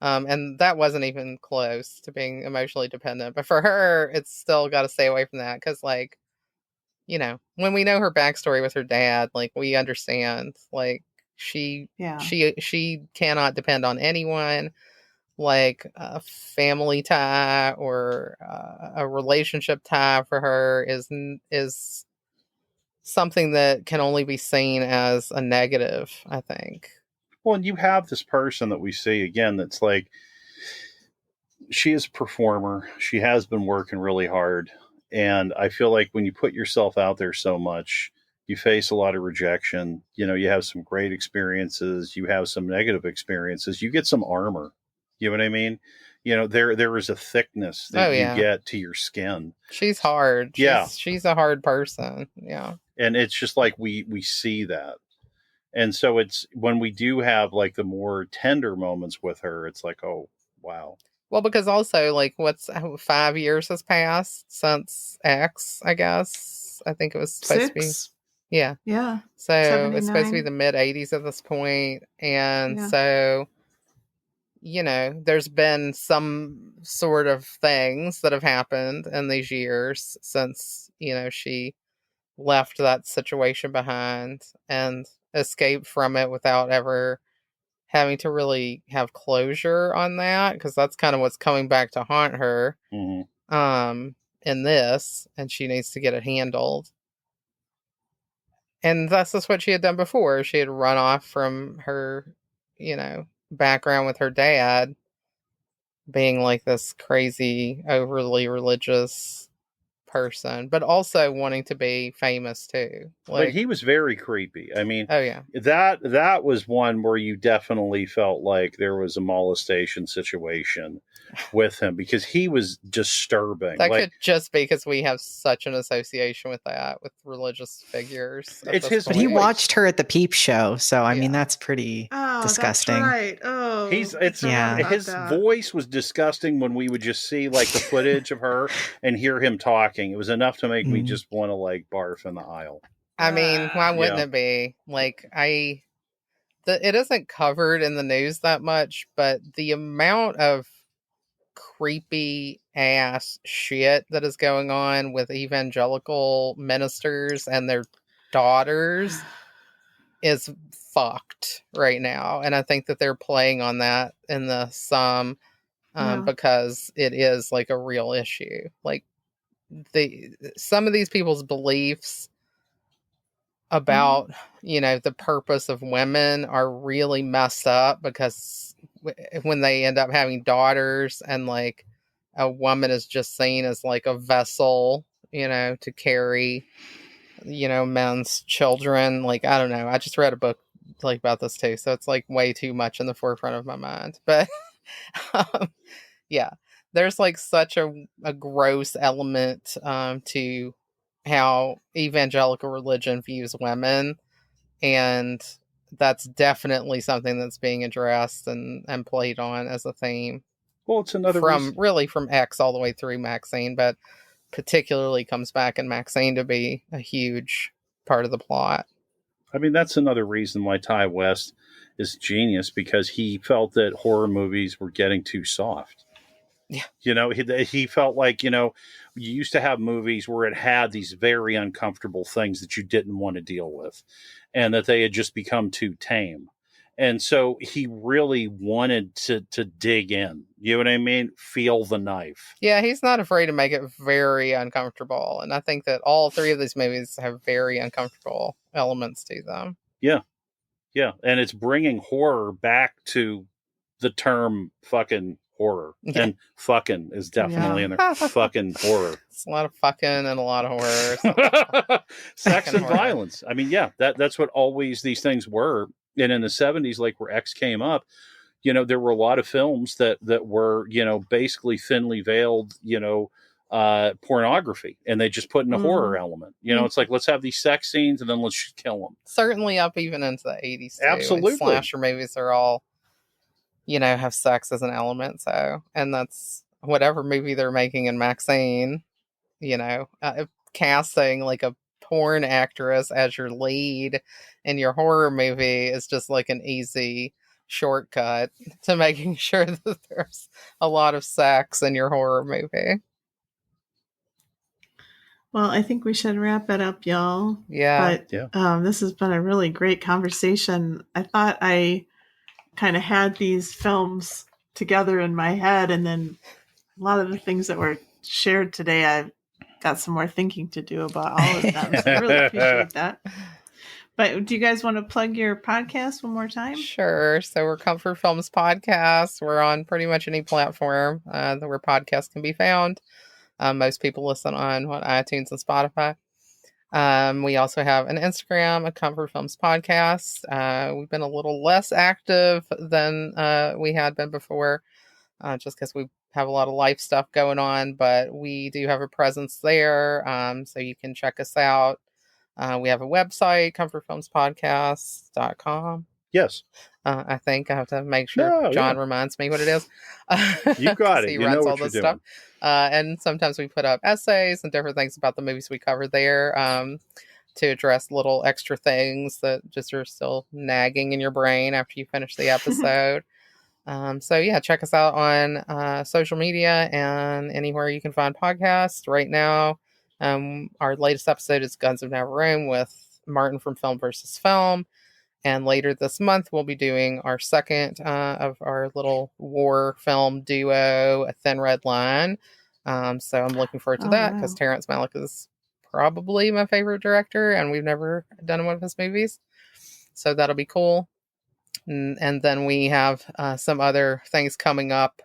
And that wasn't even close to being emotionally dependent. But for her, it's still got to stay away from that because, like, when we know her backstory with her dad, like we understand, like she cannot depend on anyone, like a family tie or a relationship tie for her is something that can only be seen as a negative, I think. Well, and you have this person that we see again that's like, she is a performer. She has been working really hard. And I feel like when you put yourself out there so much, you face a lot of rejection. You have some great experiences. You have some negative experiences. You get some armor. You know what I mean? There is a thickness that you get to your skin. She's hard. She's a hard person. Yeah. And it's just like we see that. And so it's when we do have like the more tender moments with her, it's like, oh, wow. Well, because also, like, 5 years has passed since X, I guess. I think it was supposed to be. Yeah. Yeah. So 79. It's supposed to be the mid-'80s at this point. And so, there's been some sort of things that have happened in these years since, she left that situation behind and escaped from it without ever having to really have closure on that, because that's kind of what's coming back to haunt her in this, and she needs to get it handled. And that's just what she had done before. She had run off from her, background with her dad being like this crazy, overly religious person, but also wanting to be famous too. But he was very creepy. I mean, oh yeah, that was one where you definitely felt like there was a molestation situation with him because he was disturbing. That could just be because we have such an association with that, with religious figures. It's his But he voice. watched her at the Peep Show, so I mean that's pretty disgusting. That's right. Oh, his voice was disgusting when we would just see like the footage of her and hear him talking. It was enough to make me just want to like barf in the aisle. I mean, why wouldn't it be? Like it isn't covered in the news that much, but the amount of creepy ass shit that is going on with evangelical ministers and their daughters is fucked right now, and I think that they're playing on that in the sum because it is like a real issue. Like some of these people's beliefs about the purpose of women are really messed up, because when they end up having daughters and like a woman is just seen as like a vessel to carry men's children. Like, I don't know, I just read a book like about this too, so it's like way too much in the forefront of my mind. But yeah, there's like such a gross element to how evangelical religion views women, and that's definitely something that's being addressed and played on as a theme. Well, it's another from X all the way through MAXXXINE, but particularly comes back in MAXXXINE to be a huge part of the plot. I mean, that's another reason why Ty West is genius, because he felt that horror movies were getting too soft. Yeah. He felt like, you used to have movies where it had these very uncomfortable things that you didn't want to deal with, and that they had just become too tame. And so he really wanted to dig in. You know what I mean? Feel the knife. Yeah, he's not afraid to make it very uncomfortable. And I think that all three of these movies have very uncomfortable elements to them. Yeah. Yeah. And it's bringing horror back to the term fucking horror. Yeah. And fucking is definitely in there. Fucking horror. It's a lot of fucking and a lot of horror. Sex and horror. Violence. I mean, yeah, that's what always these things were. And in the 70s, like where X came up, there were a lot of films that were, basically thinly veiled, pornography, and they just put in a horror element. It's like, let's have these sex scenes and then let's kill them. Certainly up even into the 80s too. Absolutely. And slasher movies are all, have sex as an element. So, and that's whatever movie they're making in MAXXXINE, casting like a porn actress as your lead in your horror movie is just like an easy shortcut to making sure that there's a lot of sex in your horror movie. Well, I think we should wrap it up, y'all. Yeah. But this has been a really great conversation. I thought I kind of had these films together in my head, and then a lot of the things that were shared today, I've got some more thinking to do about all of them. So I really appreciate that. But do you guys want to plug your podcast one more time? Sure. So we're Comfort Films Podcast. We're on pretty much any platform where podcasts can be found. Most people listen on iTunes and Spotify. We also have an Instagram, a Comfort Films Podcast. We've been a little less active than we had been before, just because we have a lot of life stuff going on, but we do have a presence there. So you can check us out. We have a website, comfortfilmspodcast.com. Yes. I think I have to make sure John reminds me what it is. You got it. He runs all this stuff. And sometimes we put up essays and different things about the movies we cover there to address little extra things that just are still nagging in your brain after you finish the episode. So yeah, check us out on social media and anywhere you can find podcasts. Right now, our latest episode is Guns of Navarone with Martin from Film versus Film. And later this month, we'll be doing our second of our little war film duo, A Thin Red Line. So I'm looking forward to that because Terrence Malick is probably my favorite director, and we've never done one of his movies. So that'll be cool. And then we have some other things coming up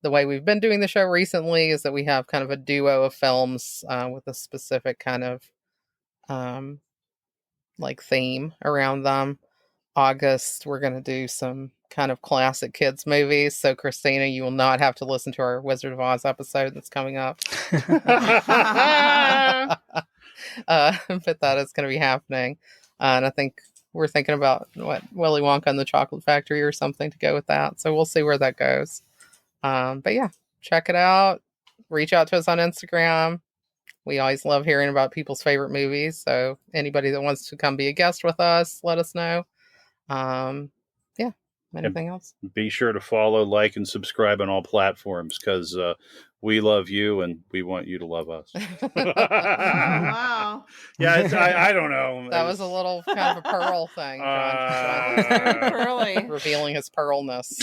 the way we've been doing the show recently is that we have kind of a duo of films with a specific kind of like theme around them. August, we're going to do some kind of classic kids movies. So, Christina, you will not have to listen to our Wizard of Oz episode that's coming up. But that is going to be happening. And I think we're thinking about Willy Wonka and the Chocolate Factory or something to go with that. So we'll see where that goes. But yeah, check it out. Reach out to us on Instagram. We always love hearing about people's favorite movies. So anybody that wants to come be a guest with us, let us know. Yeah. Anything else? Be sure to follow, like, and subscribe on all platforms because we love you and we want you to love us. Oh, wow. Yeah, I don't know. That was a little kind of a pearl thing, John. Pearly. Revealing his pearlness.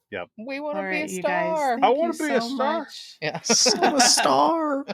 Yeah. We want to All be right, a you star. guys. I want to be a star. Much. Yeah. So a star.